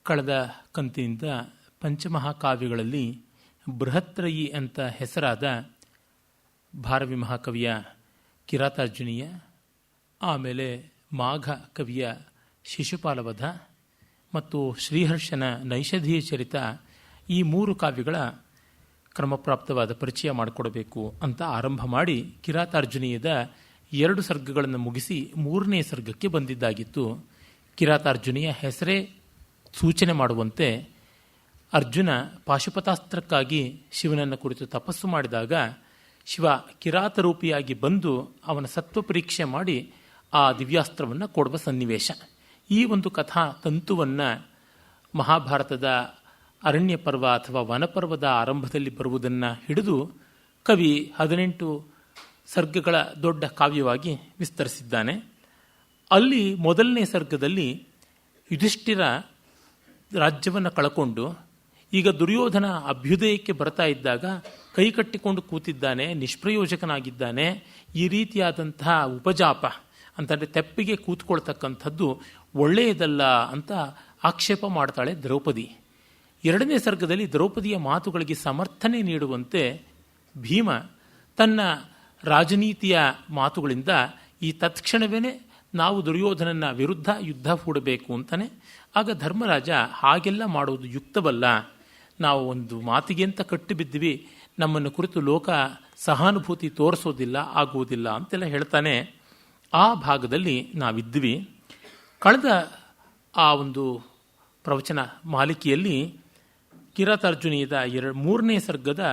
ಕಳೆದ ಕಂತಿನಿಂದ ಪಂಚಮಹಾಕಾವ್ಯಗಳಲ್ಲಿ ಬೃಹತ್ರಯಿ ಅಂತ ಹೆಸರಾದ ಭಾರವಿ ಮಹಾಕವಿಯ ಕಿರಾತಾರ್ಜುನೀಯ, ಆಮೇಲೆ ಮಾಘ ಕವಿಯ ಶಿಶುಪಾಲವಧ ಮತ್ತು ಶ್ರೀಹರ್ಷನ ನೈಷಧೀಯ ಚರಿತ, ಈ 3 ಕಾವ್ಯಗಳ ಕ್ರಮಪ್ರಾಪ್ತವಾದ ಪರಿಚಯ ಮಾಡಿಕೊಡಬೇಕು ಅಂತ ಆರಂಭ ಮಾಡಿ ಕಿರಾತಾರ್ಜುನೀಯದ 2 ಸರ್ಗಗಳನ್ನು ಮುಗಿಸಿ 3ನೇ ಸರ್ಗಕ್ಕೆ ಬಂದಿದ್ದಾಗಿತ್ತು. ಕಿರಾತಾರ್ಜುನಿಯ ಹೆಸರೇ ಸೂಚನೆ ಮಾಡುವಂತೆ ಅರ್ಜುನ ಪಾಶುಪತಾಸ್ತ್ರಕ್ಕಾಗಿ ಶಿವನನ್ನು ಕುರಿತು ತಪಸ್ಸು ಮಾಡಿದಾಗ ಶಿವ ಕಿರಾತರೂಪಿಯಾಗಿ ಬಂದು ಅವನ ಸತ್ವ ಪರೀಕ್ಷೆ ಮಾಡಿ ಆ ದಿವ್ಯಾಸ್ತ್ರವನ್ನು ಕೊಡುವ ಸನ್ನಿವೇಶ. ಈ ಒಂದು ಕಥಾ ತಂತುವನ್ನು ಮಹಾಭಾರತದ ಅರಣ್ಯ ಪರ್ವ ಅಥವಾ ವನಪರ್ವದ ಆರಂಭದಲ್ಲಿ ಬರುವುದನ್ನು ಹಿಡಿದು ಕವಿ 18 ಸರ್ಗಗಳ ದೊಡ್ಡ ಕಾವ್ಯವಾಗಿ ವಿಸ್ತರಿಸಿದ್ದಾನೆ. ಅಲ್ಲಿ ಮೊದಲನೇ ಸರ್ಗದಲ್ಲಿ ಯುಧಿಷ್ಠಿರ ರಾಜ್ಯವನ್ನು ಕಳಕೊಂಡು ಈಗ ದುರ್ಯೋಧನ ಅಭ್ಯುದಯಕ್ಕೆ ಬರ್ತಾ ಇದ್ದಾಗ ಕೈ ಕಟ್ಟಿಕೊಂಡು ಕೂತಿದ್ದಾನೆ, ನಿಷ್ಪ್ರಯೋಜಕನಾಗಿದ್ದಾನೆ. ಈ ರೀತಿಯಾದಂತಹ ಉಪಜಾಪ ಅಂತಂದರೆ ತೆಪ್ಪಿಗೆ ಕೂತ್ಕೊಳ್ತಕ್ಕಂಥದ್ದು ಒಳ್ಳೆಯದಲ್ಲ ಅಂತ ಆಕ್ಷೇಪ ಮಾಡ್ತಾಳೆ ದ್ರೌಪದಿ. 2ನೇ ಸರ್ಗದಲ್ಲಿ ದ್ರೌಪದಿಯ ಮಾತುಗಳಿಗೆ ಸಮರ್ಥನೆ ನೀಡುವಂತೆ ಭೀಮ ತನ್ನ ರಾಜನೀತಿಯ ಮಾತುಗಳಿಂದ ಈ ತತ್ಕ್ಷಣವೇ ನಾವು ದುರ್ಯೋಧನನ ವಿರುದ್ಧ ಯುದ್ಧ ಹೂಡಬೇಕು ಅಂತಾನೆ. ಆಗ ಧರ್ಮರಾಜ ಹಾಗೆಲ್ಲ ಮಾಡುವುದು ಯುಕ್ತವಲ್ಲ, ನಾವು ಒಂದು ಮಾತಿಗೆ ಅಂತ ಕಟ್ಟು ಬಿದ್ದಿವಿ, ನಮ್ಮನ್ನು ಕುರಿತು ಲೋಕ ಸಹಾನುಭೂತಿ ತೋರಿಸೋದಿಲ್ಲ, ಆಗುವುದಿಲ್ಲ ಅಂತೆಲ್ಲ ಹೇಳ್ತಾನೆ. ಆ ಭಾಗದಲ್ಲಿ ನಾವಿದ್ವಿ. ಕಳೆದ ಆ ಒಂದು ಪ್ರವಚನ ಮಾಲಿಕೆಯಲ್ಲಿ ಕಿರಾತಾರ್ಜುನೀಯದ 3ನೇ ಸರ್ಗದ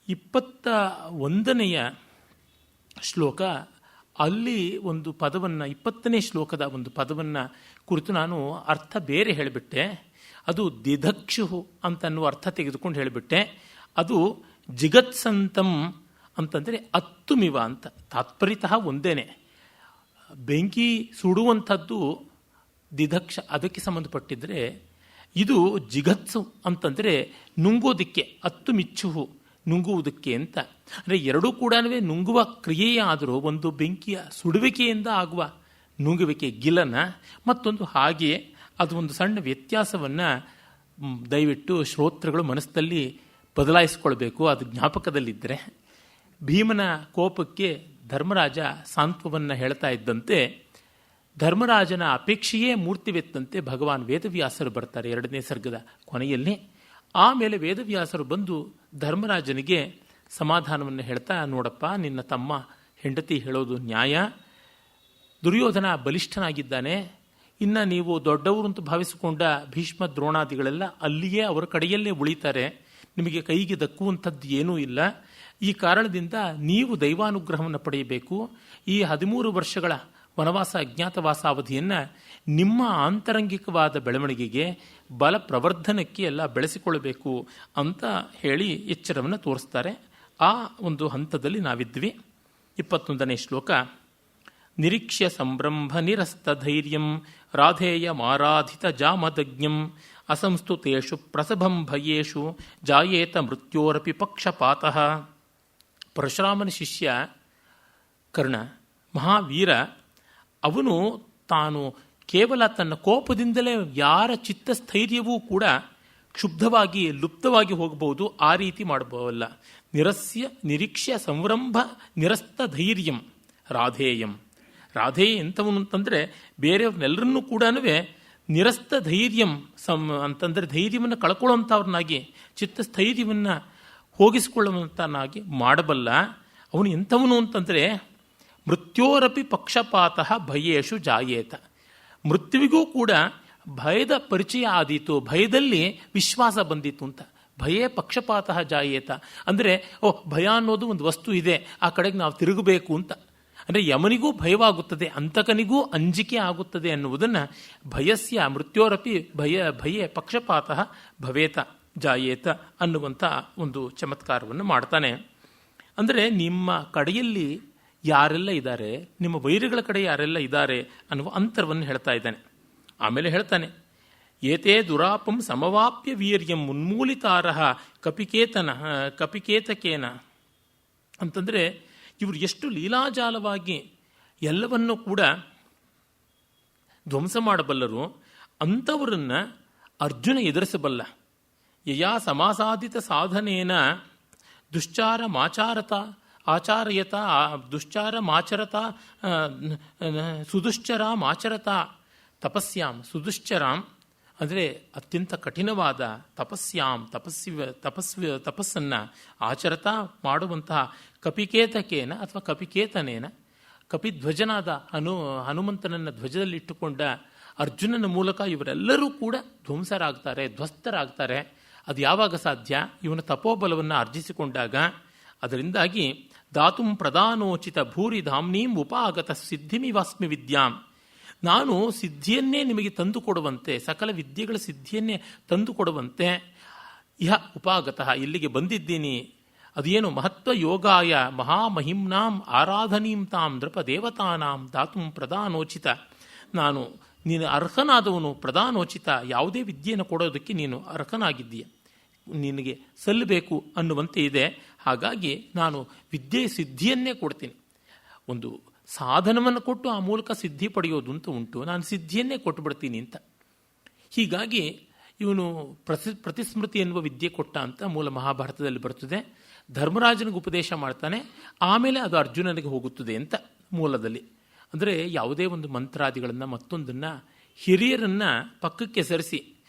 21ನೆಯ ಶ್ಲೋಕ, ಅಲ್ಲಿ ಒಂದು ಪದವನ್ನು 20ನೇ ಶ್ಲೋಕದ ಒಂದು ಪದವನ್ನು ಕುರಿತು ನಾನು ಅರ್ಥ ಬೇರೆ ಹೇಳಿಬಿಟ್ಟೆ. ಅದು ದಿಧಕ್ಷು ಅಂತನ್ನುವ ಅರ್ಥ ತೆಗೆದುಕೊಂಡು ಹೇಳಿಬಿಟ್ಟೆ. ಅದು ಜಿಗತ್ಸಂತಂ ಅಂತಂದರೆ ಅತ್ತುಮಿವ ಅಂತ, ತಾತ್ಪರ್ಯತಃ ಒಂದೇನೆ. ಬೆಂಕಿ ಸುಡುವಂಥದ್ದು ದಿಧಕ್ಷ, ಅದಕ್ಕೆ ಸಂಬಂಧಪಟ್ಟಿದ್ದರೆ ಇದು ಜಿಗತ್ಸು ಅಂತಂದರೆ ನುಂಗೋದಕ್ಕೆ, ಅತ್ತು ಮಿಚ್ಚುಹು ನುಂಗುವುದಕ್ಕೆ ಅಂತ. ಅಂದರೆ ಎರಡೂ ಕೂಡ ನುಂಗುವ ಕ್ರಿಯೆಯೇ ಆದರೂ ಒಂದು ಬೆಂಕಿಯ ಸುಡುವಿಕೆಯಿಂದ ಆಗುವ ನುಂಗುವಿಕೆ ಗಿಲನ, ಮತ್ತೊಂದು ಹಾಗೆಯೇ. ಅದು ಒಂದು ಸಣ್ಣ ವ್ಯತ್ಯಾಸವನ್ನು ದಯವಿಟ್ಟು ಶ್ರೋತೃಗಳು ಮನಸ್ಸಲ್ಲಿ ಬದಲಾಯಿಸಿಕೊಳ್ಬೇಕು, ಅದು ಜ್ಞಾಪಕದಲ್ಲಿದ್ದರೆ. ಭೀಮನ ಕೋಪಕ್ಕೆ ಧರ್ಮರಾಜ ಸಾಂತ್ವವನ್ನು ಹೇಳ್ತಾ ಇದ್ದಂತೆ ಧರ್ಮರಾಜನ ಅಪೇಕ್ಷೆಯೇ ಮೂರ್ತಿವೆತ್ತಂತೆ ಭಗವಾನ್ ವೇದವ್ಯಾಸರು ಬರ್ತಾರೆ 2ನೇ ಸರ್ಗದ ಕೊನೆಯಲ್ಲಿ. ಆಮೇಲೆ ವೇದವ್ಯಾಸರು ಬಂದು ಧರ್ಮರಾಜನಿಗೆ ಸಮಾಧಾನವನ್ನು ಹೇಳ್ತಾ, ನೋಡಪ್ಪ, ನಿನ್ನ ತಮ್ಮ ಹೆಂಡತಿ ಹೇಳೋದು ನ್ಯಾಯ, ದುರ್ಯೋಧನ ಬಲಿಷ್ಠನಾಗಿದ್ದಾನೆ, ಇನ್ನು ನೀವು ದೊಡ್ಡವರು ಅಂತ ಭಾವಿಸಿಕೊಂಡ ಭೀಷ್ಮ ದ್ರೋಣಾದಿಗಳೆಲ್ಲ ಅಲ್ಲಿಯೇ ಅವರ ಕಡೆಯಲ್ಲೇ ಉಳಿತಾರೆ, ನಿಮಗೆ ಕೈಗೆ ದಕ್ಕುವಂಥದ್ದು ಏನೂ ಇಲ್ಲ. ಈ ಕಾರಣದಿಂದ ನೀವು ದೈವಾನುಗ್ರಹವನ್ನು ಪಡೆಯಬೇಕು. ಈ 13 ವರ್ಷಗಳ ವನವಾಸ ಅಜ್ಞಾತವಾಸ ಅವಧಿಯನ್ನು ನಿಮ್ಮ ಆಂತರಂಗಿಕವಾದ ಬೆಳವಣಿಗೆಗೆ, ಬಲ ಪ್ರವರ್ಧನಕ್ಕೆ ಎಲ್ಲ ಬೆಳೆಸಿಕೊಳ್ಳಬೇಕು ಅಂತ ಹೇಳಿ ಎಚ್ಚರವನ್ನು ತೋರಿಸ್ತಾರೆ. ಆ ಒಂದು ಹಂತದಲ್ಲಿ ನಾವಿದ್ವಿ. 21ನೇ ಶ್ಲೋಕ, ನಿರೀಕ್ಷ್ಯ ಸಂಭ್ರಂಭ ನಿರಸ್ತ ಧೈರ್ಯಂ ರಾಧೇಯ ಮಾರಾಧಿತ ಜಾಮದಜ್ಞಂ ಅಸಂಸ್ತುತೇಷು ಪ್ರಸಭಂ ಭಯೇಷು ಜಾಯೇತ ಮೃತ್ಯೋರಪಿ ಪಕ್ಷಪಾತಃ. ಪರಶುರಾಮನ ಶಿಷ್ಯ ಕರ್ಣ, ಮಹಾವೀರ, ಅವನು ತಾನು ಕೇವಲ ತನ್ನ ಕೋಪದಿಂದಲೇ ಯಾರ ಚಿತ್ತಸ್ಥೈರ್ಯವೂ ಕೂಡ ಕ್ಷುಬ್ಧವಾಗಿ ಲುಪ್ತವಾಗಿ ಹೋಗಬಹುದು, ಆ ರೀತಿ ಮಾಡಬಹುದಲ್ಲ. ನಿರೀಕ್ಷ್ಯ ಸಂಭ್ರಂಭ ನಿರಸ್ತ ಧೈರ್ಯಂ ರಾಧೇಯಂ. ರಾಧೇಯ ಎಂಥವನು ಅಂತಂದರೆ ಬೇರೆಯವ್ರನ್ನೆಲ್ಲರನ್ನೂ ಕೂಡ ನಿರಸ್ತ ಧೈರ್ಯಂ ಅಂತಂದರೆ ಧೈರ್ಯವನ್ನು ಕಳ್ಕೊಳ್ಳುವಂಥವ್ರನ್ನಾಗಿ, ಚಿತ್ತಸ್ಥೈರ್ಯವನ್ನು ಹೋಗಿಸಿಕೊಳ್ಳುವಂಥನಾಗಿ ಮಾಡಬಲ್ಲ. ಅವನು ಎಂಥವನು ಅಂತಂದರೆ ಮೃತ್ಯೋರಪಿ ಪಕ್ಷಪಾತಃ ಭಯೇಷು ಜಾಯೇತ. ಮೃತ್ಯುವಿಗೂ ಕೂಡ ಭಯದ ಪರಿಚಯ ಆದೀತು, ಭಯದಲ್ಲಿ ವಿಶ್ವಾಸ ಬಂದಿತ್ತು ಅಂತ. ಭಯೇ ಪಕ್ಷಪಾತಃ ಜಾಯೇತ ಅಂದರೆ, ಭಯ ಅನ್ನೋದು ಒಂದು ವಸ್ತು ಇದೆ, ಆ ಕಡೆಗೆ ನಾವು ತಿರುಗಬೇಕು ಅಂತ. ಅಂದರೆ ಯಮನಿಗೂ ಭಯವಾಗುತ್ತದೆ, ಅಂತಕನಿಗೂ ಅಂಜಿಕೆ ಆಗುತ್ತದೆ ಅನ್ನುವುದನ್ನು ಭಯಸ್ಯ ಮೃತ್ಯೋರಪಿ ಭಯೇ ಪಕ್ಷಪಾತಃ ಭವೇತ ಜಾಯೇತ ಅನ್ನುವಂಥ ಒಂದು ಚಮತ್ಕಾರವನ್ನು ಮಾಡ್ತಾನೆ. ಅಂದರೆ ನಿಮ್ಮ ಕಡೆಯಲ್ಲಿ ಯಾರೆಲ್ಲ ಇದ್ದಾರೆ, ನಿಮ್ಮ ವೈರಿಗಳ ಕಡೆ ಯಾರೆಲ್ಲ ಇದ್ದಾರೆ ಅನ್ನುವ ಅಂತರವನ್ನು ಹೇಳ್ತಾ ಇದ್ದಾನೆ. ಆಮೇಲೆ ಹೇಳ್ತಾನೆ, ಏತೇ ದುರಾಪಂ ಸಮವಾಪ್ಯ ವೀರ್ಯಂ ಉನ್ಮೂಲಿತಾರಹ ಕಪಿಕೇತಕೇನ ಅಂತಂದರೆ, ಇವರು ಎಷ್ಟು ಲೀಲಾಜಾಲವಾಗಿ ಎಲ್ಲವನ್ನೂ ಕೂಡ ಧ್ವಂಸ ಮಾಡಬಲ್ಲರು. ಅಂಥವರನ್ನು ಅರ್ಜುನ ಎದುರಿಸಬಲ್ಲ. ಯಯಾ ಸಮಾಸಾದಿತ ಸಾಧನೇನ ದುಶ್ಚಾರಮಾಚಾರತ ಆಚಾರಯತ ದುಶ್ಚಾರಮಾಚರತ ಸುದುಶ್ಚರಾಮಾಚರತ ತಪಸ್ಯಾಂ. ಸುದುಶ್ಚರಾಂ ಅಂದರೆ ಅತ್ಯಂತ ಕಠಿಣವಾದ ತಪಸ್ಸನ್ನು ಆಚರತ ಮಾಡುವಂತಹ ಕಪಿಕೇತಕೇನ ಅಥವಾ ಕಪಿಕೇತನೇನ, ಕಪಿಧ್ವಜನಾದ ಹನುಮಂತನನ್ನು ಧ್ವಜದಲ್ಲಿಟ್ಟುಕೊಂಡ ಅರ್ಜುನನ ಮೂಲಕ ಇವರೆಲ್ಲರೂ ಕೂಡ ಧ್ವಸ್ತರಾಗ್ತಾರೆ. ಅದು ಯಾವಾಗ ಸಾಧ್ಯ? ಇವನ ತಪೋಬಲವನ್ನು ಆರ್ಜಿಸಿಕೊಂಡಾಗ. ಅದರಿಂದಾಗಿ ದಾತುಂ ಪ್ರಧಾನೋಚಿತ ಭೂರಿ ಧಾಮ್ನೀಂ ಉಪಾಗತ ಸಿದ್ಧಿಮಿವಾಸ್ಮಿ ವಿದ್ಯಾಂ. ನಾನು ಸಿದ್ಧಿಯನ್ನೇ ನಿಮಗೆ ತಂದುಕೊಡುವಂತೆ, ಸಕಲ ವಿದ್ಯೆಗಳ ಸಿದ್ಧಿಯನ್ನೇ ತಂದುಕೊಡುವಂತೆ ಇಹ ಉಪಾಗತಃ ಇಲ್ಲಿಗೆ ಬಂದಿದ್ದೀನಿ. ಅದೇನು ಮಹತ್ವ ಯೋಗಾಯ ಮಹಾಮಹಿಮ್ನಾಂ ಆರಾಧನೀಂ ತಾಂ ನೃಪ ದೇವತಾನಾಂ ದಾತುಂ ಪ್ರಧಾನೋಚಿತ. ನಾನು ನೀನು ಅರ್ಹನಾದವನು, ಪ್ರಧಾನೋಚಿತ, ಯಾವುದೇ ವಿದ್ಯೆಯನ್ನು ಕೊಡೋದಕ್ಕೆ ನೀನು ಅರ್ಹನಾಗಿದ್ದೀಯ, ನಿನಗೆ ಸಲ್ಲಬೇಕು ಅನ್ನುವಂತೆ ಇದೆ. ಹಾಗಾಗಿ ನಾನು ವಿದ್ಯೆ ಸಿದ್ಧಿಯನ್ನೇ ಕೊಡ್ತೀನಿ. ಒಂದು ಸಾಧನವನ್ನು ಕೊಟ್ಟು ಆ ಮೂಲಕ ಸಿದ್ಧಿ ಪಡೆಯೋದು ಅಂತ ಉಂಟು, ನಾನು ಸಿದ್ಧಿಯನ್ನೇ ಕೊಟ್ಟು ಬಿಡ್ತೀನಿ ಅಂತ. ಹೀಗಾಗಿ ಇವನು ಪ್ರತಿಸ್ಮೃತಿ ಎನ್ನುವ ವಿದ್ಯೆ ಕೊಟ್ಟ ಅಂತ ಮೂಲ ಮಹಾಭಾರತದಲ್ಲಿ ಬರ್ತದೆ. ಧರ್ಮರಾಜನಿಗೆ ಉಪದೇಶ ಮಾಡ್ತಾನೆ, ಆಮೇಲೆ ಅದು ಅರ್ಜುನನಿಗೆ ಹೋಗುತ್ತದೆ ಅಂತ ಮೂಲದಲ್ಲಿ. ಅಂದರೆ ಯಾವುದೇ ಒಂದು ಮಂತ್ರಾದಿಗಳನ್ನು ಮತ್ತೊಂದನ್ನು ಹಿರಿಯರನ್ನು ಪಕ್ಕಕ್ಕೆ ಸರಿಸಿ,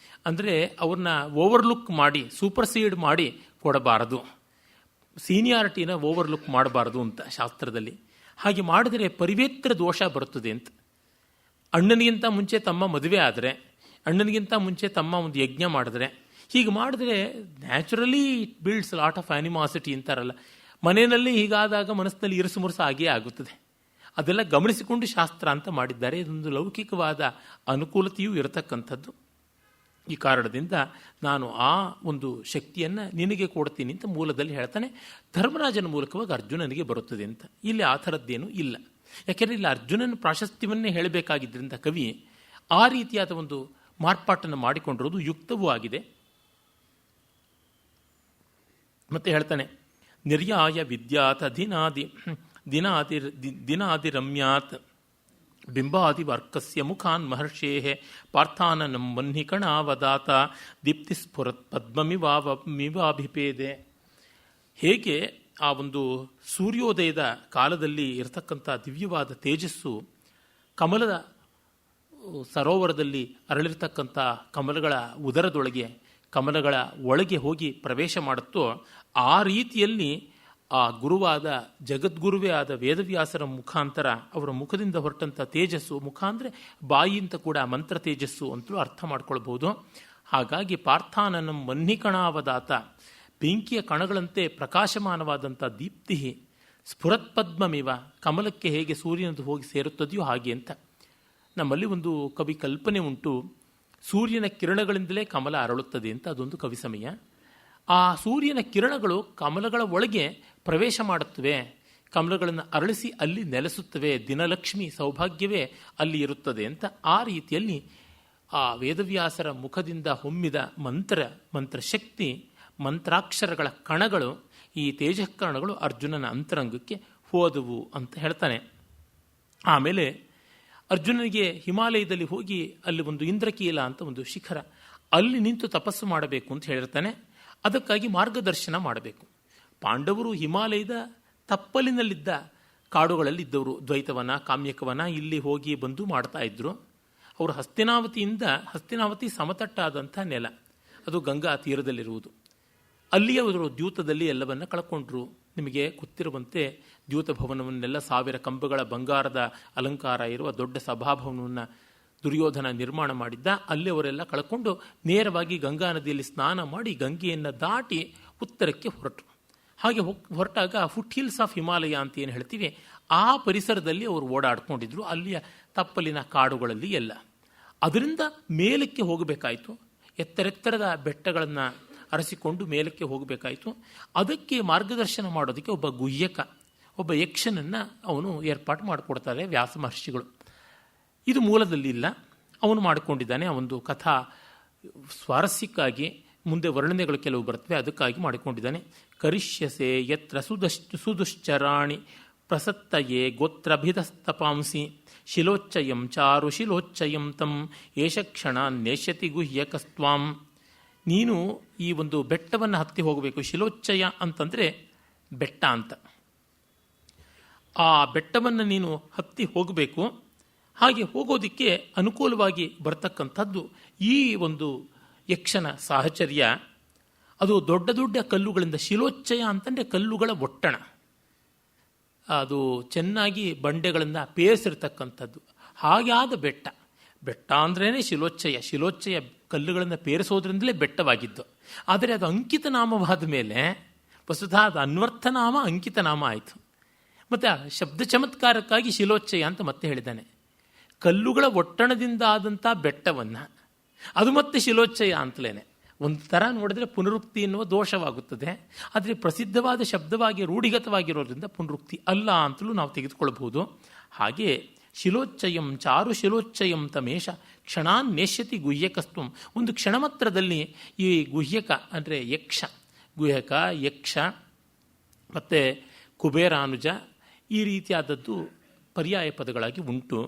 ಅಂದರೆ ಅವ್ರನ್ನ ಓವರ್ಲುಕ್ ಮಾಡಿ ಸೂಪರ್ಸೀಡ್ ಮಾಡಿ ಕೊಡಬಾರದು, ಸೀನಿಯಾರಿಟಿನ ಓವರ್ಲುಕ್ ಮಾಡಬಾರದು ಅಂತ ಶಾಸ್ತ್ರದಲ್ಲಿ. ಹಾಗೆ ಮಾಡಿದರೆ ಪರಿವೇತ್ರ ದೋಷ ಬರುತ್ತದೆ ಅಂತ. ಅಣ್ಣನಿಗಿಂತ ಮುಂಚೆ ತಮ್ಮ ಮದುವೆ ಆದರೆ, ಅಣ್ಣನಿಗಿಂತ ಮುಂಚೆ ತಮ್ಮ ಒಂದು ಯಜ್ಞ ಮಾಡಿದ್ರೆ, ಹೀಗೆ ಮಾಡಿದ್ರೆ naturally it builds lot of animosity ಅಂತಾರಲ್ಲ, ಮನೆಯಲ್ಲಿ ಹೀಗಾದಾಗ ಮನಸ್ಸಿನಲ್ಲಿ ಇರುಸು ಮುರುಸು ಆಗಿಯೇ ಆಗುತ್ತದೆ. ಅದೆಲ್ಲ ಗಮನಿಸಿಕೊಂಡು ಶಾಸ್ತ್ರ ಅಂತ ಮಾಡಿದ್ದಾರೆ. ಇದೊಂದು ಲೌಕಿಕವಾದ ಅನುಕೂಲತೆಯೂ ಇರತಕ್ಕಂಥದ್ದು. ಈ ಕಾರಣದಿಂದ ನಾನು ಆ ಒಂದು ಶಕ್ತಿಯನ್ನು ನಿನಗೆ ಕೊಡ್ತೀನಿ ಅಂತ ಮೂಲದಲ್ಲಿ ಹೇಳ್ತಾನೆ. ಧರ್ಮರಾಜನ ಮೂಲಕವಾಗಿ ಅರ್ಜುನನಿಗೆ ಬರುತ್ತದೆ ಅಂತ. ಇಲ್ಲಿ ಆ ಥರದ್ದೇನೂ ಇಲ್ಲ. ಯಾಕೆಂದರೆ ಇಲ್ಲಿ ಅರ್ಜುನನ ಪ್ರಾಶಸ್ತ್ಯವನ್ನೇ ಹೇಳಬೇಕಾಗಿದ್ದರಿಂದ ಕವಿ ಆ ರೀತಿಯಾದ ಒಂದು ಮಾರ್ಪಾಟನ್ನು ಮಾಡಿಕೊಂಡಿರೋದು ಯುಕ್ತವೂ ಆಗಿದೆ. ಮತ್ತೆ ಹೇಳ್ತಾನೆ, ನಿರ್ಯಾಯ ವಿದ್ಯಾತ್ ದಿನಾದಿ ರಮ್ಯಾತ್ ಬಿಂಬಾದಿ ವರ್ಕಸ್ಯ ಮುಖಾನ್ ಮಹರ್ಷೇ ಪಾರ್ಥಾನನಂ ವನ್ನಿಕಣಾವದಾತ ದೀಪ್ತಿ ಸ್ಫುರತ್ ಪದ್ಮಮಿವಾಭಿಪೇದೆ. ಹೇಗೆ ಆ ಒಂದು ಸೂರ್ಯೋದಯದ ಕಾಲದಲ್ಲಿ ಇರತಕ್ಕಂಥ ದಿವ್ಯವಾದ ತೇಜಸ್ಸು ಕಮಲದ ಸರೋವರದಲ್ಲಿ ಅರಳಿರ್ತಕ್ಕಂಥ ಕಮಲಗಳ ಉದರದೊಳಗೆ, ಕಮಲಗಳ ಒಳಗೆ ಹೋಗಿ ಪ್ರವೇಶ ಮಾಡುತ್ತೋ, ಆ ರೀತಿಯಲ್ಲಿ ಆ ಗುರುವಾದ ಜಗದ್ಗುರುವೇ ಆದ ವೇದವ್ಯಾಸರ ಮುಖಾಂತರ ಅವರ ಮುಖದಿಂದ ಹೊರಟಂಥ ತೇಜಸ್ಸು, ಮುಖ ಅಂದರೆ ಬಾಯಿ ಅಂತ ಕೂಡ ಮಂತ್ರ ತೇಜಸ್ಸು ಅಂತಲೂ ಅರ್ಥ ಮಾಡ್ಕೊಳ್ಬಹುದು. ಹಾಗಾಗಿ ಪಾರ್ಥಾನನಂ ವನ್ನಿಕಣಾವದಾತ, ಬೆಂಕಿಯ ಕಣಗಳಂತೆ ಪ್ರಕಾಶಮಾನವಾದಂಥ ದೀಪ್ತಿ ಸ್ಫುರತ್ ಪದ್ಮಮಿವ, ಕಮಲಕ್ಕೆ ಹೇಗೆ ಸೂರ್ಯನದು ಹೋಗಿ ಸೇರುತ್ತದೆಯೋ ಹಾಗೆ ಅಂತ. ನಮ್ಮಲ್ಲಿ ಒಂದು ಕವಿ ಕಲ್ಪನೆ ಉಂಟು, ಸೂರ್ಯನ ಕಿರಣಗಳಿಂದಲೇ ಕಮಲ ಅರಳುತ್ತದೆ ಅಂತ. ಅದೊಂದು ಕವಿ ಸಮಯ. ಆ ಸೂರ್ಯನ ಕಿರಣಗಳು ಕಮಲಗಳ ಒಳಗೆ ಪ್ರವೇಶ ಮಾಡುತ್ತವೆ, ಕಮಲಗಳನ್ನು ಅರಳಿಸಿ ಅಲ್ಲಿ ನೆಲೆಸುತ್ತವೆ, ದಿನಲಕ್ಷ್ಮಿ ಸೌಭಾಗ್ಯವೇ ಅಲ್ಲಿ ಇರುತ್ತದೆ ಅಂತ. ಆ ರೀತಿಯಲ್ಲಿ ಆ ವೇದವ್ಯಾಸರ ಮುಖದಿಂದ ಹೊಮ್ಮಿದ ಮಂತ್ರಶಕ್ತಿ, ಮಂತ್ರಾಕ್ಷರಗಳ ಕಣಗಳು, ಈ ತೇಜಃಕರಣಗಳು ಅರ್ಜುನನ ಅಂತರಂಗಕ್ಕೆ ಹೋದವು ಅಂತ ಹೇಳ್ತಾನೆ. ಆಮೇಲೆ ಅರ್ಜುನನಿಗೆ ಹಿಮಾಲಯದಲ್ಲಿ ಹೋಗಿ ಅಲ್ಲಿ ಒಂದು ಇಂದ್ರಕೀಲ ಅಂತ ಒಂದು ಶಿಖರ, ಅಲ್ಲಿ ನಿಂತು ತಪಸ್ಸು ಮಾಡಬೇಕು ಅಂತ ಹೇಳಿರ್ತಾನೆ. ಅದಕ್ಕಾಗಿ ಮಾರ್ಗದರ್ಶನ ಮಾಡಬೇಕು. ಪಾಂಡವರು ಹಿಮಾಲಯದ ತಪ್ಪಲಿನಲ್ಲಿದ್ದ ಕಾಡುಗಳಲ್ಲಿದ್ದವರು, ದ್ವೈತವನ, ಕಾಮ್ಯಕವನ, ಇಲ್ಲಿ ಹೋಗಿ ಬಂದು ಮಾಡ್ತಾ ಇದ್ರು. ಅವರು ಹಸ್ತಿನಾವತಿ ಸಮತಟ್ಟಾದಂಥ ನೆಲ, ಅದು ಗಂಗಾ ತೀರದಲ್ಲಿರುವುದು. ಅಲ್ಲಿ ಅವರು ದ್ಯೂತದಲ್ಲಿ ಎಲ್ಲವನ್ನ ಕಳ್ಕೊಂಡ್ರು. ನಿಮಗೆ ಗೊತ್ತಿರುವಂತೆ ದ್ಯೂತ ಭವನವನ್ನೆಲ್ಲ 1000 ಕಂಬಗಳ ಬಂಗಾರದ ಅಲಂಕಾರ ಇರುವ ದೊಡ್ಡ ಸಭಾಭವನವನ್ನು ದುರ್ಯೋಧನ ನಿರ್ಮಾಣ ಮಾಡಿದ್ದ. ಅಲ್ಲಿ ಅವರೆಲ್ಲ ಕಳ್ಕೊಂಡು ನೇರವಾಗಿ ಗಂಗಾ ನದಿಯಲ್ಲಿ ಸ್ನಾನ ಮಾಡಿ ಗಂಗೆಯನ್ನು ದಾಟಿ ಉತ್ತರಕ್ಕೆ ಹೊರಟರು. ಹಾಗೆ ಹೊರಟಾಗ ಫುಟ್ ಹಿಲ್ಸ್ ಆಫ್ ಹಿಮಾಲಯ ಅಂತ ಏನು ಹೇಳ್ತೀವಿ, ಆ ಪರಿಸರದಲ್ಲಿ ಅವರು ಓಡಾಡ್ಕೊಂಡಿದ್ರು, ಅಲ್ಲಿಯ ತಪ್ಪಲಿನ ಕಾಡುಗಳಲ್ಲಿ ಎಲ್ಲ. ಅದರಿಂದ ಮೇಲಕ್ಕೆ ಹೋಗಬೇಕಾಯಿತು, ಎತ್ತರೆತ್ತರದ ಬೆಟ್ಟಗಳನ್ನು ಅರಸಿಕೊಂಡು ಮೇಲಕ್ಕೆ ಹೋಗಬೇಕಾಯಿತು. ಅದಕ್ಕೆ ಮಾರ್ಗದರ್ಶನ ಮಾಡೋದಕ್ಕೆ ಒಬ್ಬ ಗುಹ್ಯಕ, ಒಬ್ಬ ಯಕ್ಷನನ್ನು ಅವನು ಏರ್ಪಾಡು ಮಾಡಿಕೊಡ್ತಾರೆ ವ್ಯಾಸ ಮಹರ್ಷಿಗಳು. ಇದು ಮೂಲದಲ್ಲಿ ಇಲ್ಲ, ಅವನು ಮಾಡಿಕೊಂಡಿದ್ದಾನೆ. ಆ ಒಂದು ಕಥಾ ಸ್ವಾರಸ್ಯಕ್ಕಾಗಿ ಮುಂದೆ ವರ್ಣನೆಗಳು ಕೆಲವು ಬರ್ತವೆ, ಅದಕ್ಕಾಗಿ ಮಾಡಿಕೊಂಡಿದ್ದಾನೆ. ಕರಿಷ್ಯಸೆ ಯತ್ರ ಸುದುಶ್ಚರಾಣಿ ಪ್ರಸತ್ತಯೇ ಗೋತ್ರಭಿಧಸ್ತಪಾಂಸಿ ಶಿಲೋಚ್ಚಯಂ ಚಾರು ಶಿಲೋಚ್ಚಯಂ ತಂ ಏಷ ಕ್ಷಣ ನೇಷ್ಯತಿ ಗುಹ್ಯಕಸ್ತ್ವಾಂ. ನೀನು ಈ ಒಂದು ಬೆಟ್ಟವನ್ನು ಹತ್ತಿ ಹೋಗಬೇಕು. ಶಿಲೋಚ್ಚಯ ಅಂತಂದರೆ ಬೆಟ್ಟ ಅಂತ. ಆ ಬೆಟ್ಟವನ್ನು ನೀನು ಹತ್ತಿ ಹೋಗಬೇಕು. ಹಾಗೆ ಹೋಗೋದಕ್ಕೆ ಅನುಕೂಲವಾಗಿ ಬರ್ತಕ್ಕಂಥದ್ದು ಈ ಒಂದು ಯಕ್ಷನ ಸಾಹಚರ್ಯ. ಅದು ದೊಡ್ಡ ದೊಡ್ಡ ಕಲ್ಲುಗಳಿಂದ, ಶಿಲೋಚ್ಚಯ ಅಂತಂದರೆ ಕಲ್ಲುಗಳ ಒಟ್ಟಣ, ಅದು ಚೆನ್ನಾಗಿ ಬಂಡೆಗಳಿಂದ ಪೇರಿಸಿರ್ತಕ್ಕಂಥದ್ದು. ಹಾಗೆ ಆದ ಬೆಟ್ಟ. ಬೆಟ್ಟ ಅಂದ್ರೇ ಶಿಲೋಚ್ಚಯ. ಶಿಲೋಚ್ಚಯ ಕಲ್ಲುಗಳನ್ನು ಪೇರಿಸೋದ್ರಿಂದಲೇ ಬೆಟ್ಟವಾಗಿದ್ದು. ಆದರೆ ಅದು ಅಂಕಿತ ನಾಮವಾದ ಮೇಲೆ ವಸ್ತುತಃ ಅದು ಅನ್ವರ್ಥನಾಮ ಅಂಕಿತ ನಾಮ ಆಯಿತು. ಮತ್ತು ಶಬ್ದ ಚಮತ್ಕಾರಕ್ಕಾಗಿ ಶಿಲೋಚ್ಚಯ ಅಂತ ಮತ್ತೆ ಹೇಳಿದ್ದಾನೆ. ಕಲ್ಲುಗಳ ಒಟ್ಟಣದಿಂದ ಆದಂಥ ಬೆಟ್ಟವನ್ನು ಅದು ಮತ್ತೆ ಶಿಲೋಚ್ಚಯ ಅಂತಲೇ. ಒಂದು ಥರ ನೋಡಿದ್ರೆ ಪುನರುಕ್ತಿ ಎನ್ನುವ ದೋಷವಾಗುತ್ತದೆ. ಆದರೆ ಪ್ರಸಿದ್ಧವಾದ ಶಬ್ದವಾಗಿ ರೂಢಿಗತವಾಗಿರೋದ್ರಿಂದ ಪುನರುಕ್ತಿ ಅಲ್ಲ ಅಂತಲೂ ನಾವು ತೆಗೆದುಕೊಳ್ಳಬಹುದು. ಹಾಗೆ ಶಿಲೋಚ್ಚಯಂ ಚಾರು ಶಿಲೋಚ್ಚಯಂ ತಮೇಶ ಕ್ಷಣಾನ್ ನೇಷ್ಯತಿ ಗುಹ್ಯಕಸ್ತ್ವಂ. ಒಂದು ಕ್ಷಣಮಾತ್ರದಲ್ಲಿ ಈ ಗುಹ್ಯಕ ಅಂದರೆ ಯಕ್ಷ, ಗುಹ್ಯಕ, ಯಕ್ಷ ಮತ್ತು ಕುಬೇರಾನುಜ ಈ ರೀತಿಯಾದದ್ದು ಪರ್ಯಾಯ ಪದಗಳಾಗಿ ಉಂಟು.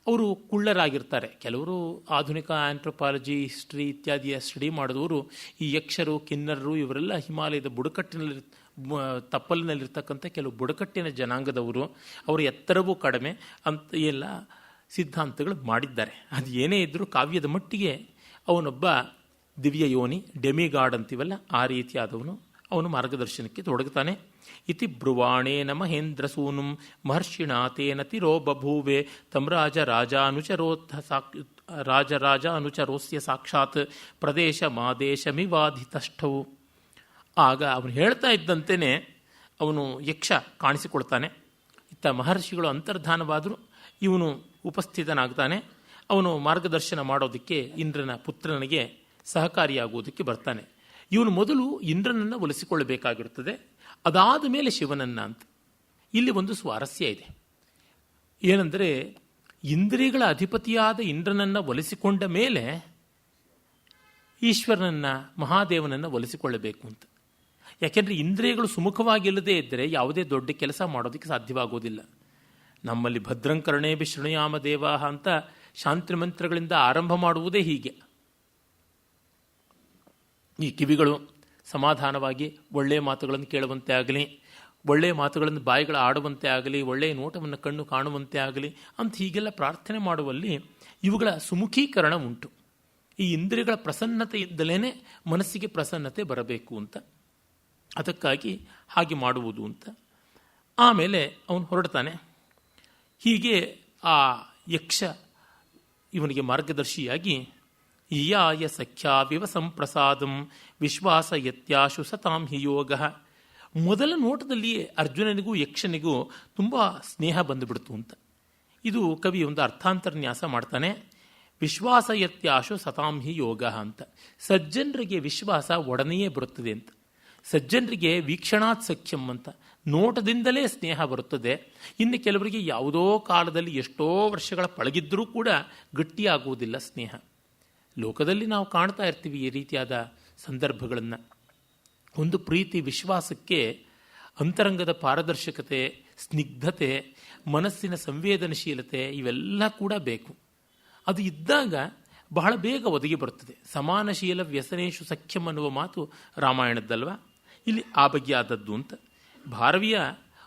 ಅವರು ಕುಳ್ಳರಾಗಿರ್ತಾರೆ. ಕೆಲವರು ಆಧುನಿಕ ಆಂಥ್ರೋಪಾಲಜಿ, ಹಿಸ್ಟ್ರಿ ಇತ್ಯಾದಿಯ ಸ್ಟಡಿ ಮಾಡಿದವರು ಈ ಯಕ್ಷರು, ಕಿನ್ನರರು ಇವರೆಲ್ಲ ಹಿಮಾಲಯದ ಬುಡಕಟ್ಟಿನಲ್ಲಿ ತಪ್ಪಲಿನಲ್ಲಿರ್ತಕ್ಕಂಥ ಕೆಲವು ಬುಡಕಟ್ಟಿನ ಜನಾಂಗದವರು. ಅವರ ಎತ್ತರವೂ ಕಡಿಮೆ ಅಂತ ಎಲ್ಲ ಸಿದ್ಧಾಂತಗಳು ಮಾಡಿದ್ದಾರೆ. ಅದು ಏನೇ ಇದ್ದರೂ ಕಾವ್ಯದ ಮಟ್ಟಿಗೆ ಅವನೊಬ್ಬ ದಿವ್ಯ ಯೋನಿ, ಡೆಮಿಗಾಡ್ ಅಂತೀವಲ್ಲ ಆ ರೀತಿಯಾದವನು. ಅವನು ಮಾರ್ಗದರ್ಶನಕ್ಕೆ ತೊಡಗುತ್ತಾನೆ. ಇತಿ ಬ್ರುವಾಣೇನ ಮಹೇಂದ್ರಸೂನುಂ ಮಹರ್ಷಿಣಾ ತೇನ ತಿರೋ ಬಭೂವೆ ತಂ ರಾಜ ಅನುಚರೋಸ್ಯ ಸಾಕ್ಷಾತ್ ಪ್ರದೇಶ ಮಾದೇಶಮಿವಾಧಿತಷ್ಠವು. ಆಗ ಅವನು ಹೇಳ್ತಾ ಇದ್ದಂತೆಯೇ ಅವನು ಯಕ್ಷ ಕಾಣಿಸಿಕೊಳ್ತಾನೆ. ಇತ್ತ ಮಹರ್ಷಿಗಳು ಅಂತರ್ಧಾನವಾದರೂ ಇವನು ಉಪಸ್ಥಿತನಾಗ್ತಾನೆ. ಅವನು ಮಾರ್ಗದರ್ಶನ ಮಾಡೋದಕ್ಕೆ ಇಂದ್ರನ ಪುತ್ರನಿಗೆ ಸಹಕಾರಿಯಾಗುವುದಕ್ಕೆ ಬರ್ತಾನೆ. ಇವನು ಮೊದಲು ಇಂದ್ರನನ್ನು ಒಲಿಸಿಕೊಳ್ಳಬೇಕಾಗಿರುತ್ತದೆ, ಅದಾದ ಮೇಲೆ ಶಿವನನ್ನು ಅಂತ. ಇಲ್ಲಿ ಒಂದು ಸ್ವಾರಸ್ಯ ಇದೆ. ಏನೆಂದರೆ ಇಂದ್ರಿಯಗಳ ಅಧಿಪತಿಯಾದ ಇಂದ್ರನನ್ನು ಒಲಿಸಿಕೊಂಡ ಮೇಲೆ ಈಶ್ವರನನ್ನು, ಮಹಾದೇವನನ್ನು ಒಲಿಸಿಕೊಳ್ಳಬೇಕು ಅಂತ. ಯಾಕೆಂದರೆ ಇಂದ್ರಿಯಗಳು ಸುಮುಖವಾಗಿಲ್ಲದೇ ಇದ್ದರೆ ಯಾವುದೇ ದೊಡ್ಡ ಕೆಲಸ ಮಾಡೋದಕ್ಕೆ ಸಾಧ್ಯವಾಗೋದಿಲ್ಲ. ನಮ್ಮಲ್ಲಿ ಭದ್ರಂಕರ್ಣೇಭಿ ಶೃಣುಯಾಮ ದೇವಾಹ ಅಂತ ಶಾಂತಿ ಮಂತ್ರಗಳಿಂದ ಆರಂಭ ಮಾಡುವುದೇ ಹೀಗೆ. ಈ ಕಿವಿಗಳು ಸಮಾಧಾನವಾಗಿ ಒಳ್ಳೆಯ ಮಾತುಗಳನ್ನು ಕೇಳುವಂತೆ ಆಗಲಿ, ಒಳ್ಳೆಯ ಮಾತುಗಳನ್ನು ಬಾಯಿಗಳು ಆಡುವಂತೆ ಆಗಲಿ, ಒಳ್ಳೆಯ ನೋಟವನ್ನು ಕಣ್ಣು ಕಾಣುವಂತೆ ಆಗಲಿ ಅಂತ ಹೀಗೆಲ್ಲ ಪ್ರಾರ್ಥನೆ ಮಾಡುವಲ್ಲಿ ಇವುಗಳ ಸುಮುಖೀಕರಣ ಉಂಟು. ಈ ಇಂದ್ರಿಯಗಳ ಪ್ರಸನ್ನತೆಯಿಂದಲೇ ಮನಸ್ಸಿಗೆ ಪ್ರಸನ್ನತೆ ಬರಬೇಕು ಅಂತ, ಅದಕ್ಕಾಗಿ ಹಾಗೆ ಮಾಡುವುದು ಅಂತ. ಆಮೇಲೆ ಅವನು ಹೊರಡ್ತಾನೆ. ಹೀಗೆ ಆ ಯಕ್ಷ ಇವನಿಗೆ ಮಾರ್ಗದರ್ಶಿಯಾಗಿ ಇಯಾಯ ಸಖ್ಯಾವಿವ ಸಂಪ್ರಸಾದಂ ವಿಶ್ವಾಸ ಯತ್ಯಾಶು ಸತಾಂ ಹಿ ಯೋಗ. ಮೊದಲ ನೋಟದಲ್ಲಿಯೇ ಅರ್ಜುನನಿಗೂ ಯಕ್ಷನಿಗೂ ತುಂಬ ಸ್ನೇಹ ಬಂದುಬಿಡ್ತು ಅಂತ. ಇದು ಕವಿ ಒಂದು ಅರ್ಥಾಂತರ್ನ್ಯಾಸ ಮಾಡ್ತಾನೆ. ವಿಶ್ವಾಸ ಯತ್ಯಾಶು ಸತಾಂ ಹಿ ಯೋಗ ಅಂತ. ಸಜ್ಜನರಿಗೆ ವಿಶ್ವಾಸ ಒಡನೆಯೇ ಬರುತ್ತದೆ ಅಂತ. ಸಜ್ಜನರಿಗೆ ವೀಕ್ಷಣಾತ್ ಸಖ್ಯಂ ಅಂತ, ನೋಟದಿಂದಲೇ ಸ್ನೇಹ ಬರುತ್ತದೆ. ಇನ್ನು ಕೆಲವರಿಗೆ ಯಾವುದೋ ಕಾಲದಲ್ಲಿ ಎಷ್ಟೋ ವರ್ಷಗಳ ಪಳಗಿದ್ದರೂ ಕೂಡ ಗಟ್ಟಿಯಾಗುವುದಿಲ್ಲ ಸ್ನೇಹ. ಲೋಕದಲ್ಲಿ ನಾವು ಕಾಣ್ತಾ ಇರ್ತೀವಿ ಈ ರೀತಿಯಾದ ಸಂದರ್ಭಗಳನ್ನು. ಒಂದು ಪ್ರೀತಿ ವಿಶ್ವಾಸಕ್ಕೆ ಅಂತರಂಗದ ಪಾರದರ್ಶಕತೆ, ಸ್ನಿಗ್ಧತೆ, ಮನಸ್ಸಿನ ಸಂವೇದನಶೀಲತೆ ಇವೆಲ್ಲ ಕೂಡ ಬೇಕು. ಅದು ಇದ್ದಾಗ ಬಹಳ ಬೇಗ ಒದಗಿ ಬರುತ್ತದೆ. ಸಮಾನಶೀಲ ವ್ಯಸನೇಶು ಸಖ್ಯಂ ಅನ್ನುವ ಮಾತು ರಾಮಾಯಣದ್ದಲ್ವ, ಇಲ್ಲಿ ಆ ಬಗ್ಗೆ ಆದದ್ದು ಅಂತ. ಭಾರವಿಯ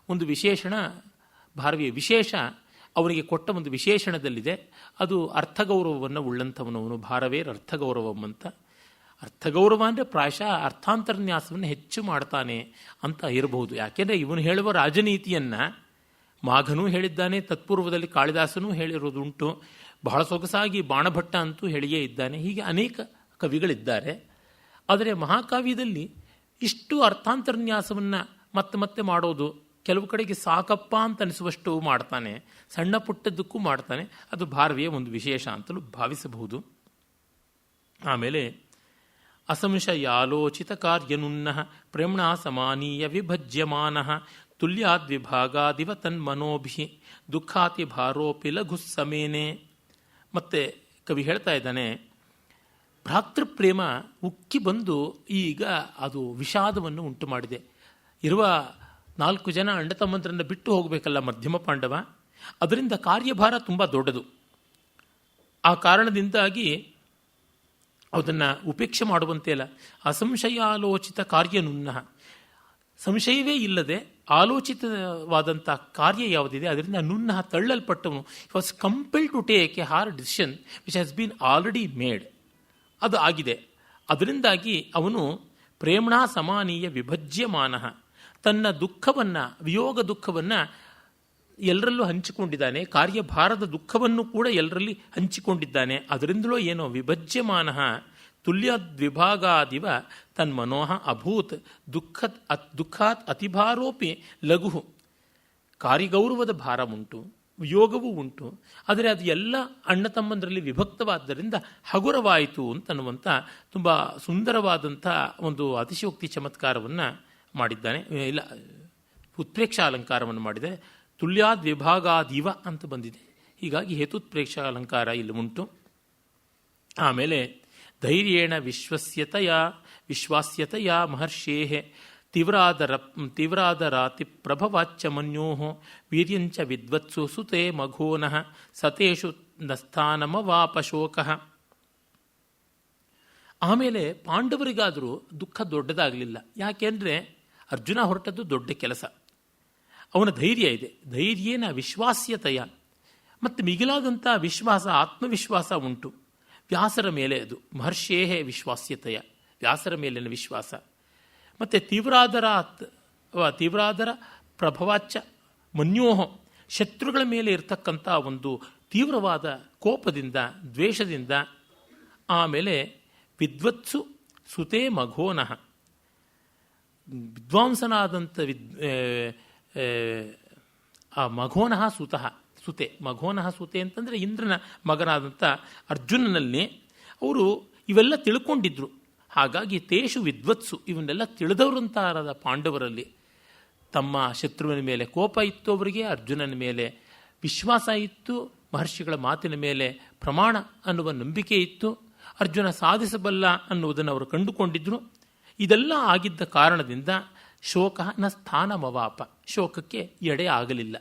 ಒಂದು ವಿಶೇಷಣ, ಭಾರವಿಯ ವಿಶೇಷ ಅವನಿಗೆ ಕೊಟ್ಟ ಒಂದು ವಿಶೇಷಣದಲ್ಲಿದೆ. ಅದು ಅರ್ಥಗೌರವವನ್ನು ಉಳ್ಳಂಥವನವನು. ಭಾರವೇರ್ ಅರ್ಥಗೌರವಂ ಅಂತ. ಅರ್ಥಗೌರವ ಅಂದರೆ ಪ್ರಾಯಶಃ ಅರ್ಥಾಂತರ್ನ್ಯಾಸವನ್ನು ಹೆಚ್ಚು ಮಾಡ್ತಾನೆ ಅಂತ ಇರಬಹುದು. ಯಾಕೆಂದರೆ ಇವನು ಹೇಳುವ ರಾಜನೀತಿಯನ್ನು ಮಾಘನೂ ಹೇಳಿದ್ದಾನೆ, ತತ್ಪೂರ್ವದಲ್ಲಿ ಕಾಳಿದಾಸನೂ ಹೇಳಿರೋದುಂಟು, ಬಹಳ ಸೊಗಸಾಗಿ ಬಾಣಭಟ್ಟ ಅಂತೂ ಹೇಳಿಯೇ ಇದ್ದಾನೆ. ಹೀಗೆ ಅನೇಕ ಕವಿಗಳಿದ್ದಾರೆ. ಆದರೆ ಮಹಾಕಾವ್ಯದಲ್ಲಿ ಇಷ್ಟು ಅರ್ಥಾಂತರ್ನ್ಯಾಸವನ್ನು ಮತ್ತೆ ಮತ್ತೆ ಮಾಡೋದು ಕೆಲವು ಕಡೆಗೆ ಸಾಕಪ್ಪ ಅಂತ ಅನಿಸುವಷ್ಟು ಮಾಡ್ತಾನೆ, ಸಣ್ಣ ಪುಟ್ಟದ್ದಕ್ಕೂ ಮಾಡ್ತಾನೆ. ಅದು ಭಾರವಿಯ ಒಂದು ವಿಶೇಷ ಅಂತಲೂ ಭಾವಿಸಬಹುದು. ಆಮೇಲೆ ಅಸಂಶಯಾಲೋಚಿತ ಕಾರ್ಯನುನ್ನಃ ಪ್ರೇಮ್ಣಾ ಸಮಾನೀಯ ವಿಭಜ್ಯಮಾನಃ ತುಲ್ಯಾದ್ವಿಭಾಗಾದಿವ ತನ್ಮನೋಭಿ ದುಃಖಾತಿ ಭಾರೋಪಿ ಲಘುಸ್ಸಮೇನೆ. ಮತ್ತೆ ಕವಿ ಹೇಳ್ತಾ ಇದ್ದಾನೆ, ಭ್ರಾತೃಪ್ರೇಮ ಉಕ್ಕಿ ಬಂದು ಈಗ ಅದು ವಿಷಾದವನ್ನು ಉಂಟು ಮಾಡಿದೆ. ಇರುವ 4 ಜನ ಅಣ್ಣ ತಮ್ಮಂದ್ರನ್ನು ಬಿಟ್ಟು ಹೋಗಬೇಕಲ್ಲ ಮಧ್ಯಮ ಪಾಂಡವ, ಅದರಿಂದ ಕಾರ್ಯಭಾರ ತುಂಬ ದೊಡ್ಡದು. ಆ ಕಾರಣದಿಂದಾಗಿ ಅದನ್ನು ಉಪೇಕ್ಷೆ ಮಾಡುವಂತೆ ಇಲ್ಲ. ಅಸಂಶಯಾಲೋಚಿತ ಕಾರ್ಯ ನುನ್ನಃ, ಸಂಶಯವೇ ಇಲ್ಲದೆ ಆಲೋಚಿತವಾದಂಥ ಕಾರ್ಯ ಯಾವುದಿದೆ ಅದರಿಂದ ನುನ್ನಃ ತಳ್ಳಲ್ಪಟ್ಟವನು. He was compel to take a hard decision which has been already made. ಅದು ಆಗಿದೆ. ಅದರಿಂದಾಗಿ ಅವನು ಪ್ರೇಮ್ಣಾ ಸಮಾನೀಯ ವಿಭಜ್ಯಮಾನ, ತನ್ನ ದುಃಖವನ್ನು, ವಿಯೋಗ ದುಃಖವನ್ನು ಎಲ್ಲರಲ್ಲೂ ಹಂಚಿಕೊಂಡಿದ್ದಾನೆ. ಕಾರ್ಯಭಾರದ ದುಃಖವನ್ನು ಕೂಡ ಎಲ್ಲರಲ್ಲಿ ಹಂಚಿಕೊಂಡಿದ್ದಾನೆ. ಅದರಿಂದಲೂ ಏನೋ ವಿಭಜ್ಯಮಾನ ತುಲ್ಯದ್ವಿಭಾಗಾದಿವ ತನ್ಮನೋಹ ಅಭೂತ್ ದುಃಖಾತ್ ಅತಿಭಾರೋಪಿ ಲಘು. ಕಾರ್ಯಗೌರವದ ಭಾರ ಉಂಟು, ವಿಯೋಗವೂ ಉಂಟು, ಆದರೆ ಅದು ಎಲ್ಲ ಅಣ್ಣ ತಮ್ಮಂದರಲ್ಲಿ ವಿಭಕ್ತವಾದ್ದರಿಂದ ಹಗುರವಾಯಿತು ಅಂತನ್ನುವಂಥ ತುಂಬ ಸುಂದರವಾದಂಥ ಒಂದು ಅತಿಶಯೋಕ್ತಿ ಚಮತ್ಕಾರವನ್ನು ಮಾಡಿದ್ದಾನೆ. ಇಲ್ಲ, ಉತ್ಪ್ರೇಕ್ಷಾ ಅಲಂಕಾರವನ್ನು ಮಾಡಿದೆ. ತುಲ್ಯಾದ್ ವಿಭಾಗಾದಿವ ಅಂತ ಬಂದಿದೆ. ಹೀಗಾಗಿ ಹೇತುತ್ಪ್ರೇಕ್ಷಾ ಅಲಂಕಾರ ಇಲ್ಲಿ ಉಂಟು. ಆಮೇಲೆ ಧೈರ್ಯೇಣ ವಿಶ್ವಾಸ್ಯತೆಯ ಮಹರ್ಷೇ ತೀವ್ರಾದರಾತಿ ಪ್ರಭವಾಚ್ಚ ಮನ್ಯೋ ವೀರ್ಯಂಚ ವಿದ್ವತ್ಸು ಸುತೆ ಮಘೋನಃ ಸತೇಷು ನಸ್ಥಾನಮವಾಪಶೋಕಃ. ಆಮೇಲೆ ಪಾಂಡವರಿಗಾದರೂ ದುಃಖ ದೊಡ್ಡದಾಗಲಿಲ್ಲ. ಯಾಕೆಂದರೆ ಅರ್ಜುನ ಹೊರಟದ್ದು ದೊಡ್ಡ ಕೆಲಸ. ಅವನ ಧೈರ್ಯ ಇದೆ. ಧೈರ್ಯೇನ ವಿಶ್ವಾಸ್ಯತೆಯ, ಮತ್ತು ಮಿಗಿಲಾದಂಥ ವಿಶ್ವಾಸ, ಆತ್ಮವಿಶ್ವಾಸ ಉಂಟು. ವ್ಯಾಸರ ಮೇಲೆ ಅದು ಮಹರ್ಷೇಹೇ ವಿಶ್ವಾಸ್ಯತೆಯ, ವ್ಯಾಸರ ಮೇಲಿನ ವಿಶ್ವಾಸ. ಮತ್ತು ತೀವ್ರಾದರ ಪ್ರಭವಾಚ್ಚ ಮನ್ಯೋಹೋ, ಶತ್ರುಗಳ ಮೇಲೆ ಇರತಕ್ಕಂಥ ಒಂದು ತೀವ್ರವಾದ ಕೋಪದಿಂದ, ದ್ವೇಷದಿಂದ. ಆಮೇಲೆ ವಿದ್ವತ್ಸು ಸುತೆ ಮಘೋನಃ, ವಿದ್ವಾಂಸನಾದಂಥ ಮಘೋನಃ ಸುತಃ ಸುತೆ. ಮಘೋನಃ ಸುತೆ ಅಂತಂದರೆ ಇಂದ್ರನ ಮಗನಾದಂಥ ಅರ್ಜುನನಲ್ಲಿ ಅವರು ಇವೆಲ್ಲ ತಿಳ್ಕೊಂಡಿದ್ರು. ಹಾಗಾಗಿ ತೇಷು ವಿದ್ವತ್ಸು, ಇವನ್ನೆಲ್ಲ ತಿಳಿದವರಂತಾರದ ಪಾಂಡವರಲ್ಲಿ ತಮ್ಮ ಶತ್ರುವಿನ ಮೇಲೆ ಕೋಪ ಇತ್ತು, ಅವರಿಗೆ ಅರ್ಜುನನ ಮೇಲೆ ವಿಶ್ವಾಸ ಇತ್ತು, ಮಹರ್ಷಿಗಳ ಮಾತಿನ ಮೇಲೆ ಪ್ರಮಾಣ ಅನ್ನುವ ನಂಬಿಕೆ ಇತ್ತು, ಅರ್ಜುನ ಸಾಧಿಸಬಲ್ಲ ಅನ್ನುವುದನ್ನು ಅವರು ಕಂಡುಕೊಂಡಿದ್ರು. ಇದೆಲ್ಲ ಆಗಿದ್ದ ಕಾರಣದಿಂದ ಶೋಕ ನ ಸ್ಥಾನಮವಾಪ, ಶೋಕಕ್ಕೆ ಎಡೆ ಆಗಲಿಲ್ಲ.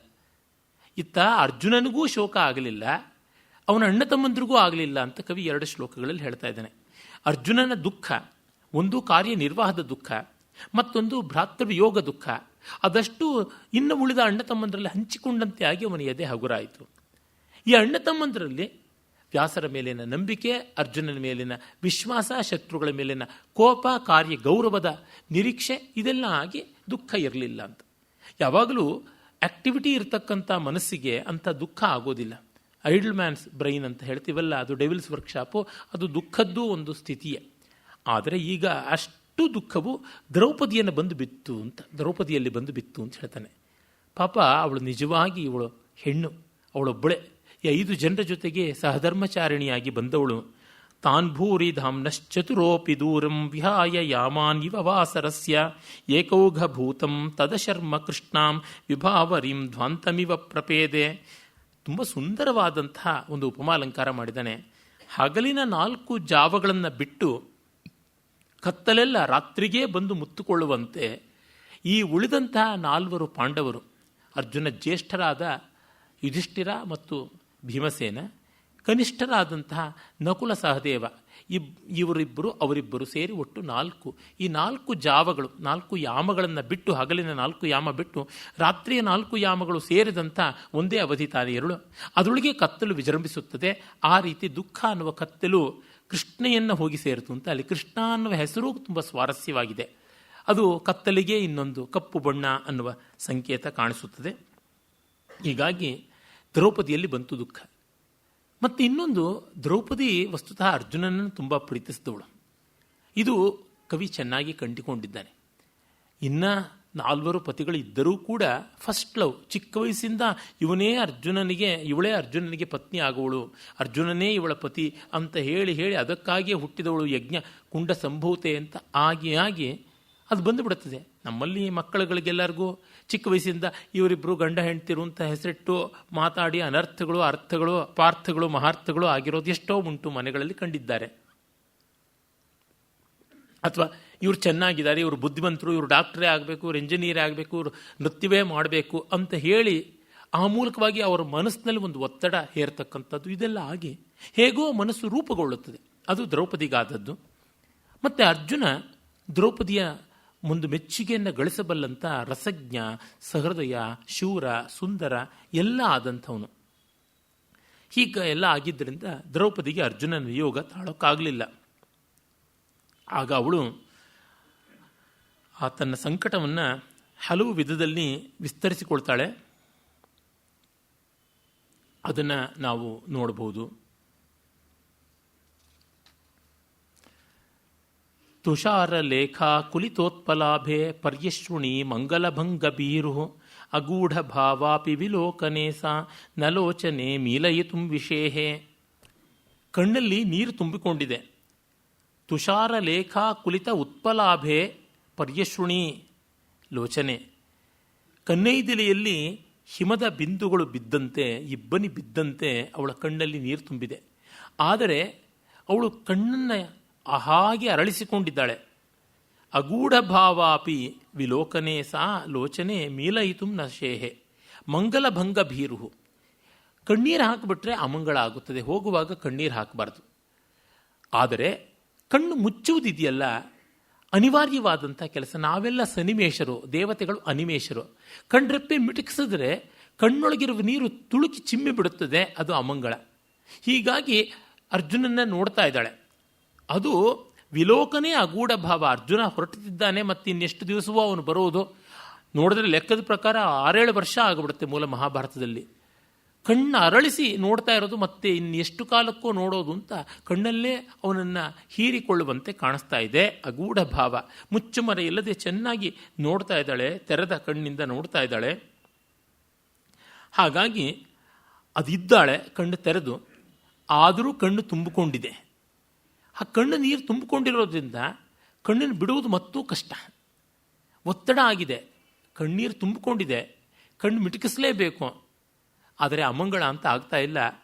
ಇತ್ತ ಅರ್ಜುನನಿಗೂ ಶೋಕ ಆಗಲಿಲ್ಲ, ಅವನ ಅಣ್ಣ ತಮ್ಮಂದ್ರಿಗೂ ಆಗಲಿಲ್ಲ ಅಂತ ಕವಿ 2 ಶ್ಲೋಕಗಳಲ್ಲಿ ಹೇಳ್ತಾ ಇದ್ದಾನೆ. ಅರ್ಜುನನ ದುಃಖ ಒಂದು ಕಾರ್ಯನಿರ್ವಾಹದ ದುಃಖ, ಮತ್ತೊಂದು ಭ್ರಾತೃವಿಯೋಗ ದುಃಖ. ಅದಷ್ಟು ಇನ್ನು ಉಳಿದ ಅಣ್ಣ ತಮ್ಮಂದರಲ್ಲಿ ಹಂಚಿಕೊಂಡಂತೆ ಆಗಿ ಅವನ ಎದೆ ಹಗುರಾಯಿತು. ಈ ಅಣ್ಣ ತಮ್ಮಂದರಲ್ಲಿ ವ್ಯಾಸರ ಮೇಲಿನ ನಂಬಿಕೆ, ಅರ್ಜುನನ ಮೇಲಿನ ವಿಶ್ವಾಸ, ಶತ್ರುಗಳ ಮೇಲಿನ ಕೋಪ, ಕಾರ್ಯ ಗೌರವದ ನಿರೀಕ್ಷೆ, ಇದೆಲ್ಲ ಆಗಿ ದುಃಖ ಇರಲಿಲ್ಲ ಅಂತ. ಯಾವಾಗಲೂ ಆಕ್ಟಿವಿಟಿ ಇರತಕ್ಕಂಥ ಮನಸ್ಸಿಗೆ ಅಂಥ ದುಃಖ ಆಗೋದಿಲ್ಲ. ಐಡಲ್ ಮ್ಯಾನ್ಸ್ ಬ್ರೈನ್ ಅಂತ ಹೇಳ್ತೀವಲ್ಲ, ಅದು ಡೆವಿಲ್ಸ್ ವರ್ಕ್ಶಾಪು, ಅದು ದುಃಖದ್ದು ಒಂದು ಸ್ಥಿತಿಯೇ. ಆದರೆ ಈಗ ಅಷ್ಟು ದುಃಖವು ದ್ರೌಪದಿಯಲ್ಲಿ ಬಂದು ಬಿತ್ತು ಅಂತ ಹೇಳ್ತಾನೆ. ಪಾಪ ಅವಳು ನಿಜವಾಗಿ ಇವಳು ಹೆಣ್ಣು, ಅವಳೊಬ್ಬಳೆ 5 ಜನರ ಜೊತೆಗೆ ಸಹಧರ್ಮಚಾರಿಣಿಯಾಗಿ ಬಂದವಳು. ತಾನ್ ಭೂರಿ ಧಾಮ್ನಶ್ಚತುರೋಪಿ ದೂರಂ ವಿಹಾಯ ಯಾಮಾನ್ಯಿವ ವಾಸರಸ್ಯ ಏಕೌಘಭೂತಂ ತದಶರ್ಮ ಕೃಷ್ಣಾಂ ವಿಭಾವರಿಂ ಧ್ವಾಂತಮಿವ ಪ್ರಪೇದೆ. ತುಂಬ ಸುಂದರವಾದಂತಹ ಒಂದು ಉಪಮಾಲಂಕಾರ ಮಾಡಿದ್ದಾನೆ. ಹಗಲಿನ 4 ಜಾವಗಳನ್ನು ಬಿಟ್ಟು ಕತ್ತಲೆಲ್ಲ ರಾತ್ರಿಗೇ ಬಂದು ಮುತ್ತುಕೊಳ್ಳುವಂತೆ ಈ ಉಳಿದಂತಹ 4 ಪಾಂಡವರು, ಅರ್ಜುನ ಜ್ಯೇಷ್ಠರಾದ ಯುಧಿಷ್ಠಿರ ಮತ್ತು ಭೀಮಸೇನ, ಕನಿಷ್ಠರಾದಂತಹ ನಕುಲ ಸಹದೇವ, ಇವರಿಬ್ಬರು ಅವರಿಬ್ಬರು ಸೇರಿ ಒಟ್ಟು 4. ಈ 4 ಜಾವಗಳು, 4 ಯಾಮಗಳನ್ನು ಬಿಟ್ಟು, ಹಗಲಿನ 4 ಯಾಮ ಬಿಟ್ಟು ರಾತ್ರಿಯ 4 ಯಾಮಗಳು ಸೇರಿದಂಥ ಒಂದೇ ಅವಧಿ ತಾನೇ 2. ಅದರೊಳಗೆ ಕತ್ತಲು ವಿಜೃಂಭಿಸುತ್ತದೆ. ಆ ರೀತಿ ದುಃಖ ಅನ್ನುವ ಕತ್ತಲು ಕೃಷ್ಣೆಯನ್ನು ಹೋಗಿ ಸೇರಿತು ಅಂತ ಅಲ್ಲಿ ಕೃಷ್ಣ ಅನ್ನುವ ಹೆಸರು ತುಂಬ ಸ್ವಾರಸ್ಯವಾಗಿದೆ. ಅದು ಕತ್ತಲಿಗೆ ಇನ್ನೊಂದು ಕಪ್ಪು ಬಣ್ಣ ಅನ್ನುವ ಸಂಕೇತ ಕಾಣಿಸುತ್ತದೆ. ಹೀಗಾಗಿ ದ್ರೌಪದಿಯಲ್ಲಿ ಬಂತು ದುಃಖ. ಮತ್ತು ಇನ್ನೊಂದು, ದ್ರೌಪದಿ ವಸ್ತುತಃ ಅರ್ಜುನನನ್ನು ತುಂಬ ಪ್ರೀತಿಸಿದವಳು. ಇದು ಕವಿ ಚೆನ್ನಾಗಿ ಕಂಡುಕೊಂಡಿದ್ದಾನೆ. ಇನ್ನು 4 ಪತಿಗಳು ಇದ್ದರೂ ಕೂಡ ಫಸ್ಟ್ ಲವ್, ಚಿಕ್ಕ ವಯಸ್ಸಿಂದ ಇವಳೇ ಅರ್ಜುನನಿಗೆ ಪತ್ನಿ ಆಗುವಳು, ಅರ್ಜುನನೇ ಇವಳ ಪತಿ ಅಂತ ಹೇಳಿ ಅದಕ್ಕಾಗಿಯೇ ಹುಟ್ಟಿದವಳು, ಯಜ್ಞ ಕುಂಡ ಸಂಭೂತೆ ಅಂತ ಆಗಿ ಅದು ಬಂದುಬಿಡುತ್ತದೆ. ನಮ್ಮಲ್ಲಿ ಮಕ್ಕಳುಗಳಿಗೆಲ್ಲರಿಗೂ ಚಿಕ್ಕ ವಯಸ್ಸಿಂದ ಇವರಿಬ್ಬರು ಗಂಡ ಹೆಂಡ್ತಿರು ಅಂತ ಹೆಸರಿಟ್ಟು ಮಾತಾಡಿ ಅನರ್ಥಗಳು, ಅರ್ಥಗಳು, ಅಪಾರ್ಥಗಳು, ಮಹಾರ್ಥಗಳು ಆಗಿರೋದು ಎಷ್ಟೋ ಉಂಟು, ಮನೆಗಳಲ್ಲಿ ಕಂಡಿದ್ದಾರೆ. ಅಥವಾ ಇವರು ಚೆನ್ನಾಗಿದ್ದಾರೆ, ಇವರು ಬುದ್ಧಿವಂತರು, ಇವರು ಡಾಕ್ಟ್ರೇ ಆಗಬೇಕು, ಇವರು ಇಂಜಿನಿಯರೇ ಆಗಬೇಕು, ಇವರು ನೃತ್ಯವೇ ಮಾಡಬೇಕು ಅಂತ ಹೇಳಿ ಆ ಮೂಲಕವಾಗಿ ಅವರ ಮನಸ್ಸಿನಲ್ಲಿ ಒಂದು ಒತ್ತಡ ಹೇರ್ತಕ್ಕಂಥದ್ದು ಇದೆಲ್ಲ ಆಗಿ ಹೇಗೋ ಮನಸ್ಸು ರೂಪುಗೊಳ್ಳುತ್ತದೆ. ಅದು ದ್ರೌಪದಿಗಾದದ್ದು. ಮತ್ತು ಅರ್ಜುನ ದ್ರೌಪದಿಯ ಒಂದು ಮೆಚ್ಚುಗೆಯನ್ನು ಗಳಿಸಬಲ್ಲಂಥ ರಸಜ್ಞ, ಸಹೃದಯ, ಶೂರ, ಸುಂದರ ಎಲ್ಲ ಆದಂಥವನು. ಹೀಗ ಎಲ್ಲ ಆಗಿದ್ದರಿಂದ ದ್ರೌಪದಿಗೆ ಅರ್ಜುನನ ವಿಯೋಗ ತಾಳೋಕ್ಕಾಗಲಿಲ್ಲ. ಆಗ ಅವಳು ತನ್ನ ಸಂಕಟವನ್ನು ಹಲವು ವಿಧದಲ್ಲಿ ವಿಸ್ತರಿಸಿಕೊಳ್ತಾಳೆ. ಅದನ್ನು ನಾವು ನೋಡಬಹುದು. ತುಷಾರ ಲೇಖಾ ಕುಲಿತೋತ್ಪಲಾಭೆ ಪರ್ಯಶ್ರುಣಿ ಮಂಗಲಭಂಗ ಬೀರು ಅಗೂಢ ಭಾವಾಪಿ ವಿಲೋಕನೆ ಸಾ ನಲೋಚನೆ ಮೀಲಯಿತು ವಿಷೇಹೆ. ಕಣ್ಣಲ್ಲಿ ನೀರು ತುಂಬಿಕೊಂಡಿದೆ. ತುಷಾರ ಲೇಖಾ ಕುಲಿತ ಉತ್ಪಲಾಭೆ ಪರ್ಯಶ್ರುಣಿ ಲೋಚನೆ. ಕನ್ನೈದಿಲೆಯಲ್ಲಿ ಹಿಮದ ಬಿಂದುಗಳು ಬಿದ್ದಂತೆ, ಇಬ್ಬನಿ ಬಿದ್ದಂತೆ ಅವಳ ಕಣ್ಣಲ್ಲಿ ನೀರು ತುಂಬಿದೆ. ಆದರೆ ಅವಳು ಕಣ್ಣನ್ನು ಹಾಗೆ ಅರಳಿಸಿಕೊಂಡಿದ್ದಾಳೆ. ಅಗೂಢ ಭಾವಾಪಿ ವಿಲೋಕನೆ ಸಾ ಲೋಚನೆ ಮೀಲಯಿತು ನ ಶೇಹೆ. ಮಂಗಲಭಂಗ ಭೀರು. ಕಣ್ಣೀರು ಹಾಕಿಬಿಟ್ರೆ ಅಮಂಗಳ ಆಗುತ್ತದೆ. ಹೋಗುವಾಗ ಕಣ್ಣೀರು ಹಾಕಬಾರ್ದು. ಆದರೆ ಕಣ್ಣು ಮುಚ್ಚುವುದಿದೆಯಲ್ಲ, ಅನಿವಾರ್ಯವಾದಂಥ ಕೆಲಸ. ನಾವೆಲ್ಲ ಸನಿಮೇಶರು, ದೇವತೆಗಳು ಅನಿಮೇಶರು. ಕಣ್ರೆಪ್ಪೆ ಮಿಟುಕಿಸಿದ್ರೆ ಕಣ್ಣೊಳಗಿರುವ ನೀರು ತುಳುಕಿ ಚಿಮ್ಮಿ ಬಿಡುತ್ತದೆ, ಅದು ಅಮಂಗಳ. ಹೀಗಾಗಿ ಅರ್ಜುನನ್ನ ನೋಡ್ತಾ ಇದ್ದಾಳೆ. ಅದು ವಿಲೋಕನೇ ಅಗೂಢ ಭಾವ. ಅರ್ಜುನ ಹೊರಟಿದ್ದಾನೆ, ಮತ್ತು ಇನ್ನೆಷ್ಟು ದಿವಸವೋ ಅವನು ಬರುವುದು. ನೋಡಿದ್ರೆ ಲೆಕ್ಕದ ಪ್ರಕಾರ 6-7 ವರ್ಷ ಆಗಿಬಿಡುತ್ತೆ ಮೂಲ ಮಹಾಭಾರತದಲ್ಲಿ. ಕಣ್ಣು ಅರಳಿಸಿ ನೋಡ್ತಾ ಇರೋದು, ಮತ್ತೆ ಇನ್ನೆಷ್ಟು ಕಾಲಕ್ಕೂ ನೋಡೋದು ಅಂತ ಕಣ್ಣಲ್ಲೇ ಅವನನ್ನು ಹೀರಿಕೊಳ್ಳುವಂತೆ ಕಾಣಿಸ್ತಾ ಇದೆ. ಅಗೂಢ ಭಾವ, ಮುಚ್ಚುಮರ ಇಲ್ಲದೆ ಚೆನ್ನಾಗಿ ನೋಡ್ತಾ ಇದ್ದಾಳೆ, ತೆರೆದ ಕಣ್ಣಿಂದ ನೋಡ್ತಾ ಇದ್ದಾಳೆ. ಹಾಗಾಗಿ ಅದಿದ್ದಾಳೆ ಕಣ್ಣು ತೆರೆದು, ಆದರೂ ಕಣ್ಣು ತುಂಬಿಕೊಂಡಿದೆ. ಆ ಕಣ್ಣು ನೀರು ತುಂಬಿಕೊಂಡಿರೋದ್ರಿಂದ ಕಣ್ಣನ್ನು ಬಿಡುವುದು ಮತ್ತೂ ಕಷ್ಟ. ಒತ್ತಡ ಆಗಿದೆ, ಕಣ್ಣೀರು ತುಂಬಿಕೊಂಡಿದೆ, ಕಣ್ಣು ಮಿಟುಕಿಸಲೇಬೇಕು. ಆದರೆ ಅಮಂಗಳ ಅಂತ ಆಗ್ತಾ ಇಲ್ಲ.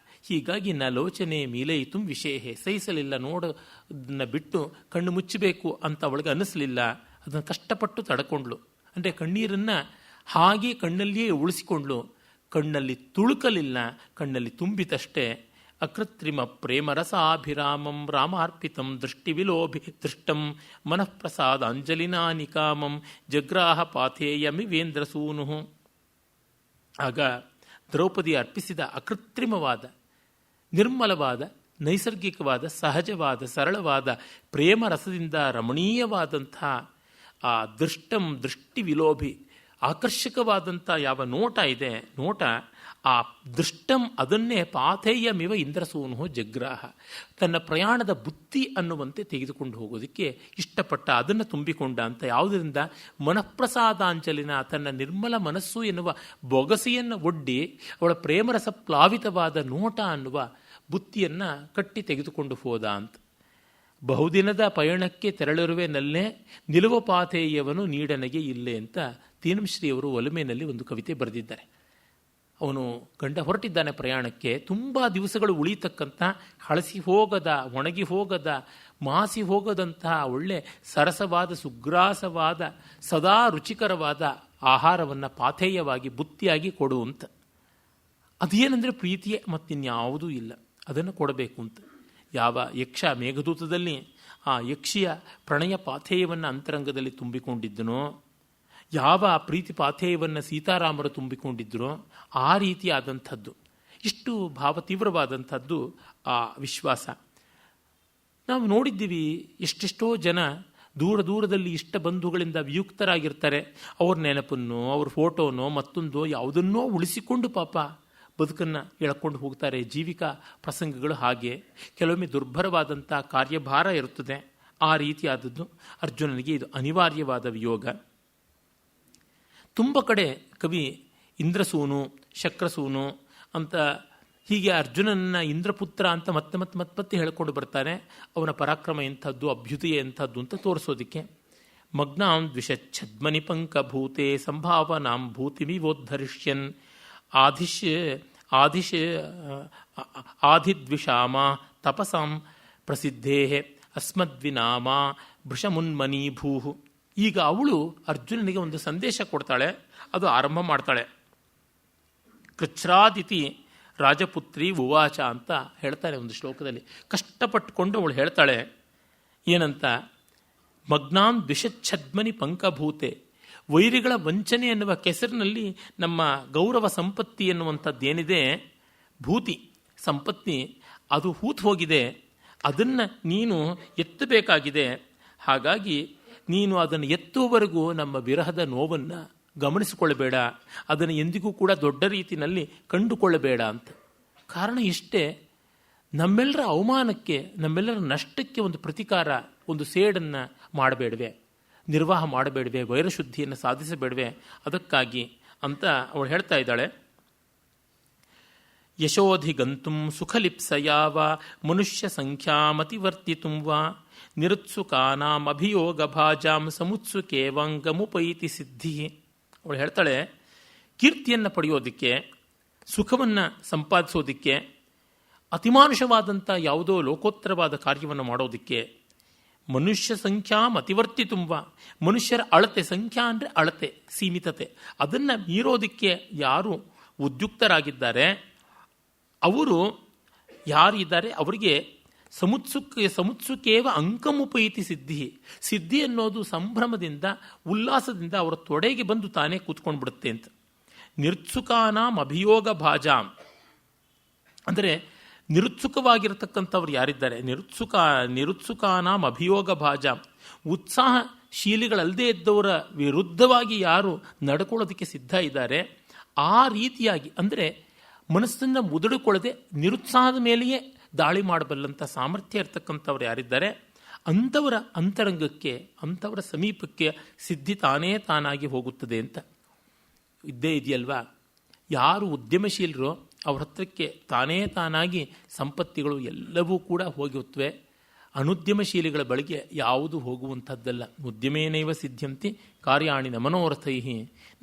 ಹೀಗಾಗಿ ಲೋಚನೆ ಮೀಲಯಿತು ವಿಷೇಹೆ. ಸಹಿಸಲಿಲ್ಲ, ನೋಡೋದನ್ನ ಬಿಟ್ಟು ಕಣ್ಣು ಮುಚ್ಚಬೇಕು ಅಂತ ಅವಳಿಗೆ ಅನ್ನಿಸಲಿಲ್ಲ. ಅದನ್ನು ಕಷ್ಟಪಟ್ಟು ತಡ್ಕೊಂಡ್ಳು. ಅಂದರೆ ಕಣ್ಣೀರನ್ನು ಹಾಗೆ ಕಣ್ಣಲ್ಲಿಯೇ ಉಳಿಸಿಕೊಂಡ್ಳು. ಕಣ್ಣಲ್ಲಿ ತುಳುಕಲಿಲ್ಲ, ಕಣ್ಣಲ್ಲಿ ತುಂಬಿತಷ್ಟೇ. ಅಕೃತ್ರಿಮ ಪ್ರೇಮರಸಾಭಿರಾಮಂ ರಾಮಾರ್ಪಿತಂ ದೃಷ್ಟಿ ವಿಲೋಭಿ ದೃಷ್ಟಂ ಮನಃಪ್ರಸಾದ ಅಂಜಲಿನಾ ನಿಕಾಮಂ ಜಗ್ರಾಹ ಪಾಥೇಯಮಿವೇಂದ್ರಸೂನು. ಆಗ ದ್ರೌಪದಿ ಅರ್ಪಿಸಿದ ಅಕೃತ್ರಿಮವಾದ, ನಿರ್ಮಲವಾದ, ನೈಸರ್ಗಿಕವಾದ, ಸಹಜವಾದ, ಸರಳವಾದ ಪ್ರೇಮರಸದಿಂದ ರಮಣೀಯವಾದಂಥ ಆ ದೃಷ್ಟಂ, ದೃಷ್ಟಿ ವಿಲೋಭಿ, ಆಕರ್ಷಕವಾದಂಥ ಯಾವ ನೋಟ ಇದೆ, ನೋಟ ಆ ದೃಷ್ಟಂ ಅದನ್ನೇ ಪಾಥೇಯಮಿವ ಇಂದ್ರಸೂನು ಜಗ್ರಾಹ. ತನ್ನ ಪ್ರಯಾಣದ ಬುತ್ತಿ ಅನ್ನುವಂತೆ ತೆಗೆದುಕೊಂಡು ಹೋಗೋದಕ್ಕೆ ಇಷ್ಟಪಟ್ಟ, ಅದನ್ನು ತುಂಬಿಕೊಂಡ ಅಂತ. ಯಾವುದರಿಂದ? ಮನಃಪ್ರಸಾದಾಂಜಲಿನ, ತನ್ನ ನಿರ್ಮಲ ಮನಸ್ಸು ಎನ್ನುವ ಬೊಗಸೆಯನ್ನು ಒಡ್ಡಿ ಅವಳ ಪ್ರೇಮರಸ ಪ್ಲಾವಿತವಾದ ನೋಟ ಅನ್ನುವ ಬುತ್ತಿಯನ್ನು ಕಟ್ಟಿ ತೆಗೆದುಕೊಂಡು ಹೋದ ಅಂತ. ಬಹುದಿನದ ಪಯಣಕ್ಕೆ ತೆರಳಿರುವೆ ನಲ್ಲೇ ನಿಲುವ ಪಾಥೇಯವನು ನೀಡನೆಗೆ ಇಲ್ಲೇ ಅಂತ ತೀನಂಶ್ರೀಯವರು ಒಲಮೆಯಲ್ಲಿ ಒಂದು ಕವಿತೆ ಬರೆದಿದ್ದಾರೆ. ಅವನು ಗಂಡ ಹೊರಟಿದ್ದಾನೆ ಪ್ರಯಾಣಕ್ಕೆ. ತುಂಬ ದಿವಸಗಳು ಉಳಿತಕ್ಕಂಥ, ಹಳಸಿ ಹೋಗದ, ಒಣಗಿ ಹೋಗದ, ಮಾಸಿ ಹೋಗದಂತಹ ಒಳ್ಳೆ ಸರಸವಾದ, ಸುಗ್ರಾಸವಾದ, ಸದಾ ರುಚಿಕರವಾದ ಆಹಾರವನ್ನು ಪಾಥೇಯವಾಗಿ ಬುತ್ತಿಯಾಗಿ ಕೊಡುವಂತ. ಅದೇನೆಂದರೆ ಪ್ರೀತಿಯೇ, ಮತ್ತಿನ್ಯಾವುದೂ ಇಲ್ಲ. ಅದನ್ನು ಕೊಡಬೇಕು ಅಂತ. ಯಾವ ಯಕ್ಷ ಮೇಘದೂತದಲ್ಲಿ ಆ ಯಕ್ಷಿಯ ಪ್ರಣಯ ಪಾಥೇಯವನ್ನು ಅಂತರಂಗದಲ್ಲಿ ತುಂಬಿಕೊಂಡಿದ್ದನೋ, ಯಾವ ಪ್ರೀತಿ ಪಾಥೇಯವನ್ನು ಸೀತಾರಾಮರು ತುಂಬಿಕೊಂಡಿದ್ದರೋ ಆ ರೀತಿಯಾದಂಥದ್ದು. ಇಷ್ಟು ಭಾವತೀವ್ರವಾದಂಥದ್ದು ಆ ವಿಶ್ವಾಸ. ನಾವು ನೋಡಿದ್ದೀವಿ, ಎಷ್ಟೆಷ್ಟೋ ಜನ ದೂರ ದೂರದಲ್ಲಿ ಇಷ್ಟ ಬಂಧುಗಳಿಂದ ವಿಯುಕ್ತರಾಗಿರ್ತಾರೆ. ಅವ್ರ ನೆನಪನ್ನು, ಅವ್ರ ಫೋಟೋನೋ ಮತ್ತೊಂದೋ ಯಾವುದನ್ನೋ ಉಳಿಸಿಕೊಂಡು ಪಾಪ ಬದುಕನ್ನು ಎಳ್ಕೊಂಡು ಹೋಗ್ತಾರೆ. ಜೀವಿಕಾ ಪ್ರಸಂಗಗಳು ಹಾಗೆ. ಕೆಲವೊಮ್ಮೆ ದುರ್ಭರವಾದಂಥ ಕಾರ್ಯಭಾರ ಇರುತ್ತದೆ. ಆ ರೀತಿಯಾದದ್ದು ಅರ್ಜುನನಿಗೆ ಇದು ಅನಿವಾರ್ಯವಾದ ವಿಯೋಗ. ತುಂಬ ಕಡೆ ಕವಿ ಇಂದ್ರಸೂನು, ಶಕ್ರಸೂನು ಅಂತ ಹೀಗೆ ಅರ್ಜುನನ ಇಂದ್ರಪುತ್ರ ಅಂತ ಮತ್ತೆ ಹೇಳಿಕೊಂಡು ಬರ್ತಾನೆ. ಅವನ ಪರಾಕ್ರಮ ಎಂಥದ್ದು, ಅಭ್ಯುದಯ ಎಂಥದ್ದು ಅಂತ ತೋರಿಸೋದಕ್ಕೆ. ಮಗ್ನಾಂ ದ್ವಿಷಚ್ಛದ್ಮನಿ ಪಂಕಭೂತೆ ಸಂಭಾವನಾಂ ಭೂತಿಮಿವೋದ್ಧರಿಷ್ಯನ್ ಆಧಿದ್ವಿಷಾಮ ತಪಸಾಂ ಪ್ರಸಿದ್ಧೇ ಅಸ್ಮದ್ವಿನಾಮ ಭೃಷಮುನ್ಮನೀಭೂ. ಈಗ ಅವಳು ಅರ್ಜುನನಿಗೆ ಒಂದು ಸಂದೇಶ ಕೊಡ್ತಾಳೆ. ಅದು ಆರಂಭ ಮಾಡ್ತಾಳೆ. ಕೃಚ್ಛ್ರಾದಿತಿ ರಾಜಪುತ್ರಿ ಉವಾಚ ಅಂತ ಹೇಳ್ತಾಳೆ ಒಂದು ಶ್ಲೋಕದಲ್ಲಿ. ಕಷ್ಟಪಟ್ಟುಕೊಂಡು ಅವಳು ಹೇಳ್ತಾಳೆ ಏನಂತ, ಮಗ್ನಾನ್ ದ್ವಿಷಚ್ಛದ್ಮನಿ ಪಂಕಭೂತೆ, ವೈರಿಗಳ ವಂಚನೆ ಎನ್ನುವ ಕೆಸರಿನಲ್ಲಿ ನಮ್ಮ ಗೌರವ ಸಂಪತ್ತಿ ಎನ್ನುವಂಥದ್ದೇನಿದೆ, ಭೂತಿ ಸಂಪತ್ತಿ, ಅದು ಹೂತು ಹೋಗಿದೆ. ಅದನ್ನು ನೀನು ಎತ್ತಬೇಕಾಗಿದೆ. ಹಾಗಾಗಿ ನೀನು ಅದನ್ನು ಎತ್ತುವವರೆಗೂ ನಮ್ಮ ವಿರಹದ ನೋವನ್ನು ಗಮನಿಸಿಕೊಳ್ಳಬೇಡ, ಅದನ್ನು ಎಂದಿಗೂ ಕೂಡ ದೊಡ್ಡ ರೀತಿಯಲ್ಲಿ ಕಂಡುಕೊಳ್ಳಬೇಡ ಅಂತ. ಕಾರಣ ಇಷ್ಟೇ, ನಮ್ಮೆಲ್ಲರ ಅವಮಾನಕ್ಕೆ, ನಮ್ಮೆಲ್ಲರ ನಷ್ಟಕ್ಕೆ ಒಂದು ಪ್ರತಿಕಾರ, ಒಂದು ಸೇಡನ್ನು ಮಾಡಬೇಡವೆ, ನಿರ್ವಾಹ ಮಾಡಬೇಡವೆ, ವೈರಶುದ್ಧಿಯನ್ನು ಸಾಧಿಸಬೇಡವೆ. ಅದಕ್ಕಾಗಿ ಅಂತ ಅವಳು ಹೇಳ್ತಾ ಇದ್ದಾಳೆ. ಯಶೋಧಿಗಂತುಂ ಸುಖಲಿಪ್ಸಯಾವ ಮನುಷ್ಯ ಸಂಖ್ಯಾಮತಿವರ್ತಿತುಂ ವಾ ನಿರುತ್ಸುಕಾನಾಂ ಅಭಿಯೋಗ ಭಾಜಾಂ ಸಮುತ್ಸುಕೇವಂಗಮುಪೈತಿ ಸಿದ್ಧಿ. ಅವಳು ಹೇಳ್ತಾಳೆ, ಕೀರ್ತಿಯನ್ನು ಪಡೆಯೋದಕ್ಕೆ, ಸುಖವನ್ನು ಸಂಪಾದಿಸೋದಕ್ಕೆ, ಅತಿಮಾನುಷವಾದಂಥ ಯಾವುದೋ ಲೋಕೋತ್ತರವಾದ ಕಾರ್ಯವನ್ನು ಮಾಡೋದಕ್ಕೆ, ಮನುಷ್ಯ ಸಂಖ್ಯಾ ಅತಿವರ್ತಿತುಂಬ, ಮನುಷ್ಯರ ಅಳತೆ, ಸಂಖ್ಯಾ ಅಂದರೆ ಅಳತೆ, ಸೀಮಿತತೆ, ಅದನ್ನು ಮೀರೋದಕ್ಕೆ ಯಾರು ಉದ್ಯುಕ್ತರಾಗಿದ್ದಾರೆ, ಅವರು ಯಾರಿದ್ದಾರೆ ಅವರಿಗೆ ಸಮುತ್ಸುಕೇವ ಅಂಕಮುಪೈತಿ ಸಿದ್ಧಿ. ಸಿದ್ಧಿ ಅನ್ನೋದು ಸಂಭ್ರಮದಿಂದ, ಉಲ್ಲಾಸದಿಂದ ಅವರ ತೊಡೆಗೆ ಬಂದು ತಾನೇ ಕೂತ್ಕೊಂಡು ಬಿಡುತ್ತೆ ಅಂತ. ನಿರುತ್ಸುಕಾನಾಂ ಅಭಿಯೋಗ ಭಾಜಾಂ ಅಂದರೆ ನಿರುತ್ಸುಕವಾಗಿರತಕ್ಕಂಥವ್ರು ಯಾರಿದ್ದಾರೆ, ನಿರುತ್ಸುಕಾನಾಂ ಅಭಿಯೋಗ ಭಾಜಾಂ, ಉತ್ಸಾಹಶೀಲಿಗಳಲ್ಲದೆ ಇದ್ದವರ ವಿರುದ್ಧವಾಗಿ ಯಾರು ನಡ್ಕೊಳ್ಳೋದಕ್ಕೆ ಸಿದ್ಧ ಇದ್ದಾರೆ, ಆ ರೀತಿಯಾಗಿ ಅಂದರೆ ಮನಸ್ಸನ್ನು ಮುದುಡಿಕೊಳ್ಳದೆ ನಿರುತ್ಸಾಹದ ಮೇಲೆಯೇ ದಾಳಿ ಮಾಡಬಲ್ಲಂಥ ಸಾಮರ್ಥ್ಯ ಇರತಕ್ಕಂಥವ್ರು ಯಾರಿದ್ದಾರೆ, ಅಂಥವರ ಅಂತರಂಗಕ್ಕೆ, ಅಂಥವರ ಸಮೀಪಕ್ಕೆ ಸಿದ್ಧಿ ತಾನೇ ತಾನಾಗಿ ಹೋಗುತ್ತದೆ ಅಂತ ಇದ್ದೇ ಇದೆಯಲ್ವಾ. ಯಾರು ಉದ್ಯಮಶೀಲರೋ ಅವ್ರ ಹತ್ರಕ್ಕೆ ತಾನೇ ತಾನಾಗಿ ಸಂಪತ್ತಿಗಳು ಎಲ್ಲವೂ ಕೂಡ ಹೋಗುತ್ತವೆ. ಅನುದ್ಯಮಶೀಲಿಗಳ ಬಳಿಗೆ ಯಾವುದು ಹೋಗುವಂಥದ್ದಲ್ಲ. ಉದ್ಯಮೇನೈವ ಸಿದ್ಧ್ಯಂತಿ ಕಾರ್ಯಾಣಿ ನಮನೋರಥೈ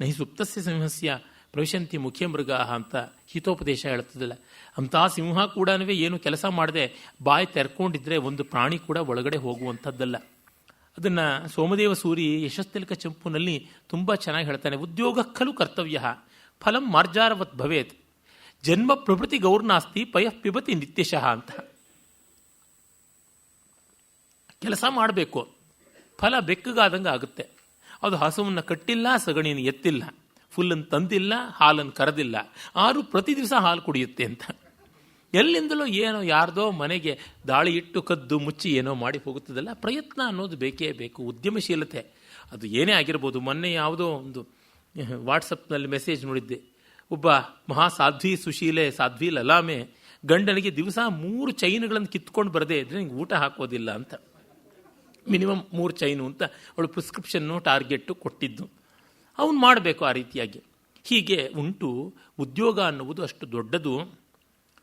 ನಹಿ ಸುಪ್ತಸ್ಯ ಸಿಂಹಸ್ಯ ಪ್ರವಿಶಂತಿ ಮುಖ್ಯ ಮೃಗ ಅಂತ ಹಿತೋಪದೇಶ ಹೇಳ್ತದಲ್ಲ. ಅಂತಹ ಸಿಂಹ ಕೂಡ ಏನು ಕೆಲಸ ಮಾಡದೆ ಬಾಯಿ ತೆರ್ಕೊಂಡಿದ್ರೆ ಒಂದು ಪ್ರಾಣಿ ಕೂಡ ಒಳಗಡೆ ಹೋಗುವಂಥದ್ದಲ್ಲ. ಅದನ್ನು ಸೋಮದೇವ ಸೂರಿ ಯಶಸ್ತಿಲಕ ಚಂಪುನಲ್ಲಿ ತುಂಬ ಚೆನ್ನಾಗಿ ಹೇಳ್ತಾನೆ. ಉದ್ಯೋಗ ಖಲು ಕರ್ತವ್ಯ ಫಲಂ ಮಾರ್ಜಾರವತ್ ಭವೇತ್, ಜನ್ಮ ಪ್ರಭೃತಿ ಗೌರ್ನಾಸ್ತಿ ಪಯಃ ಪಿಬತಿ ನಿತ್ಯಶಃ ಅಂತ. ಕೆಲಸ ಮಾಡಬೇಕು, ಫಲ ಬೆಕ್ಕಗಾದಂಗೆ ಆಗುತ್ತೆ. ಅದು ಹಸುವನ್ನು ಕಟ್ಟಿಲ್ಲ, ಸಗಣಿಯನ್ನು ಎತ್ತಿಲ್ಲ, ಫುಲ್ಲನ್ನು ತಂದಿಲ್ಲ, ಹಾಲನ್ನು ಕರೆದಿಲ್ಲ, ಆರು ಪ್ರತಿ ದಿವಸ ಹಾಲು ಕುಡಿಯುತ್ತೆ ಅಂತ. ಎಲ್ಲಿಂದಲೋ ಏನೋ ಯಾರ್ದೋ ಮನೆಗೆ ದಾಳಿ ಇಟ್ಟು ಕದ್ದು ಮುಚ್ಚಿ ಏನೋ ಮಾಡಿ ಹೋಗುತ್ತದಲ್ಲ. ಪ್ರಯತ್ನ ಅನ್ನೋದು ಬೇಕೇ ಬೇಕು, ಉದ್ಯಮಶೀಲತೆ ಅದು ಏನೇ ಆಗಿರ್ಬೋದು. ಮೊನ್ನೆ ಯಾವುದೋ ಒಂದು ವಾಟ್ಸಪ್ನಲ್ಲಿ ಮೆಸೇಜ್ ನೋಡಿದ್ದೆ, ಒಬ್ಬ ಮಹಾ ಸಾಧ್ವಿ ಸುಶೀಲೆ ಸಾಧ್ವಿ ಲಲಾಮೆ ಗಂಡನಿಗೆ ದಿವಸ 3 ಚೈನ್ಗಳನ್ನು ಕಿತ್ಕೊಂಡು ಬರದೇ ಇದ್ರೆ ನಿಂಗೆ ಊಟ ಹಾಕೋದಿಲ್ಲ ಅಂತ. ಮಿನಿಮಮ್ 3 ಚೈನು ಅಂತ ಅವಳು ಪ್ರಿಸ್ಕ್ರಿಪ್ಷನ್ನು ಟಾರ್ಗೆಟ್ಟು ಕೊಟ್ಟಿದ್ದು. ಅವನು ಮಾಡಬೇಕು ಆ ರೀತಿಯಾಗಿ. ಹೀಗೆ ಉಂಟು. ಉದ್ಯೋಗ ಅನ್ನುವುದು ಅಷ್ಟು ದೊಡ್ಡದು.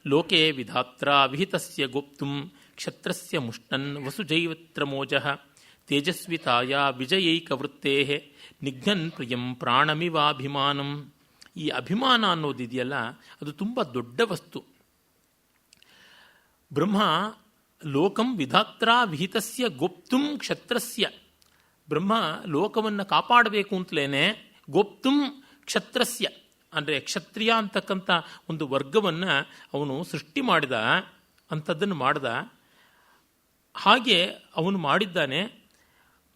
ಲೋಕೆ ವಿಧಾತ್ರ ವಿಹಿತಸ್ಯ ಗೋಪ್ತುಂ ಕ್ಷತ್ರಸ್ಯ ಮುಷ್ಟನ್ ವಸುಜೈವತ್ರ ಮೋಜಃ ತೇಜಸ್ವಿತಾಯ ವಿಜಯೈಕವೃತ್ತೇ ನಿಘ್ನನ್ ಪ್ರಿಯಂ ಪ್ರಾಣಮಿವಾಭಿಮಾನಂ. ಈ ಅಭಿಮಾನ ಅನ್ನೋದಿದೆಯಲ್ಲ, ಅದು ತುಂಬ ದೊಡ್ಡ ವಸ್ತು. ಬ್ರಹ್ಮ ಲೋಕಂ ವಿಧಾತ್ರ ವಿಹಿತಸ್ಯ ಗೋಪ್ತುಂ ಕ್ಷತ್ರಸ್ಯ, ಬ್ರಹ್ಮ ಲೋಕವನ್ನು ಕಾಪಾಡಬೇಕು ಅಂತಲೇ ಗೋಪ್ತುಂ ಕ್ಷತ್ರಸ್ಯ ಅಂದರೆ ಕ್ಷತ್ರಿಯ ಅಂತಕ್ಕಂಥ ಒಂದು ವರ್ಗವನ್ನು ಅವನು ಸೃಷ್ಟಿ ಮಾಡಿದ, ಅಂಥದ್ದನ್ನು ಮಾಡಿದ. ಹಾಗೆ ಅವನು ಮಾಡಿದ್ದಾನೆ.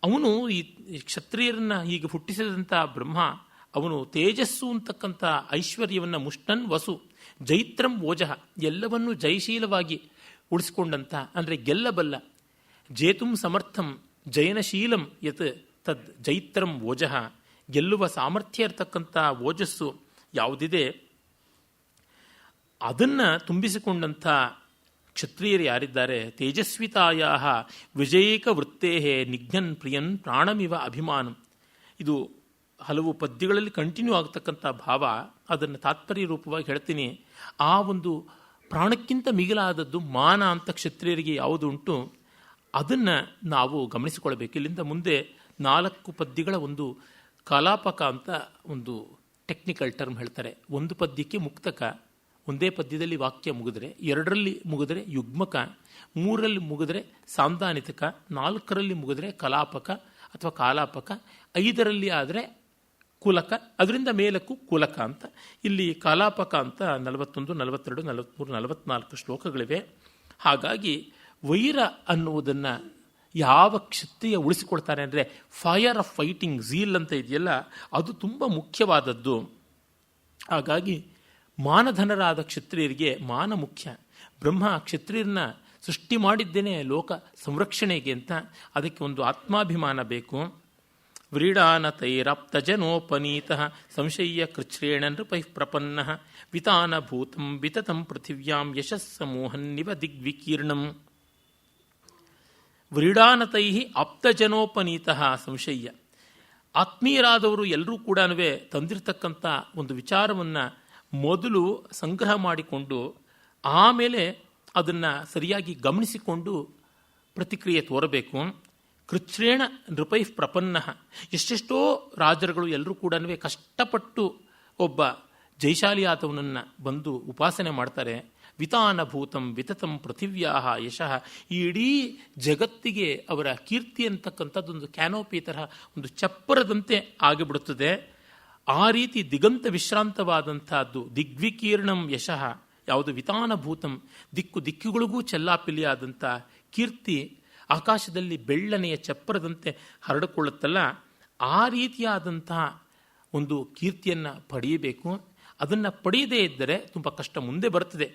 ಅವನು ಈ ಕ್ಷತ್ರಿಯರನ್ನು ಹೀಗೆ ಹುಟ್ಟಿಸಿದಂಥ ಬ್ರಹ್ಮ, ಅವನು ತೇಜಸ್ಸು ಅಂತಕ್ಕಂಥ ಐಶ್ವರ್ಯವನ್ನು ಮುಷ್ಟನ್ ವಸು ಜೈತ್ರಂ ಓಜಃ, ಎಲ್ಲವನ್ನೂ ಜಯಶೀಲವಾಗಿ ಉಳಿಸ್ಕೊಂಡಂಥ ಅಂದರೆ ಗೆಲ್ಲಬಲ್ಲ. ಜೇತುಂ ಸಮರ್ಥಂ ಜಯನಶೀಲಂ ಯತ್ ತದ್ ಜೈತ್ರಂ ಓಜಃ, ಗೆಲ್ಲುವ ಸಾಮರ್ಥ್ಯ ಇರತಕ್ಕಂಥ ಓಜಸ್ಸು ಯಾವುದಿದೆ ಅದನ್ನು ತುಂಬಿಸಿಕೊಂಡಂಥ ಕ್ಷತ್ರಿಯರು ಯಾರಿದ್ದಾರೆ, ತೇಜಸ್ವಿತಾಯ ವಿಜಯೇಕ ವೃತ್ತೇ ನಿಘ್ನನ್ ಪ್ರಿಯನ್ ಪ್ರಾಣಮಿವ ಅಭಿಮಾನಂ. ಇದು ಹಲವು ಪದ್ಯಗಳಲ್ಲಿ ಕಂಟಿನ್ಯೂ ಆಗತಕ್ಕಂಥ ಭಾವ. ಅದನ್ನು ತಾತ್ಪರ್ಯ ರೂಪವಾಗಿ ಹೇಳ್ತೀನಿ. ಆ ಒಂದು ಪ್ರಾಣಕ್ಕಿಂತ ಮಿಗಿಲಾದದ್ದು ಮಾನ ಅಂತ ಕ್ಷತ್ರಿಯರಿಗೆ ಯಾವುದು ಉಂಟು ಅದನ್ನು ನಾವು ಗಮನಿಸಿಕೊಳ್ಬೇಕು. ಇಲ್ಲಿಂದ ಮುಂದೆ 4 ಪದ್ಯಗಳ ಒಂದು ಕಲಾಪಕ ಅಂತ ಒಂದು ಟೆಕ್ನಿಕಲ್ ಟರ್ಮ್ ಹೇಳ್ತಾರೆ. ಒಂದು ಪದ್ಯಕ್ಕೆ ಮುಕ್ತಕ, ಒಂದೇ ಪದ್ಯದಲ್ಲಿ ವಾಕ್ಯ ಮುಗಿದ್ರೆ, 2ರಲ್ಲಿ ಮುಗಿದ್ರೆ ಯುಗ್ಮಕ, 3ರಲ್ಲಿ ಮುಗಿದ್ರೆ ಸಾಂದಾನಿತಕ, 4ರಲ್ಲಿ ಮುಗಿದ್ರೆ ಕಲಾಪಕ ಅಥವಾ ಕಾಲಾಪಕ, 5ರಲ್ಲಿ ಆದರೆ ಕುಲಕ, ಅದರಿಂದ ಮೇಲಕ್ಕೂ ಕುಲಕ ಅಂತ. ಇಲ್ಲಿ ಕಾಲಾಪಕ ಅಂತ 41, 42, 43, 44 ಶ್ಲೋಕಗಳಿವೆ. ಹಾಗಾಗಿ ವೈರ ಅನ್ನುವುದನ್ನು ಯಾವ ಕ್ಷತ್ರಿಯ ಉಳಿಸಿಕೊಳ್ತಾನೆ ಅಂದರೆ ಫೈರ್ ಆಫ್ ಫೈಟಿಂಗ್, ಝೀಲ್ ಅಂತ ಇದೆಯಲ್ಲ, ಅದು ತುಂಬ ಮುಖ್ಯವಾದದ್ದು. ಹಾಗಾಗಿ ಮಾನಧನರಾದ ಕ್ಷತ್ರಿಯರಿಗೆ ಮಾನ ಮುಖ್ಯ. ಬ್ರಹ್ಮ ಕ್ಷತ್ರಿಯರನ್ನ ಸೃಷ್ಟಿ ಮಾಡಿದ್ದೇನೆ ಲೋಕ ಸಂರಕ್ಷಣೆಗೆ ಅಂತ. ಅದಕ್ಕೆ ಒಂದು ಆತ್ಮಾಭಿಮಾನ ಬೇಕು. ವ್ರೀಡಾನತೈರಾಪ್ತಜನೋಪನೀತ ಸಂಶಯ್ಯ ಕೃಚ್ಛ್ರೇಣ ನೃಪೈ ಪ್ರಪನ್ನ ವಿತಾನಭೂತಂ ವಿತತಂ ಪೃಥಿವ್ಯಾಂ ಯಶಸ್ಸಮೂಹನ್ನಿವ ದಿಗ್ವಿಕೀರ್ಣಂ. ವ್ರೀಡಾನತೈ ಆಪ್ತಜನೋಪನೀತ ಸಂಶಯ್ಯ. ಆತ್ಮೀಯರಾದವರು ಎಲ್ಲರೂ ಕೂಡ ತಂದಿರತಕ್ಕಂಥ ಒಂದು ವಿಚಾರವನ್ನು ಮೊದಲು ಸಂಗ್ರಹ ಮಾಡಿಕೊಂಡು ಆಮೇಲೆ ಅದನ್ನು ಸರಿಯಾಗಿ ಗಮನಿಸಿಕೊಂಡು ಪ್ರತಿಕ್ರಿಯೆ ತೋರಬೇಕು. ಕೃಚ್ಛ್ರೇಣ ನೃಪೈ ಪ್ರಪನ್ನ. ಎಷ್ಟೆಷ್ಟೋ ರಾಜರುಗಳು ಎಲ್ಲರೂ ಕೂಡ ಕಷ್ಟಪಟ್ಟು ಒಬ್ಬ ಜೈಶಾಲಿಯಾದವನನ್ನು ಬಂದು ಉಪಾಸನೆ ಮಾಡ್ತಾರೆ. ವಿತಾನಭೂತಂ ವಿತತಂ ಪೃಥಿವ್ಯಾಹ ಯಶಃ. ಈ ಇಡೀ ಜಗತ್ತಿಗೆ ಅವರ ಕೀರ್ತಿ ಅಂತಕ್ಕಂಥದ್ದೊಂದು ಕ್ಯಾನೋಪಿ ತರಹ ಒಂದು ಚಪ್ಪರದಂತೆ ಆಗಿಬಿಡುತ್ತದೆ. ಆ ರೀತಿ ದಿಗಂತ ವಿಶ್ರಾಂತವಾದಂತಹದ್ದು ದಿಗ್ವಿಕೀರ್ಣಂ ಯಶಃ. ಯಾವುದು ವಿತಾನಭೂತಂ, ದಿಕ್ಕುಗಳಿಗೂ ಚೆಲ್ಲಾಪಿಲ್ಲಿಯಾದಂಥ ಕೀರ್ತಿ ಆಕಾಶದಲ್ಲಿ ಬೆಳ್ಳನೆಯ ಚಪ್ಪರದಂತೆ ಹರಡಿಕೊಳ್ಳುತ್ತಲ್ಲ, ಆ ರೀತಿಯಾದಂತಹ ಒಂದು ಕೀರ್ತಿಯನ್ನು ಪಡೆಯಬೇಕು. ಅದನ್ನು ಪಡೆಯದೇ ಇದ್ದರೆ ತುಂಬ ಕಷ್ಟ ಮುಂದೆ ಬರ್ತದೆ.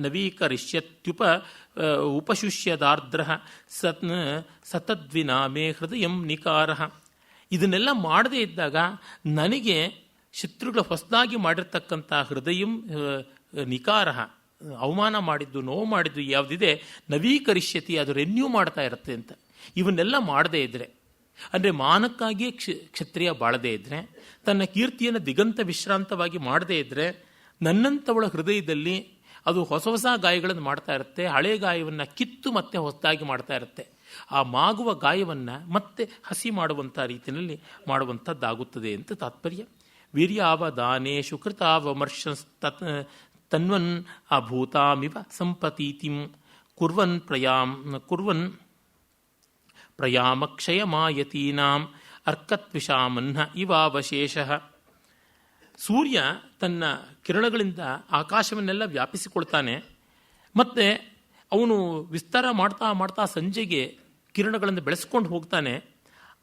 ನವೀಕರಿಷ್ಯತ್ಯುಪ ಉಪಶುಷ್ಯದಾರ್ದ್ರ ಸತದ್ವಿನಾಮೇ ಹೃದಯಂ ನಿಕಾರ. ಇದನ್ನೆಲ್ಲ ಮಾಡದೇ ಇದ್ದಾಗ ನನಗೆ ಶತ್ರುಗಳ ಹೊಸದಾಗಿ ಮಾಡಿರ್ತಕ್ಕಂಥ ಹೃದಯಂ ನಿಕಾರ, ಅವಮಾನ ಮಾಡಿದ್ದು, ನೋವು ಮಾಡಿದ್ದು ಯಾವುದಿದೆ, ನವೀಕರಿಷ್ಯತಿ, ಅದು ರೆನ್ಯೂ ಮಾಡ್ತಾ ಇರುತ್ತೆ ಅಂತ. ಇವನ್ನೆಲ್ಲ ಮಾಡದೇ ಇದ್ದರೆ, ಅಂದರೆ ಮಾನಕ್ಕಾಗಿಯೇ ಕ್ಷತ್ರಿಯ ಬಾಳದೇ ಇದ್ದರೆ, ತನ್ನ ಕೀರ್ತಿಯನ್ನು ದಿಗಂತ ವಿಶ್ರಾಂತವಾಗಿ ಮಾಡದೇ ಇದ್ದರೆ, ನನ್ನಂಥವಳ ಹೃದಯದಲ್ಲಿ ಅದು ಹೊಸ ಹೊಸ ಗಾಯಗಳನ್ನು ಮಾಡ್ತಾ ಇರುತ್ತೆ. ಹಳೆ ಗಾಯವನ್ನು ಕಿತ್ತು ಮತ್ತೆ ಹೊಸದಾಗಿ ಮಾಡ್ತಾ ಇರುತ್ತೆ. ಆ ಮಾಗುವ ಗಾಯವನ್ನು ಮತ್ತೆ ಹಸಿ ಮಾಡುವಂಥ ರೀತಿಯಲ್ಲಿ ಮಾಡುವಂಥದ್ದಾಗುತ್ತದೆ ಅಂತ ತಾತ್ಪರ್ಯ. ವೀರ್ಯಾವದಾನೇಶು ಕೃತಾವಮರ್ಶ ತನ್ವನ್ ಅಭೂತಾಮಿವ ಸಂಪತೀತಿಂ ಕುರ್ವನ್ ಪ್ರಯಾಮಕ್ಷಯಮಾಯತೀನಾಂ ಅರ್ಕತ್ವಿಷಾಮನ್ನ ಇವಾವಶೇಷಃ. ಸೂರ್ಯ ತನ್ನ ಕಿರಣಗಳಿಂದ ಆಕಾಶವನ್ನೆಲ್ಲ ವ್ಯಾಪಿಸಿಕೊಳ್ತಾನೆ. ಮತ್ತೆ ಅವನು ವಿಸ್ತಾರ ಮಾಡ್ತಾ ಮಾಡ್ತಾ ಸಂಜೆಗೆ ಕಿರಣಗಳನ್ನು ಬೆಳೆಸ್ಕೊಂಡು ಹೋಗ್ತಾನೆ.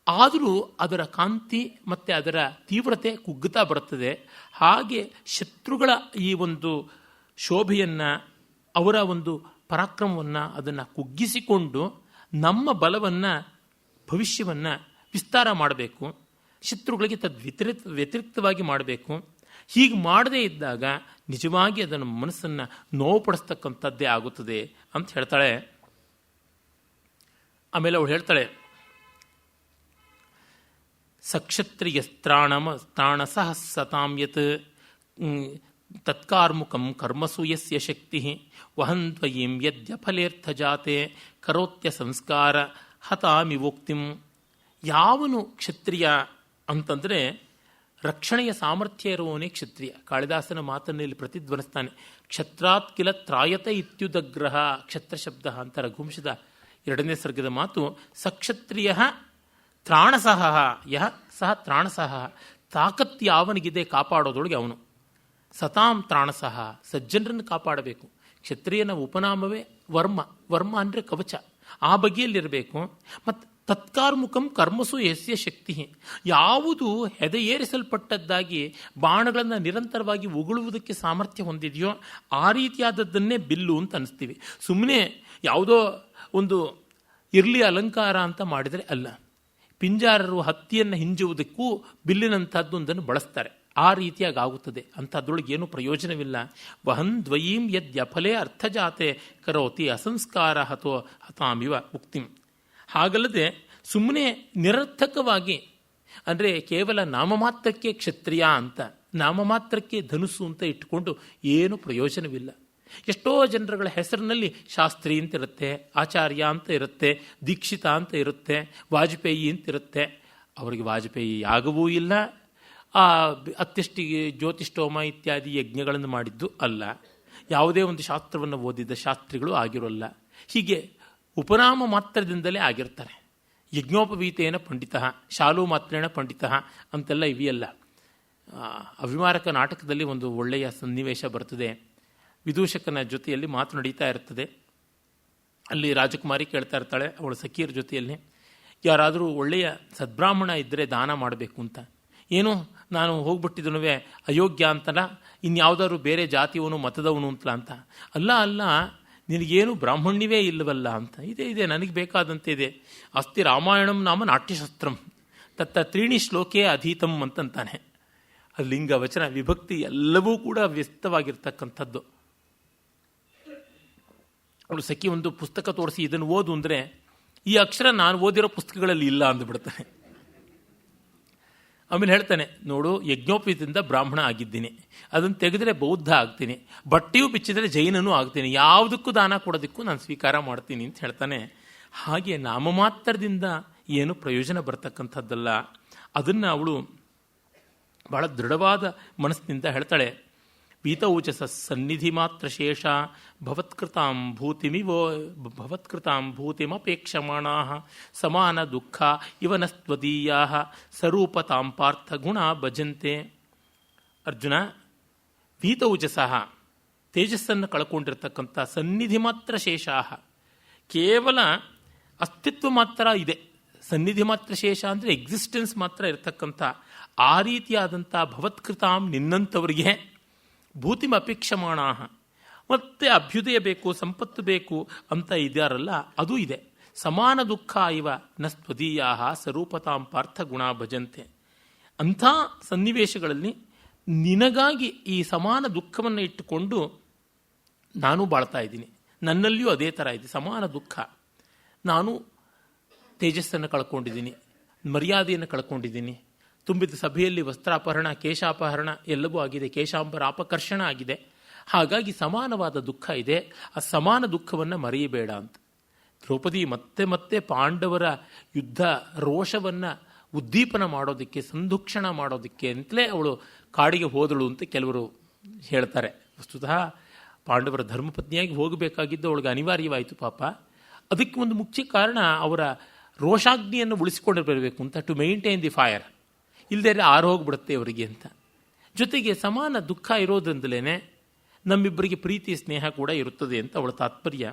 ಆದರೂ ಅದರ ಕಾಂತಿ ಮತ್ತು ಅದರ ತೀವ್ರತೆ ಕುಗ್ಗುತ್ತಾ ಬರುತ್ತದೆ. ಹಾಗೆ ಶತ್ರುಗಳ ಈ ಒಂದು ಶೋಭೆಯನ್ನು, ಅವರ ಒಂದು ಪರಾಕ್ರಮವನ್ನು ಅದನ್ನು ಕುಗ್ಗಿಸಿಕೊಂಡು ನಮ್ಮ ಬಲವನ್ನು, ಭವಿಷ್ಯವನ್ನು ವಿಸ್ತಾರ ಮಾಡಬೇಕು. ಶತ್ರುಗಳಿಗೆ ವ್ಯತಿರಿಕ್ತವಾಗಿ ಮಾಡಬೇಕು. ಹೀಗೆ ಮಾಡದೇ ಇದ್ದಾಗ ನಿಜವಾಗಿ ಅದನ್ನು ಮನಸ್ಸನ್ನು ನೋವುಪಡಿಸ್ತಕ್ಕಂಥದ್ದೇ ಆಗುತ್ತದೆ ಅಂತ ಹೇಳ್ತಾಳೆ. ಆಮೇಲೆ ಅವಳು ಹೇಳ್ತಾಳೆ, ಸಕ್ಷತ್ರಿಯಸ್ತ್ರಾಣ ಸತಾಂ ಯತ್ ತತ್ಕಾರ್ಮುಕಂ ಕರ್ಮಸು ಯಸ್ಯ ಶಕ್ತಿ ವಹಂತ್ವಯೀಂ ಯದ್ಯಫಲೇರ್ಥಜಾತೆ ಕರೋತ್ಯ ಸಂಸ್ಕಾರ ಹತಾಮಿವೋಕ್ತಿಂ. ಯಾವನು ಕ್ಷತ್ರಿಯ ಅಂತಂದರೆ ರಕ್ಷಣೆಯ ಸಾಮರ್ಥ್ಯ ಇರುವವನೇ ಕ್ಷತ್ರಿಯ. ಕಾಳಿದಾಸನ ಮಾತನ್ನು ಇಲ್ಲಿ ಪ್ರತಿಧ್ವನಿಸ್ತಾನೆ. ಕ್ಷತ್ರಾತ್ ಕಿಲ ತ್ರಾಯತ ಇತ್ಯುದಗ್ರಹ. ಕ್ಷತ್ರ ಶಬ್ದ ಅಂತ ರಘುವಂಶದ 2ನೇ ಸರ್ಗದ ಮಾತು. ಸಕ್ಷತ್ರಿಯ ತ್ರಾಣಸಹ ಯಹ ಸಹ ತ್ರಾಣಸಹ. ತಾಕತ್ತು ಯಾವನಿಗಿದೆ ಕಾಪಾಡೋದೊಳಗೆ ಅವನು. ಸತಾಂ ತ್ರಾಣಸಹ, ಸಜ್ಜನರನ್ನು ಕಾಪಾಡಬೇಕು. ಕ್ಷತ್ರಿಯನ ಉಪನಾಮವೇ ವರ್ಮ. ವರ್ಮ ಅಂದರೆ ಕವಚ. ಆ ಬಗೆಯಲ್ಲಿರಬೇಕು. ಮತ್ತು ತತ್ಕಾರ್ಮುಖಂ ಕರ್ಮಸು ಯಸ್ಯ ಶಕ್ತಿ. ಯಾವುದು ಹೆದೆಯೇರಿಸಲ್ಪಟ್ಟದ್ದಾಗಿ ಬಾಣಗಳನ್ನು ನಿರಂತರವಾಗಿ ಉಗುಳುವುದಕ್ಕೆ ಸಾಮರ್ಥ್ಯ ಹೊಂದಿದೆಯೋ ಆ ರೀತಿಯಾದದ್ದನ್ನೇ ಬಿಲ್ಲು ಅಂತ ಅನಿಸ್ತೀವಿ. ಸುಮ್ಮನೆ ಯಾವುದೋ ಒಂದು ಇರಲಿ ಅಲಂಕಾರ ಅಂತ ಮಾಡಿದರೆ ಅಲ್ಲ. ಪಿಂಜಾರರು ಹತ್ತಿಯನ್ನು ಹಿಂಜುವುದಕ್ಕೂ ಬಿಲ್ಲಿನಂಥದ್ದೊಂದನ್ನು ಬಳಸ್ತಾರೆ. ಆ ರೀತಿಯಾಗಿ ಆಗುತ್ತದೆ. ಅಂಥದ್ರೊಳಗೆ ಏನೂ ಪ್ರಯೋಜನವಿಲ್ಲ. ವಹನ್ ದ್ವಯೀಂ ಯದ್ಯಫಲೇ ಅರ್ಥಜಾತೆ ಕರೋತಿ ಅಸಂಸ್ಕಾರ ಹತೋ ಹತಾಮಿವ ಮುಕ್ತಿಂ. ಹಾಗಲ್ಲದೆ ಸುಮ್ಮನೆ ನಿರರ್ಥಕವಾಗಿ, ಅಂದರೆ ಕೇವಲ ನಾಮಮಾತ್ರಕ್ಕೆ ಕ್ಷತ್ರಿಯ ಅಂತ, ನಾಮಮಾತ್ರಕ್ಕೆ ಧನುಸ್ಸು ಅಂತ ಇಟ್ಟುಕೊಂಡು ಏನು ಪ್ರಯೋಜನವಿಲ್ಲ. ಎಷ್ಟೋ ಜನರುಗಳ ಹೆಸರಿನಲ್ಲಿ ಶಾಸ್ತ್ರಿ ಅಂತ ಇರುತ್ತೆ, ಆಚಾರ್ಯ ಅಂತ ಇರುತ್ತೆ, ದೀಕ್ಷಿತ ಅಂತ ಇರುತ್ತೆ, ವಾಜಪೇಯಿ ಅಂತ ಇರುತ್ತೆ. ಅವರಿಗೆ ವಾಜಪೇಯಿ ಯಾಗವೂ ಇಲ್ಲ, ಅತ್ಯಷ್ಟಿಗೆ ಜ್ಯೋತಿಷ್ಠೋಮ ಇತ್ಯಾದಿ ಯಜ್ಞಗಳನ್ನು ಮಾಡಿದ್ದು ಅಲ್ಲ, ಯಾವುದೇ ಒಂದು ಶಾಸ್ತ್ರವನ್ನು ಓದಿದ ಶಾಸ್ತ್ರಿಗಳು ಆಗಿರೋಲ್ಲ. ಹೀಗೆ ಉಪನಾಮ ಮಾತ್ರದಿಂದಲೇ ಆಗಿರ್ತಾರೆ. ಯಜ್ಞೋಪವೀತೇನ ಪಂಡಿತ, ಶಾಲು ಮಾತ್ರೇಣ ಪಂಡಿತ ಅಂತೆಲ್ಲ ಇವೆಯಲ್ಲ. ಅವಿಮಾರಕ ನಾಟಕದಲ್ಲಿ ಒಂದು ಒಳ್ಳೆಯ ಸನ್ನಿವೇಶ ಬರ್ತದೆ. ವಿದೂಷಕನ ಜೊತೆಯಲ್ಲಿ ಮಾತು ನಡೀತಾ ಇರ್ತದೆ. ಅಲ್ಲಿ ರಾಜಕುಮಾರಿ ಕೇಳ್ತಾ ಇರ್ತಾಳೆ ಅವಳ ಸಖಿಯರ ಜೊತೆಯಲ್ಲಿ, ಯಾರಾದರೂ ಒಳ್ಳೆಯ ಸದ್ಬ್ರಾಹ್ಮಣ ಇದ್ದರೆ ದಾನ ಮಾಡಬೇಕು ಅಂತ. ಏನು ನಾನು ಹೋಗ್ಬಿಟ್ಟಿದ್ದನು ಅಯೋಗ್ಯ ಅಂತಲ್ಲ, ಇನ್ಯಾವುದಾದ್ರು ಬೇರೆ ಜಾತಿಯವನು ಮತದವನು ಅಂತಲ ಅಂತ. ಅಲ್ಲ ನಿನಗೇನು ಬ್ರಾಹ್ಮಣ್ಯವೇ ಇಲ್ಲವಲ್ಲ ಅಂತ. ಇದೆ ನನಗೆ ಬೇಕಾದಂತೆ ಇದೆ. ಅಸ್ತಿ ರಾಮಾಯಣಂ ನಾಮ ನಾಟ್ಯಶಸ್ತ್ರಂ ತತ್ತ 3 ಶ್ಲೋಕೆ ಅಧೀತಂ ಅಂತಂತಾನೆ. ಅದು ಲಿಂಗ ವಚನ ವಿಭಕ್ತಿ ಎಲ್ಲವೂ ಕೂಡ ವ್ಯಸ್ತವಾಗಿರ್ತಕ್ಕಂಥದ್ದು. ಅವಳು ಸಖಿ ಒಂದು ಪುಸ್ತಕ ತೋರಿಸಿ ಇದನ್ನು ಓದು ಅಂದರೆ, ಈ ಅಕ್ಷರ ನಾನು ಓದಿರೋ ಪುಸ್ತಕಗಳಲ್ಲಿ ಇಲ್ಲ ಅಂದುಬಿಡ್ತಾನೆ. ಆಮೇಲೆ ಹೇಳ್ತಾನೆ, ನೋಡು ಯಜ್ಞೋಪವೀತದಿಂದ ಬ್ರಾಹ್ಮಣ ಆಗಿದ್ದೀನಿ, ಅದನ್ನು ತೆಗೆದರೆ ಬೌದ್ಧ ಆಗ್ತೀನಿ, ಬಟ್ಟೆಯೂ ಬಿಚ್ಚಿದರೆ ಜೈನನೂ ಆಗ್ತೀನಿ, ಯಾವುದಕ್ಕೂ ದಾನ ಕೊಡೋದಕ್ಕೂ ನಾನು ಸ್ವೀಕಾರ ಮಾಡ್ತೀನಿ ಅಂತ ಹೇಳ್ತಾನೆ. ಹಾಗೆ ನಾಮಮಾತ್ರದಿಂದ ಏನು ಪ್ರಯೋಜನ ಬರ್ತಕ್ಕಂಥದ್ದಲ್ಲ. ಅದನ್ನು ಅವಳು ಬಹಳ ದೃಢವಾದ ಮನಸ್ಸಿನಿಂದ ಹೇಳ್ತಾಳೆ. ಪೀತೌಚಸ ಸನ್ನಿಧಿ ಮಾತ್ರ ಶೇಷ ಭವತ್ಕೃತಾಂ ಭೂತಿಮಪೇಕ್ಷಮಾಣಾ ಸಮಾನ ದುಃಖ ಇವನಸ್ತ್ವದೀಯಾ ಸ್ವರೂಪತಾಂ ಪಾರ್ಥ ಗುಣ ಭಜಂತೆ. ಅರ್ಜುನ, ಪೀತೌಚಸ ತೇಜಸ್ಸನ್ನು ಕಳ್ಕೊಂಡಿರ್ತಕ್ಕಂಥ, ಸನ್ನಿಧಿ ಮಾತ್ರ ಶೇಷಾಹ, ಕೇವಲ ಅಸ್ತಿತ್ವ ಮಾತ್ರ ಇದೆ. ಸನ್ನಿಧಿ ಮಾತ್ರ ಶೇಷ ಅಂದರೆ ಎಕ್ಸಿಸ್ಟೆನ್ಸ್ ಮಾತ್ರ ಇರತಕ್ಕಂಥ ಆ ರೀತಿಯಾದಂಥ ಭವತ್ಕೃತಾಂ ನಿನ್ನಂಥವರಿಗೆ ಭೂತಿಮ ಅಪೇಕ್ಷಮಾಣಾ, ಮತ್ತೆ ಅಭ್ಯುದಯ ಬೇಕು, ಸಂಪತ್ತು ಬೇಕು ಅಂತ ಇದ್ದಾರಲ್ಲ, ಅದೂ ಇದೆ. ಸಮಾನ ದುಃಖ ಇವ ನಸ್ತ್ವದೀಯಾ ಸ್ವರೂಪತಾಂ ಪಾರ್ಥ ಗುಣ ಭಜಂತೆ. ಅಂಥ ಸನ್ನಿವೇಶಗಳಲ್ಲಿ ನಿನಗಾಗಿ ಈ ಸಮಾನ ದುಃಖವನ್ನು ಇಟ್ಟುಕೊಂಡು ನಾನು ಬಾಳ್ತಾ ಇದ್ದೀನಿ. ನನ್ನಲ್ಲಿಯೂ ಅದೇ ಥರ ಇದೆ, ಸಮಾನ ದುಃಖ. ನಾನು ತೇಜಸ್ಸನ್ನು ಕಳ್ಕೊಂಡಿದ್ದೀನಿ, ಮರ್ಯಾದೆಯನ್ನು ಕಳ್ಕೊಂಡಿದ್ದೀನಿ, ತುಂಬಿದ ಸಭೆಯಲ್ಲಿ ವಸ್ತ್ರಾಪಹರಣ, ಕೇಶಾಪಹರಣ ಎಲ್ಲವೂ ಆಗಿದೆ, ಕೇಶಾಂಬರ ಅಪಕರ್ಷಣ ಆಗಿದೆ. ಹಾಗಾಗಿ ಸಮಾನವಾದ ದುಃಖ ಇದೆ. ಆ ಸಮಾನ ದುಃಖವನ್ನು ಮರೆಯಬೇಡ ಅಂತ. ದ್ರೌಪದಿ ಮತ್ತೆ ಮತ್ತೆ ಪಾಂಡವರ ಯುದ್ಧ ರೋಷವನ್ನು ಉದ್ದೀಪನ ಮಾಡೋದಕ್ಕೆ, ಸಂದುಕ್ಷಣ ಮಾಡೋದಕ್ಕೆ ಅಂತಲೇ ಅವಳು ಕಾಡಿಗೆ ಹೋದಳು ಅಂತ ಕೆಲವರು ಹೇಳ್ತಾರೆ. ವಸ್ತುತಃ ಪಾಂಡವರ ಧರ್ಮಪತ್ನಿಯಾಗಿ ಹೋಗಬೇಕಾಗಿದ್ದು ಅವಳಿಗೆ ಅನಿವಾರ್ಯವಾಯಿತು ಪಾಪ. ಅದಕ್ಕೆ ಒಂದು ಮುಖ್ಯ ಕಾರಣ ಅವರ ರೋಷಾಗ್ನಿಯನ್ನು ಉಳಿಸಿಕೊಂಡು ಬರಬೇಕು ಅಂತ, ಟು ಮೇಂಟೈನ್ ದಿ ಫೈರ್. ಇಲ್ಲದೇ ಆರೋಗ್ಬಿಡುತ್ತೆ ಅವರಿಗೆ ಅಂತ. ಜೊತೆಗೆ ಸಮಾನ ದುಃಖ ಇರೋದ್ರಿಂದಲೇ ನಮ್ಮಿಬ್ಬರಿಗೆ ಪ್ರೀತಿ ಸ್ನೇಹ ಕೂಡ ಇರುತ್ತದೆ ಅಂತ ಅವಳ ತಾತ್ಪರ್ಯ.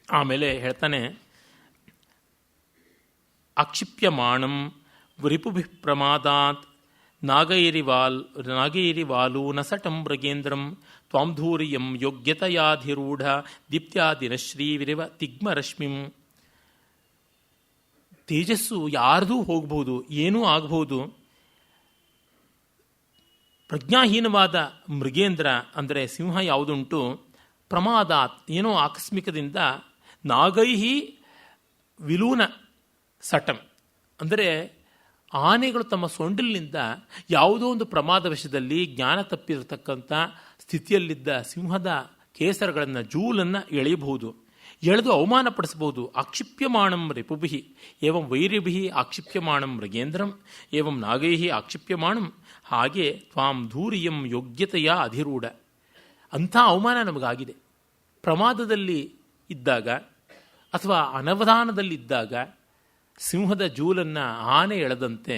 ಆಮೇಲೆ ಹೇಳ್ತಾನೆ, ಅಕ್ಷಿಪ್ಯಮಾಣಂ ರಿಪುಭಿ ಪ್ರಮಾದಾತ್ ನಾಗೈರಿವಾಲು ನಸಟಂ ಮೃಗೇಂದ್ರಂ ತ್ವಾಂಧೂರಿಯಂ ಯೋಗ್ಯತೆಯಾಧಿರೂಢ ದೀಪ್ತ್ಯಾದಿನಶ್ರೀವಿರಿವ ತಿಗ್ಮರಶ್ಮಿಂ. ತೇಜಸ್ಸು ಯಾರ್ದೂ ಹೋಗ್ಬೋದು, ಏನೂ ಆಗಬಹುದು. ಪ್ರಜ್ಞಾಹೀನವಾದ ಮೃಗೇಂದ್ರ ಅಂದರೆ ಸಿಂಹ ಯಾವುದುಂಟು, ಪ್ರಮಾದಾತ್ ಏನೋ ಆಕಸ್ಮಿಕದಿಂದ, ನಾಗೈಹಿ ವಿಲೂನ ಸಟಂ ಅಂದರೆ ಆನೆಗಳು ತಮ್ಮ ಸೊಂಡಿಲಿನಿಂದ ಯಾವುದೋ ಒಂದು ಪ್ರಮಾದವಶದಲ್ಲಿ ಜ್ಞಾನ ತಪ್ಪಿರತಕ್ಕಂಥ ಸ್ಥಿತಿಯಲ್ಲಿದ್ದ ಸಿಂಹದ ಕೇಸರಗಳನ್ನು, ಜೂಲನ್ನು ಎಳೆಯಬಹುದು, ಎಳೆದು ಅವಮಾನಪಡಿಸಬಹುದು. ಆಕ್ಷಿಪ್ಯಮಾಣಂ ರಿಪುಭಿ ಏವಂ ವೈರಿಭಿ ಆಕ್ಷಿಪ್ಯಮಾಣಂ ಮೃಗೇಂದ್ರಂ ಏವಂ ನಾಗೈಹಿ ಆಕ್ಷಿಪ್ಯಮಾಣಂ. ಹಾಗೆ ತ್ವಾಂ ಧೂರಿಯಂ ಯೋಗ್ಯತೆಯ ಅಧಿರೂಢ. ಅಂಥ ಅವಮಾನ ನಮಗಾಗಿದೆ. ಪ್ರಮಾದದಲ್ಲಿ ಇದ್ದಾಗ ಅಥವಾ ಅನವಧಾನದಲ್ಲಿದ್ದಾಗ ಸಿಂಹದ ಜೂಲನ್ನು ಆನೆ ಎಳೆದಂತೆ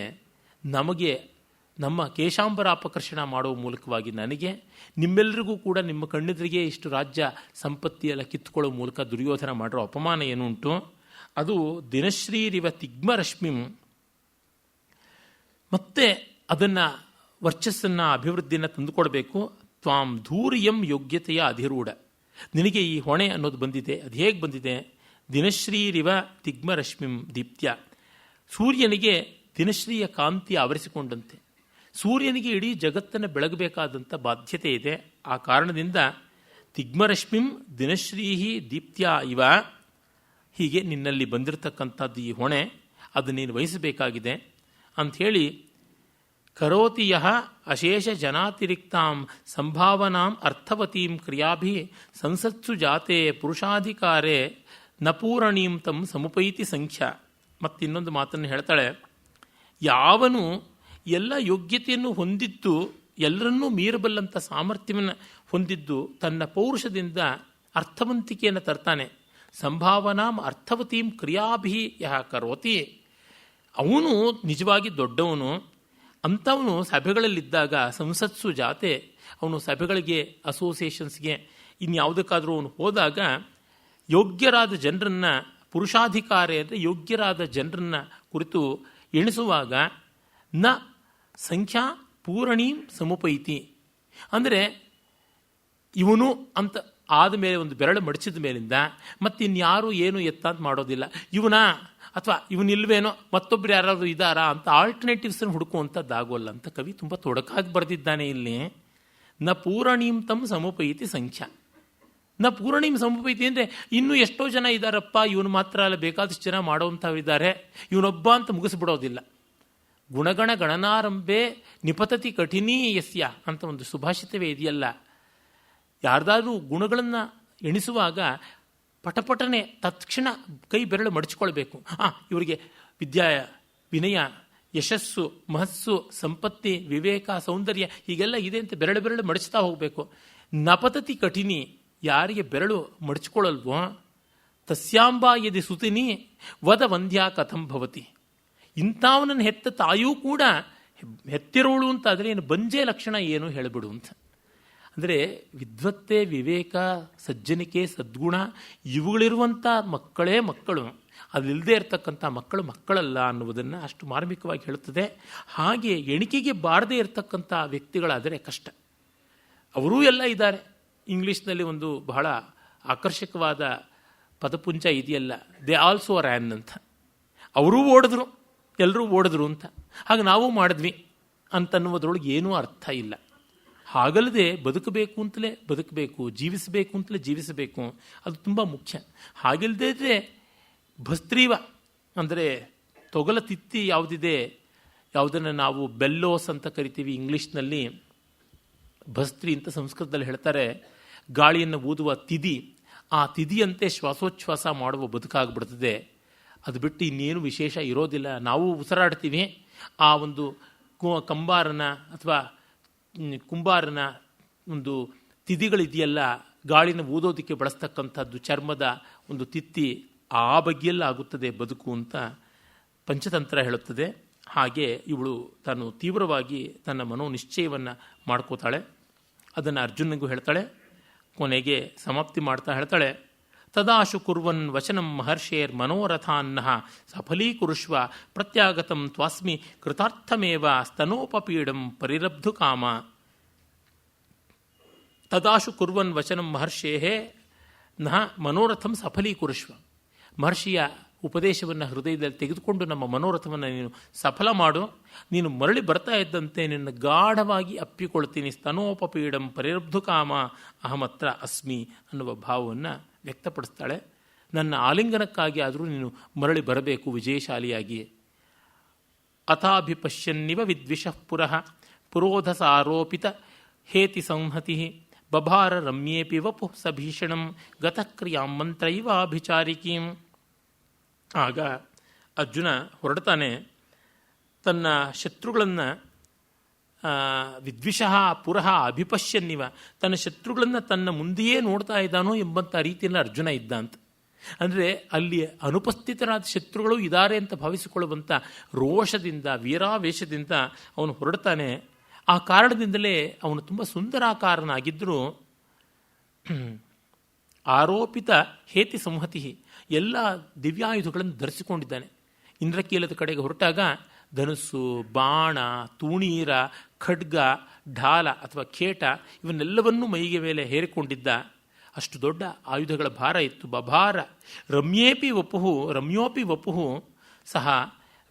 ನಮಗೆ ನಮ್ಮ ಕೇಶಾಂಬರಾಪಕರ್ಷಣ ಮಾಡುವ ಮೂಲಕವಾಗಿ ನನಗೆ, ನಿಮ್ಮೆಲ್ಲರಿಗೂ ಕೂಡ ನಿಮ್ಮ ಕಣ್ಣೆದುರಿಗೆ ಇಷ್ಟು ರಾಜ್ಯ ಸಂಪತ್ತಿಯೆಲ್ಲ ಕಿತ್ತುಕೊಳ್ಳೋ ಮೂಲಕ ದುರ್ಯೋಧನ ಮಾಡಿರೋ ಅಪಮಾನ ಏನುಂಟು, ಅದು ದಿನಶ್ರೀರಿವ ತಿಗ್ಮರಶ್ಮಿಂ. ಮತ್ತೆ ಅದನ್ನು ವರ್ಚಸ್ಸನ್ನು, ಅಭಿವೃದ್ಧಿಯನ್ನು ತಂದುಕೊಡಬೇಕು. ತ್ವಾಂ ಧೂರಿಯಂ ಯೋಗ್ಯತೆಯ ಅಧಿರೂಢ. ನಿನಗೆ ಈ ಹೊಣೆ ಅನ್ನೋದು ಬಂದಿದೆ. ಅದು ಹೇಗೆ ಬಂದಿದೆ? ದಿನಶ್ರೀರಿವ ತಿಗ್ಮರಶ್ಮಿಂ ದೀಪ್ತ್ಯ. ಸೂರ್ಯನಿಗೆ ದಿನಶ್ರೀಯ ಕಾಂತಿ ಆವರಿಸಿಕೊಂಡಂತೆ ಸೂರ್ಯನಿಗೆ ಇಡೀ ಜಗತ್ತನ್ನು ಬೆಳಗಬೇಕಾದಂಥ ಬಾಧ್ಯತೆ ಇದೆ. ಆ ಕಾರಣದಿಂದ ತಿಗ್ಮರಶ್ಮಿಂ ದಿನಶ್ರೀಹಿ ದೀಪ್ತ್ಯ ಇವ. ಹೀಗೆ ನಿನ್ನಲ್ಲಿ ಬಂದಿರತಕ್ಕಂಥದ್ದು ಈ ಹೊಣೆ, ಅದು ನೀನು ವಹಿಸಬೇಕಾಗಿದೆ ಅಂಥೇಳಿ, ಕರೋತಿ ಯಃ ಅಶೇಷ ಜನಾತಿರಿಕ್ತಾಂ ಸಂಭಾವನಾಂ ಅರ್ಥವತೀಂ ಕ್ರಿಯಾಭಿ ಸಂಸತ್ಸು ಜಾತೆ ಪುರುಷಾಧಿಕಾರೇ ನಪೂರಣೀಂ ತಂ ಸಮುಪೈತಿ ಸಂಖ್ಯಾ. ಮತ್ತಿನ್ನೊಂದು ಮಾತನ್ನು ಹೇಳ್ತಾಳೆ, ಯಾವನು ಎಲ್ಲ ಯೋಗ್ಯತೆಯನ್ನು ಹೊಂದಿದ್ದು, ಎಲ್ಲರನ್ನೂ ಮೀರಬಲ್ಲಂಥ ಸಾಮರ್ಥ್ಯವನ್ನು ಹೊಂದಿದ್ದು, ತನ್ನ ಪೌರುಷದಿಂದ ಅರ್ಥವಂತಿಕೆಯನ್ನು ತರ್ತಾನೆ, ಸಂಭಾವನಾಂ ಅರ್ಥವತೀಂ ಕ್ರಿಯಾಭಿ ಯಹ ಕರೋತಿ. ಅವನು ನಿಜವಾಗಿ ದೊಡ್ಡವನು. ಅಂಥವನು ಸಭೆಗಳಲ್ಲಿದ್ದಾಗ ಸಂಸತ್ಸು ಜಾತೆ, ಅವನು ಸಭೆಗಳಿಗೆ, ಅಸೋಸಿಯೇಷನ್ಸ್ಗೆ, ಇನ್ಯಾವುದಕ್ಕಾದರೂ ಅವನು ಹೋದಾಗ ಯೋಗ್ಯರಾದ ಜನರನ್ನು, ಪುರುಷಾಧಿಕಾರಿ ಅಂದರೆ ಯೋಗ್ಯರಾದ ಜನರನ್ನು ಕುರಿತು ಎಣಿಸುವಾಗ ನ ಸಂಖ್ಯಾ ಪೂರಣೀಂ ಸಮುಪೈತಿ. ಅಂದರೆ ಇವನು ಅಂತ ಆದಮೇಲೆ ಒಂದು ಬೆರಳು ಮಡಚಿದ ಮೇಲಿಂದ ಮತ್ತಿನ್ಯಾರು ಏನು ಎತ್ತ ಅಂತ ಮಾಡೋದಿಲ್ಲ. ಇವನಾ ಅಥವಾ ಇವನಿಲ್ವೇನೋ ಮತ್ತೊಬ್ಬರು ಯಾರಾದರೂ ಇದ್ದಾರಾ ಅಂತ ಆಲ್ಟರ್ನೇಟಿವ್ಸನ್ನು ಹುಡುಕುವಂಥದ್ದಾಗೋಲ್ಲ ಅಂತ ಕವಿ ತುಂಬ ತೊಡಕಾಗಿ ಬರೆದಿದ್ದಾನೆ ಇಲ್ಲಿ. ನ ಪೂರಣೀಂ ತಮ್ ಸಮುಪೈತಿ ಸಂಖ್ಯಾ. ನ ಪೂರಣೀಂ ಸಮುಪೈತಿ ಅಂದರೆ ಇನ್ನೂ ಎಷ್ಟೋ ಜನ ಇದ್ದಾರಪ್ಪ, ಇವನು ಮಾತ್ರ ಅಲ್ಲ ಬೇಕಾದಷ್ಟು ಜನ ಮಾಡೋವಂಥವ್ರಿದ್ದಾರೆ, ಇವನೊಬ್ಬ ಅಂತ ಮುಗಿಸ್ಬಿಡೋದಿಲ್ಲ. ಗುಣಗಣ ಗಣನಾರಂಭೆ ನಿಪತತಿ ಕಠಿಣೀ ಯಸ್ಯ ಅಂತ ಒಂದು ಸುಭಾಷಿತವೇ ಇದೆಯಲ್ಲ. ಯಾರ್ದಾದ್ರೂ ಗುಣಗಳನ್ನು ಎಣಿಸುವಾಗ ಪಟಪಟನೆ ತತ್ಕ್ಷಣ ಕೈ ಬೆರಳು ಮಡಚಿಕೊಳ್ಬೇಕು. ಇವರಿಗೆ ವಿದ್ಯಾ, ವಿನಯ, ಯಶಸ್ಸು, ಮಹಸ್ಸು, ಸಂಪತ್ತಿ, ವಿವೇಕ, ಸೌಂದರ್ಯ ಹೀಗೆಲ್ಲ ಇದೆ ಅಂತ ಬೆರಳು ಮಡಚ್ತಾ ಹೋಗಬೇಕು. ನಪತತಿ ಕಠಿಣಿ, ಯಾರಿಗೆ ಬೆರಳು ಮಡಚಿಕೊಳ್ಳಲ್ವೋ ತಸ್ಯಾಂಬಾ ಯದಿ ಸುತಿನಿ ವದ ವಂದ್ಯಾ ಕಥಂ ಭವತಿ. ಇಂಥವನನ್ನು ಹೆತ್ತ ತಾಯೂ ಕೂಡ ಹೆತ್ತಿರೋಳು ಅಂತಾದರೆ ಏನು ಬಂಜೆ ಲಕ್ಷಣ ಏನು ಹೇಳಿಬಿಡು ಅಂತ. ಅಂದರೆ ವಿದ್ವತ್ತೆ, ವಿವೇಕ, ಸಜ್ಜನಿಕೆ, ಸದ್ಗುಣ ಇವುಗಳಿರುವಂಥ ಮಕ್ಕಳೇ ಮಕ್ಕಳು, ಅದಿಲ್ಲದೆ ಇರತಕ್ಕಂಥ ಮಕ್ಕಳು ಮಕ್ಕಳಲ್ಲ ಅನ್ನುವುದನ್ನು ಅಷ್ಟು ಮಾರ್ಮಿಕವಾಗಿ ಹೇಳುತ್ತದೆ. ಹಾಗೆ ಎಣಿಕೆಗೆ ಬಾರದೇ ಇರತಕ್ಕಂಥ ವ್ಯಕ್ತಿಗಳಾದರೆ ಕಷ್ಟ. ಅವರೂ ಎಲ್ಲ ಇದ್ದಾರೆ. ಇಂಗ್ಲೀಷ್ನಲ್ಲಿ ಒಂದು ಬಹಳ ಆಕರ್ಷಕವಾದ ಪದಪುಂಜ ಇದೆಯಲ್ಲ, ದೇ ಆಲ್ಸೋ ರ್ಯಾನ್ ಅಂತ. ಅವರೂ ಓಡಿದ್ರು, ಎಲ್ಲರೂ ಓಡಿದ್ರು ಅಂತ. ಹಾಗೆ ನಾವು ಮಾಡಿದ್ವಿ ಅಂತನ್ನುವುದ್ರೊಳಗೆ ಏನೂ ಅರ್ಥ ಇಲ್ಲ. ಹಾಗಲ್ಲದೆ ಬದುಕಬೇಕು ಅಂತಲೇ ಬದುಕಬೇಕು, ಜೀವಿಸಬೇಕು ಅಂತಲೇ ಜೀವಿಸಬೇಕು, ಅದು ತುಂಬ ಮುಖ್ಯ. ಹಾಗಿಲ್ಲದೇ ಇದ್ದರೆ ಭಸ್ತ್ರೀವ ಅಂದರೆ ತೊಗಲ ತಿತ್ತಿ ಯಾವುದಿದೆ, ಯಾವುದನ್ನು ನಾವು ಬೆಲ್ಲೋಸ್ ಅಂತ ಕರಿತೀವಿ ಇಂಗ್ಲೀಷ್ನಲ್ಲಿ, ಭಸ್ತ್ರಿ ಅಂತ ಸಂಸ್ಕೃತದಲ್ಲಿ ಹೇಳ್ತಾರೆ. ಗಾಳಿಯನ್ನು ಊದುವ ತಿದಿ, ಆ ತಿದಿಯಂತೆ ಶ್ವಾಸೋಚ್ಛ್ವಾಸ ಮಾಡುವ ಬದುಕಾಗ್ಬಿಡ್ತದೆ. ಅದು ಬಿಟ್ಟು ಇನ್ನೇನು ವಿಶೇಷ ಇರೋದಿಲ್ಲ. ನಾವು ಉಸಿರಾಡ್ತೀವಿ, ಆ ಒಂದು ಕಂಬಾರನ ಅಥವಾ ಕುಂಬಾರನ ಒಂದು ತಿದಿಗಳಿದೆಯಲ್ಲ, ಗಾಳಿನ ಊದೋದಕ್ಕೆ ಬಳಸ್ತಕ್ಕಂಥದ್ದು, ಚರ್ಮದ ಒಂದು ತಿತ್ತಿ, ಆ ಬಗೆಯಲ್ಲ ಆಗುತ್ತದೆ ಬದುಕು ಅಂತ ಪಂಚತಂತ್ರ ಹೇಳುತ್ತದೆ. ಹಾಗೆ ಇವಳು ತಾನು ತೀವ್ರವಾಗಿ ತನ್ನ ಮನೋನಿಶ್ಚಯವನ್ನು ಮಾಡ್ಕೋತಾಳೆ. ಅದನ್ನು ಅರ್ಜುನಿಗೂ ಹೇಳ್ತಾಳೆ. ಕೊನೆಗೆ ಸಮಾಪ್ತಿ ಮಾಡ್ತಾ ಹೇಳ್ತಾಳೆ, ತದಾಶು ಕುರ್ವನ್ ವಚನಂ ಮಹರ್ಷೇರ್ ಮನೋರಥಾನ್ನಃ ಸಫಲೀಕುರುಷ್ವ ಪ್ರತ್ಯಾಗತಂ ತ್ವಾಸ್ಮಿ ಕೃತಾರ್ಥಮೇವ ಸ್ತನೋಪಪೀಡಂ ಪರಿರಬ್ಧು ಕಾಮ. ತದಾಶು ಕುರ್ವನ್ ವಚನಂ ಮಹರ್ಷೇಹೇ ನಃ ಮನೋರಥಂ ಸಫಲೀಕುರುಷ್ವ. ಮಹರ್ಷಿಯ ಉಪದೇಶವನ್ನು ಹೃದಯದಲ್ಲಿ ತೆಗೆದುಕೊಂಡು ನಮ್ಮ ಮನೋರಥವನ್ನು ನೀನು ಸಫಲ ಮಾಡು. ನೀನು ಮರಳಿ ಬರ್ತಾ ಇದ್ದಂತೆ ನಿನ್ನ ಗಾಢವಾಗಿ ಅಪ್ಪಿಕೊಳ್ತೀನಿ. ಸ್ತನೋಪಪೀಡಂ ಪರಿರಬ್ಧು ಕಾಮ ಅಹಮತ್ರ ಅಸ್ಮಿ ಅನ್ನುವ ಭಾವವನ್ನು ವ್ಯಕ್ತಪಡಿಸ್ತಾಳೆ. ನನ್ನ ಆಲಿಂಗನಕ್ಕಾಗಿ ಆದರೂ ನೀನು ಮರಳಿ ಬರಬೇಕು ವಿಜಯಶಾಲಿಯಾಗಿ. ಅಥಾಭಿಪಶ್ಯನ್ನಿವ ವಿದ್ವಿಷಃ ಪುರಃ ಪುರೋಧಸಾರೋಪಿತ ಹೇತಿ ಸಂಹತಿ ಬಭಾರ ರಮ್ಯೇಪಿ ವಪು ಸಭೀಷಣಂ ಗತಕ್ರಿಯಾಂ ಮಂತ್ರೈವಾಭಿಚಾರಿಕೀಂ. ಆಗ ಅರ್ಜುನ ಹೊರಡ್ತಾನೆ. ತನ್ನ ಶತ್ರುಗಳನ್ನು ವಿದ್ವಿಷಃ ಪುರಃ ಅಭಿಪಶ್ಯನ್ನಿವ, ತನ್ನ ಶತ್ರುಗಳನ್ನು ತನ್ನ ಮುಂದೆಯೇ ನೋಡ್ತಾ ಇದ್ದಾನೋ ಎಂಬಂಥ ರೀತಿಯಲ್ಲಿ ಅರ್ಜುನ ಇದ್ದ ಅಂತ. ಅಂದರೆ ಅಲ್ಲಿ ಅನುಪಸ್ಥಿತರಾದ ಶತ್ರುಗಳು ಇದ್ದಾರೆ ಅಂತ ಭಾವಿಸಿಕೊಳ್ಳುವಂಥ ರೋಷದಿಂದ, ವೀರಾವೇಶದಿಂದ ಅವನು ಹೊರಡ್ತಾನೆ. ಆ ಕಾರಣದಿಂದಲೇ ಅವನು ತುಂಬ ಸುಂದರಾಕಾರನಾಗಿದ್ದರೂ ಆರೋಪಿತ ಹೇತಿ ಸಂಹತಿ, ಎಲ್ಲ ದಿವ್ಯಾಯುಧಗಳನ್ನು ಧರಿಸಿಕೊಂಡಿದ್ದಾನೆ. ಇಂದ್ರಕೀಲದ ಕಡೆಗೆ ಹೊರಟಾಗ ಧನುಸ್ಸು, ಬಾಣ, ತೂಣೀರ, ಖಡ್ಗ, ಢಾಲ ಅಥವಾ ಖೇಟ ಇವನ್ನೆಲ್ಲವನ್ನೂ ಮೈಗೆ ಮೇಲೆ ಹೇರಿಕೊಂಡಿದ್ದ. ಅಷ್ಟು ದೊಡ್ಡ ಆಯುಧಗಳ ಭಾರ ಇತ್ತು. ಬಭಾರ ರಮ್ಯೋಪಿ ವಪುಹು ಸಹ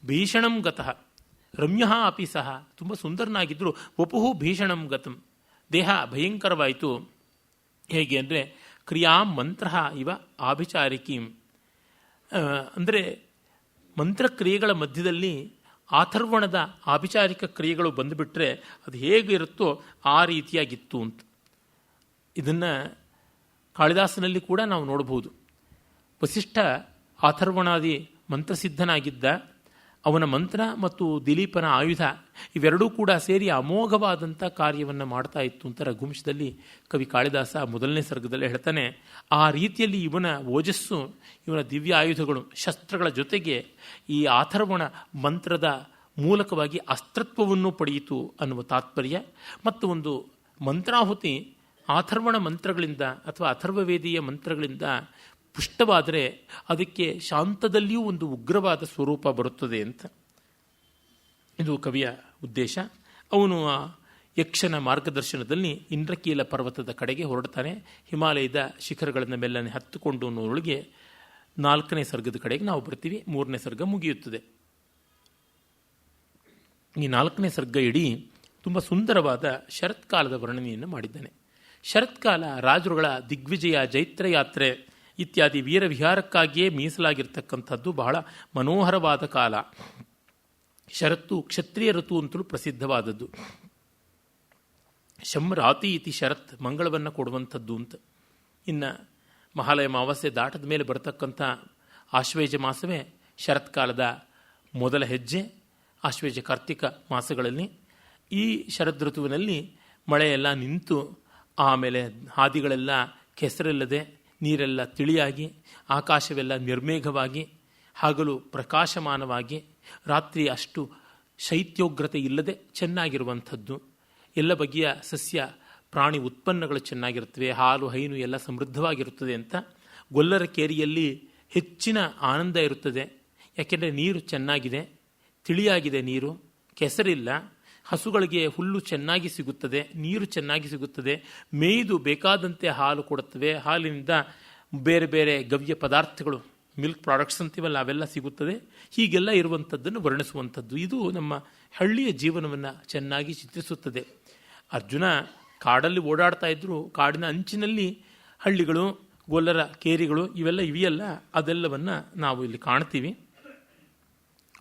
ಭೀಷಣಂ ಗತಃ ರಮ್ಯ ಅಪಿ ಸಹ, ತುಂಬ ಸುಂದರನಾಗಿದ್ದರು. ವಪುಹು ಭೀಷಣಂ ಗತಂ, ದೇಹ ಭಯಂಕರವಾಯಿತು. ಹೇಗೆ ಅಂದರೆ ಕ್ರಿಯಾಂ ಮಂತ್ರ ಇವ ಆಭಿಚಾರಿಕೀಂ, ಅಂದರೆ ಮಂತ್ರಕ್ರಿಯೆಗಳ ಮಧ್ಯದಲ್ಲಿ ಆಥರ್ವಣದ ಆಭಿಚಾರಿಕ ಕ್ರಿಯೆಗಳು ಬಂದುಬಿಟ್ರೆ ಅದು ಹೇಗಿರುತ್ತೋ ಆ ರೀತಿಯಾಗಿತ್ತು ಅಂತ. ಇದನ್ನು ಕಾಳಿದಾಸನಲ್ಲಿ ಕೂಡ ನಾವು ನೋಡಬಹುದು. ವಸಿಷ್ಠ ಆಥರ್ವಣಾದಿ ಮಂತ್ರಸಿದ್ಧನಾಗಿದ್ದ. ಅವನ ಮಂತ್ರ ಮತ್ತು ದಿಲೀಪನ ಆಯುಧ ಇವೆರಡೂ ಕೂಡ ಸೇರಿ ಅಮೋಘವಾದಂಥ ಕಾರ್ಯವನ್ನು ಮಾಡ್ತಾ ಇತ್ತು ಅಂತ ರಘುವಂಶದಲ್ಲಿ ಕವಿ ಕಾಳಿದಾಸ ಮೊದಲನೇ ಸರ್ಗದಲ್ಲಿ ಹೇಳ್ತಾನೆ. ಆ ರೀತಿಯಲ್ಲಿ ಇವನ ಓಜಸ್ಸು, ಇವನ ದಿವ್ಯ ಆಯುಧಗಳು, ಶಸ್ತ್ರಗಳ ಜೊತೆಗೆ ಈ ಅಥರ್ವಣ ಮಂತ್ರದ ಮೂಲಕವಾಗಿ ಅಸ್ತ್ರತ್ವವನ್ನು ಪಡೆಯಿತು ಅನ್ನುವ ತಾತ್ಪರ್ಯ. ಮತ್ತು ಒಂದು ಮಂತ್ರಾಹುತಿ ಅಥರ್ವಣ ಮಂತ್ರಗಳಿಂದ ಅಥವಾ ಅಥರ್ವವೇದಿಯ ಮಂತ್ರಗಳಿಂದ ಪುಷ್ಟವಾದರೆ ಅದಕ್ಕೆ ಶಾಂತದಲ್ಲಿಯೂ ಒಂದು ಉಗ್ರವಾದ ಸ್ವರೂಪ ಬರುತ್ತದೆ ಅಂತ ಇದು ಕವಿಯ ಉದ್ದೇಶ. ಅವನು ಯಕ್ಷನ ಮಾರ್ಗದರ್ಶನದಲ್ಲಿ ಇಂದ್ರಕೀಲ ಪರ್ವತದ ಕಡೆಗೆ ಹೊರಡ್ತಾನೆ. ಹಿಮಾಲಯದ ಶಿಖರಗಳನ್ನು ಮೆಲ್ಲನೆ ಹತ್ತುಕೊಂಡು ಅನ್ನೋರೊಳಗೆ 4ನೇ ಸರ್ಗದ ಕಡೆಗೆ ನಾವು ಬರ್ತೀವಿ. 3ನೇ ಸರ್ಗ ಮುಗಿಯುತ್ತದೆ. ಈ 4ನೇ ಸರ್ಗ ಇಡೀ ತುಂಬ ಸುಂದರವಾದ ಶರತ್ಕಾಲದ ವರ್ಣನೆಯನ್ನು ಮಾಡಿದ್ದಾನೆ. ಶರತ್ಕಾಲ ರಾಜರುಗಳ ದಿಗ್ವಿಜಯ, ಜೈತ್ರಯಾತ್ರೆ ಇತ್ಯಾದಿ ವೀರ ವಿಹಾರಕ್ಕಾಗಿಯೇ ಮೀಸಲಾಗಿರ್ತಕ್ಕಂಥದ್ದು ಬಹಳ ಮನೋಹರವಾದ ಕಾಲ. ಶರತ್ತು ಕ್ಷತ್ರಿಯ ಋತು ಅಂತಲೂ ಪ್ರಸಿದ್ಧವಾದದ್ದು. ಶಮ್ರಾತಿ ಇತಿ ಶರತ್, ಮಂಗಳವನ್ನು ಕೊಡುವಂಥದ್ದು ಅಂತ. ಇನ್ನು ಮಹಾಲಯ ಅಮಾವಾಸ್ಯೆ ದಾಟದ ಮೇಲೆ ಬರತಕ್ಕಂಥ ಆಶ್ವೇಜ ಮಾಸವೇ ಶರತ್ಕಾಲದ ಮೊದಲ ಹೆಜ್ಜೆ. ಆಶ್ವೇಜ ಕಾರ್ತಿಕ ಮಾಸಗಳಲ್ಲಿ ಈ ಶರದ್ ಋತುವಿನಲ್ಲಿ ಮಳೆಯೆಲ್ಲ ನಿಂತು ಆಮೇಲೆ ಹಾದಿಗಳೆಲ್ಲ ಕೆಸರಿಲ್ಲದೆ ನೀರೆಲ್ಲ ತಿಳಿಯಾಗಿ ಆಕಾಶವೆಲ್ಲ ನಿರ್ಮೇಘವಾಗಿ ಹಗಲು ಪ್ರಕಾಶಮಾನವಾಗಿ ರಾತ್ರಿ ಅಷ್ಟು ಶೈತ್ಯೋಗ್ರತೆ ಇಲ್ಲದೆ ಚೆನ್ನಾಗಿರುವಂಥದ್ದು. ಎಲ್ಲ ಬಗೆಯ ಸಸ್ಯ ಪ್ರಾಣಿ ಉತ್ಪನ್ನಗಳು ಚೆನ್ನಾಗಿರುತ್ತವೆ, ಹಾಲು ಹೈನು ಎಲ್ಲ ಸಮೃದ್ಧವಾಗಿರುತ್ತದೆ ಅಂತ ಗೊಲ್ಲರ ಕೇರಿಯಲ್ಲಿ ಹೆಚ್ಚಿನ ಆನಂದ ಇರುತ್ತದೆ. ಯಾಕೆಂದರೆ ನೀರು ಚೆನ್ನಾಗಿದೆ, ತಿಳಿಯಾಗಿದೆ, ನೀರು ಕೆಸರಿಲ್ಲ, ಹಸುಗಳಿಗೆ ಹುಲ್ಲು ಚೆನ್ನಾಗಿ ಸಿಗುತ್ತದೆ, ನೀರು ಚೆನ್ನಾಗಿ ಸಿಗುತ್ತದೆ, ಮೇಯ್ದು ಬೇಕಾದಂತೆ ಹಾಲು ಕೊಡುತ್ತವೆ, ಹಾಲಿನಿಂದ ಬೇರೆ ಬೇರೆ ಗವ್ಯ ಪದಾರ್ಥಗಳು ಮಿಲ್ಕ್ ಪ್ರಾಡಕ್ಟ್ಸ್ ಅಂತೀವಲ್ಲ ಅವೆಲ್ಲ ಸಿಗುತ್ತದೆ. ಹೀಗೆಲ್ಲ ಇರುವಂಥದ್ದನ್ನು ವರ್ಣಿಸುವಂಥದ್ದು. ಇದು ನಮ್ಮ ಹಳ್ಳಿಯ ಜೀವನವನ್ನು ಚೆನ್ನಾಗಿ ಚಿತ್ರಿಸುತ್ತದೆ. ಅರ್ಜುನ ಕಾಡಲ್ಲಿ ಓಡಾಡ್ತಾ ಇದ್ದರೂ ಕಾಡಿನ ಅಂಚಿನಲ್ಲಿ ಹಳ್ಳಿಗಳು, ಗೊಲ್ಲರ ಕೇರಿಗಳು ಇವೆಲ್ಲ ಇವೆಯಲ್ಲ, ಅದೆಲ್ಲವನ್ನು ನಾವು ಇಲ್ಲಿ ಕಾಣ್ತೀವಿ.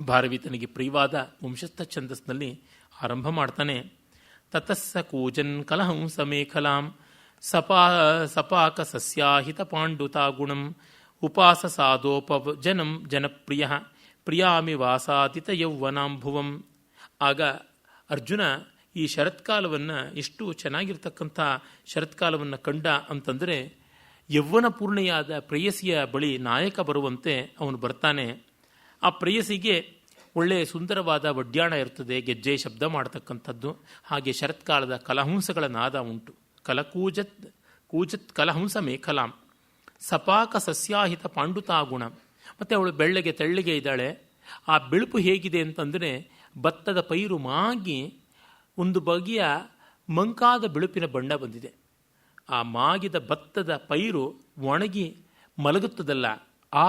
ಭಾರವಿ ತನಗೆ ಪ್ರಿಯವಾದ ವಂಶಸ್ಥ ಛಂದಸ್ನಲ್ಲಿ ಆರಂಭ ಮಾಡ್ತಾನೆ. ತತಸ್ಸ ಕೂಜನ್ ಕಲಹಂಸ ಮೇಖಲಾಂ ಸಪಾಕ ಸಸ್ಯಾಹಿತ ಪಾಂಡುತಾ ಗುಣಂ ಉಪಾಸ ಸಾಧೋಪಜನಂ ಜನಪ್ರಿಯ ಪ್ರಿಯಾಮಿ ವಾಸಾದಿತ ಯೌವನಾಂಭುವಂ. ಆಗ ಅರ್ಜುನ ಈ ಶರತ್ಕಾಲವನ್ನು ಎಷ್ಟು ಚೆನ್ನಾಗಿರ್ತಕ್ಕಂಥ ಶರತ್ಕಾಲವನ್ನು ಕಂಡ ಅಂತಂದರೆ, ಯೌವನ ಪೂರ್ಣೆಯಾದ ಪ್ರೇಯಸಿಯ ಬಳಿ ನಾಯಕ ಬರುವಂತೆ ಅವನು ಬರ್ತಾನೆ. ಆ ಪ್ರೇಯಸಿಗೆ ಒಳ್ಳೆಯ ಸುಂದರವಾದ ವಡ್ಯಾಣ ಇರ್ತದೆ, ಗೆಜ್ಜೆ ಶಬ್ದ ಮಾಡತಕ್ಕಂಥದ್ದು. ಹಾಗೆ ಶರತ್ಕಾಲದ ಕಲಹಂಸಗಳ ನಾದ ಉಂಟು. ಕೂಜತ್ ಕಲಹಂಸ ಮೇಖಲಾಂ ಸಪಾಕ ಸಸ್ಯಾಹಿತ ಪಾಂಡುತಾ ಗುಣ. ಮತ್ತು ಅವಳು ಬೆಳ್ಳಗೆ ತೆಳ್ಳಗೆ ಇದ್ದಾಳೆ. ಆ ಬೆಳುಪು ಹೇಗಿದೆ ಅಂತಂದರೆ, ಭತ್ತದ ಪೈರು ಮಾಗಿ ಒಂದು ಬಗೆಯ ಮಂಕಾದ ಬೆಳುಪಿನ ಬಣ್ಣ ಬಂದಿದೆ. ಆ ಮಾಗಿದ ಭತ್ತದ ಪೈರು ಒಣಗಿ ಮಲಗುತ್ತದಲ್ಲ, ಆ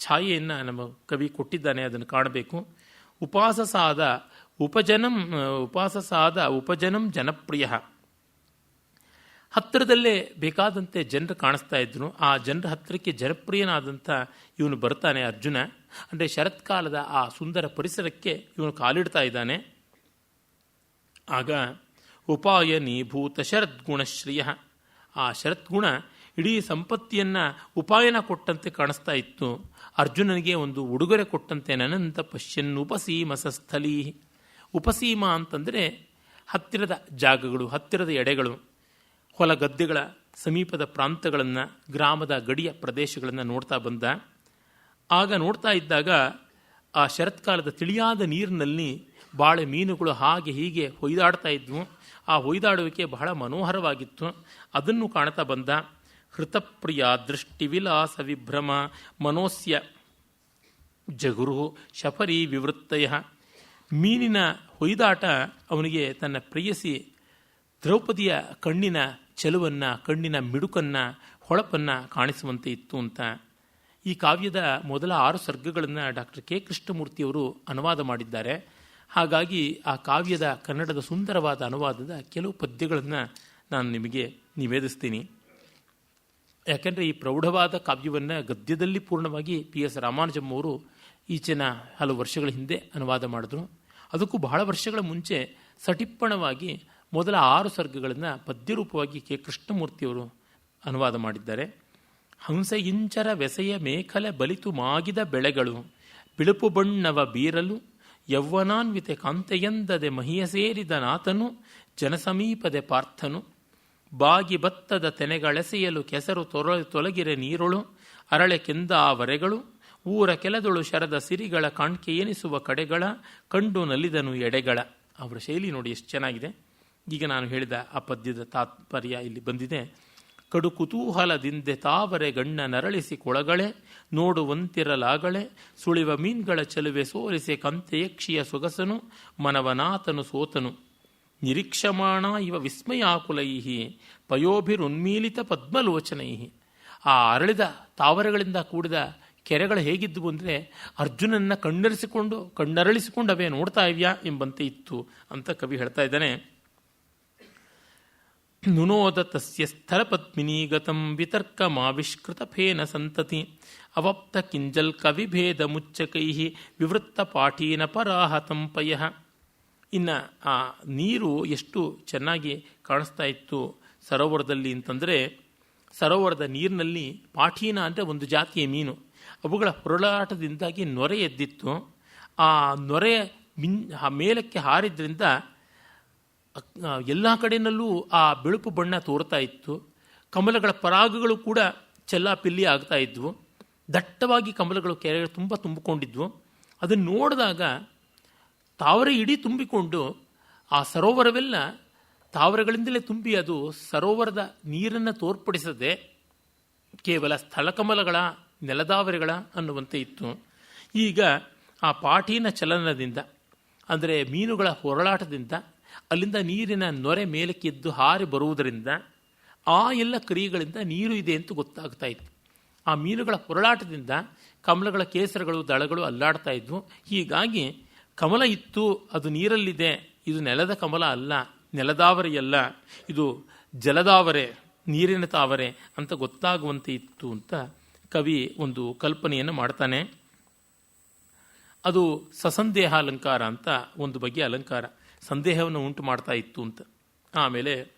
ಛಾಯೆಯನ್ನು ನಮ್ಮ ಕವಿ ಕೊಟ್ಟಿದ್ದಾನೆ, ಅದನ್ನು ಕಾಣಬೇಕು. ಉಪಾಸಸಾದ ಉಪಜನಂ ಜನಪ್ರಿಯ. ಹತ್ತಿರದಲ್ಲೇ ಬೇಕಾದಂತೆ ಜನರು ಕಾಣಿಸ್ತಾ ಇದ್ರು. ಆ ಜನರ ಹತ್ತಿರಕ್ಕೆ ಜನಪ್ರಿಯನಾದಂಥ ಇವನು ಬರ್ತಾನೆ ಅರ್ಜುನ. ಅಂದರೆ ಶರತ್ಕಾಲದ ಆ ಸುಂದರ ಪರಿಸರಕ್ಕೆ ಇವನು ಕಾಲಿಡ್ತಾ ಇದ್ದಾನೆ. ಆಗ ಉಪಾಯನೀಭೂತ ಶರದ್ಗುಣಶ್ರಿಯ, ಆ ಶರತ್ಗುಣ ಇಡೀ ಸಂಪತ್ತಿಯನ್ನು ಉಪಾಯನ ಕೊಟ್ಟಂತೆ ಕಾಣಿಸ್ತಾ ಇತ್ತು. ಅರ್ಜುನನಿಗೆ ಒಂದು ಉಡುಗೊರೆ ಕೊಟ್ಟಂತೆ. ನನಂತ ಪಶ್ಯನ್ ಉಪಸೀಮ ಸಸ್ಥಲೀ. ಉಪಸೀಮ ಅಂತಂದರೆ ಹತ್ತಿರದ ಜಾಗಗಳು, ಹತ್ತಿರದ ಎಡೆಗಳು, ಹೊಲ ಗದ್ದೆಗಳ ಸಮೀಪದ ಪ್ರಾಂತಗಳನ್ನು, ಗ್ರಾಮದ ಗಡಿಯ ಪ್ರದೇಶಗಳನ್ನು ನೋಡ್ತಾ ಬಂದ. ಆಗ ನೋಡ್ತಾ ಇದ್ದಾಗ ಆ ಶರತ್ಕಾಲದ ತಿಳಿಯಾದ ನೀರಿನಲ್ಲಿ ಬಾಳೆ ಮೀನುಗಳು ಹಾಗೆ ಹೀಗೆ ಹೊಯ್ದಾಡ್ತಾ ಇದ್ವು. ಆ ಹೊಯ್ದಾಡುವಿಕೆ ಬಹಳ ಮನೋಹರವಾಗಿತ್ತು. ಅದನ್ನು ಕಾಣ್ತಾ ಬಂದ. ಹೃತಪ್ರಿಯ ದೃಷ್ಟಿವಿಲಾಸ ವಿಭ್ರಮ ಮನೋಸ್ಯ ಜಗುರು ಶಫರಿ ವಿವೃತ್ತಯ. ಮೀನಿನ ಹೊಯ್ದಾಟ ಅವನಿಗೆ ತನ್ನ ಪ್ರೇಯಸಿ ದ್ರೌಪದಿಯ ಕಣ್ಣಿನ ಚೆಲುವನ್ನು, ಕಣ್ಣಿನ ಮಿಡುಕನ್ನು, ಹೊಳಪನ್ನು ಕಾಣಿಸುವಂತೆ ಇತ್ತು ಅಂತ. ಈ ಕಾವ್ಯದ ಮೊದಲ 6 ಸರ್ಗಗಳನ್ನು ಡಾಕ್ಟರ್ ಕೆ ಕೃಷ್ಣಮೂರ್ತಿಯವರು ಅನುವಾದ ಮಾಡಿದ್ದಾರೆ. ಹಾಗಾಗಿ ಆ ಕಾವ್ಯದ ಕನ್ನಡದ ಸುಂದರವಾದ ಅನುವಾದದ ಕೆಲವು ಪದ್ಯಗಳನ್ನು ನಾನು ನಿಮಗೆ ನಿವೇದಿಸ್ತೀನಿ. ಯಾಕೆಂದರೆ ಈ ಪ್ರೌಢವಾದ ಕಾವ್ಯವನ್ನು ಗದ್ಯದಲ್ಲಿ ಪೂರ್ಣವಾಗಿ PS ರಾಮಾನುಜಂ ಅವರು ಈಚಿನ ಹಲವು ವರ್ಷಗಳ ಹಿಂದೆ ಅನುವಾದ ಮಾಡಿದ್ರು. ಅದಕ್ಕೂ ಬಹಳ ವರ್ಷಗಳ ಮುಂಚೆ ಸಟಿಪ್ಪಣವಾಗಿ ಮೊದಲ 6 ಸರ್ಗಗಳನ್ನು ಪದ್ಯರೂಪವಾಗಿ ಕೆ ಕೃಷ್ಣಮೂರ್ತಿಯವರು ಅನುವಾದ ಮಾಡಿದ್ದಾರೆ. ಹಂಸ ಇಂಚರ ವ್ಯಸೆಯ ಮೇಖಲೆ ಬಲಿತು ಮಾಗಿದ ಬೆಳೆಗಳು ಬಿಳುಪು ಬಣ್ಣವ ಬೀರಲು ಯೌವನಾನ್ವಿತೆ ಕಾಂತೆಯಂದದೆ ಮಹಿಯ ಸೇರಿದ ನಾಥನು ಜನಸಮೀಪದೆ ಪಾರ್ಥನು. ಬಾಗಿ ಬತ್ತದ ತೆನೆಗಳೆಸೆಯಲು ಕೆಸರು ತೊಲಗಿರೆ ನೀರೊಳು ಅರಳೆ ಕೆಂದಾವರೆಗಳು ಊರ ಕೆಲದೊಳು ಶರದ ಸಿರಿಗಳ ಕಾಣ್ಕೆ ಎನಿಸುವ ಕಡೆಗಳ ಕಂಡು ನಲಿದನು ಎಡೆಗಳ. ಅವರ ಶೈಲಿ ನೋಡಿ ಎಷ್ಟು ಚೆನ್ನಾಗಿದೆ. ಈಗ ನಾನು ಹೇಳಿದ ಆ ಪದ್ಯದ ತಾತ್ಪರ್ಯ ಇಲ್ಲಿ ಬಂದಿದೆ. ಕಡು ಕುತೂಹಲದಿಂದೆ ತಾವರೆ ಗಣ್ಣ ನರಳಿಸಿ ಕೊಳಗಳೆ ನೋಡುವಂತಿರಲಾಗಳೆ ಸುಳಿವ ಮೀನ್ಗಳ ಚೆಲುವೆ ಸೋರಿಸಿ ಕಂತೆಯಕ್ಷಿಯ ಸೊಗಸನು ಮನವನಾಥನು ಸೋತನು. ನಿರೀಕ್ಷಮಾಣ ಇವ ವಿಸ್ಮಯಾಕುಲೈ ಪಯೋಭಿರುನ್ಮೀಲಿತ ಪದ್ಮಲೋಚನೈ. ಆ ಅರಳಿದ ತಾವರೆಗಳಿಂದ ಕೂಡಿದ ಕೆರೆಗಳು ಹೇಗಿದ್ದವು ಅಂದರೆ ಅರ್ಜುನನ್ನ ಕಣ್ಣರಳಿಸಿಕೊಂಡು ಅವೇ ನೋಡ್ತಾ ಇವ್ಯಾ ಎಂಬಂತೆ ಇತ್ತು ಅಂತ ಕವಿ ಹೇಳ್ತಾ ಇದ್ದಾನೆ. ನುನೋದ ತಸ್ಯ ಸ್ಥಳ ಪದ್ಮಿನೀಗತಂ ವಿತರ್ಕ ಮಾವಿಷ್ಕೃತ ಫೇನ ಸಂತತಿ ಅವಪ್ತ ಕಿಂಜಲ್ ಕವಿಭೇದ ಮುಚ್ಚಕೈ ವಿವೃತ್ತ ಪಾಠೀನ ಪರಾಹತಂ ಪಯಃ. ಇನ್ನು ಆ ನೀರು ಎಷ್ಟು ಚೆನ್ನಾಗಿ ಕಾಣಿಸ್ತಾ ಇತ್ತು ಸರೋವರದಲ್ಲಿ ಅಂತಂದರೆ, ಸರೋವರದ ನೀರಿನಲ್ಲಿ ಪಾಠೀನ ಅಂದರೆ ಒಂದು ಜಾತಿಯ ಮೀನು, ಅವುಗಳ ಹೊರಳಾಟದಿಂದಾಗಿ ನೊರೆ ಎದ್ದಿತ್ತು. ಆ ನೊರೆ ಮೇಲಕ್ಕೆ ಹಾರಿದ್ರಿಂದ ಎಲ್ಲ ಕಡೆಯಲ್ಲೂ ಆ ಬೆಳುಪು ಬಣ್ಣ ತೋರ್ತಾ ಇತ್ತು. ಕಮಲಗಳ ಪರಾಗಗಳು ಕೂಡ ಚೆಲ್ಲಾಪಿಲ್ಲಿ ಆಗ್ತಾ ಇದ್ವು. ದಟ್ಟವಾಗಿ ಕಮಲಗಳು ಕೆರೆಗಳು ತುಂಬಿಕೊಂಡಿದ್ವು. ಅದನ್ನು ನೋಡಿದಾಗ ತಾವರೆ ಇಡೀ ತುಂಬಿಕೊಂಡು ಆ ಸರೋವರವೆಲ್ಲ ತಾವರೆಗಳಿಂದಲೇ ತುಂಬಿ ಅದು ಸರೋವರದ ನೀರನ್ನು ತೋರ್ಪಡಿಸದೆ ಕೇವಲ ಸ್ಥಳಕಮಲಗಳ ನೆಲದಾವರೆಗಳ ಅನ್ನುವಂತೆ ಇತ್ತು. ಈಗ ಆ ಪಾಠೀನ ಚಲನದಿಂದ ಅಂದರೆ ಮೀನುಗಳ ಹೊರಳಾಟದಿಂದ ಅಲ್ಲಿಂದ ನೀರಿನ ನೊರೆ ಮೇಲಕ್ಕೆದ್ದು ಹಾರಿ ಬರುವುದರಿಂದ ಆ ಎಲ್ಲ ಕ್ರಿಯೆಗಳಿಂದ ನೀರು ಇದೆ ಅಂತ ಗೊತ್ತಾಗ್ತಾ ಇತ್ತು. ಆ ಮೀನುಗಳ ಹೊರಳಾಟದಿಂದ ಕಮಲಗಳ ಕೇಸರಗಳು ದಳಗಳು ಅಲ್ಲಾಡ್ತಾ ಇದ್ವು. ಹೀಗಾಗಿ ಕಮಲ ಇತ್ತು, ಅದು ನೀರಲ್ಲಿದೆ, ಇದು ನೆಲದ ಕಮಲ ಅಲ್ಲ, ನೆಲದಾವರೆಯಲ್ಲ, ಇದು ಜಲದಾವರೆ, ನೀರಿನ ತಾವರೆ ಅಂತ ಗೊತ್ತಾಗುವಂತೆ ಇತ್ತು ಅಂತ ಕವಿ ಒಂದು ಕಲ್ಪನೆಯನ್ನು ಮಾಡ್ತಾನೆ. ಅದು ಸಸಂದೇಹ ಅಲಂಕಾರ ಅಂತ ಒಂದು ಬಗೆಯ ಅಲಂಕಾರ, ಸಂದೇಹವನ್ನು ಉಂಟು ಮಾಡ್ತಾ ಇತ್ತು ಅಂತ. ಆಮೇಲೆ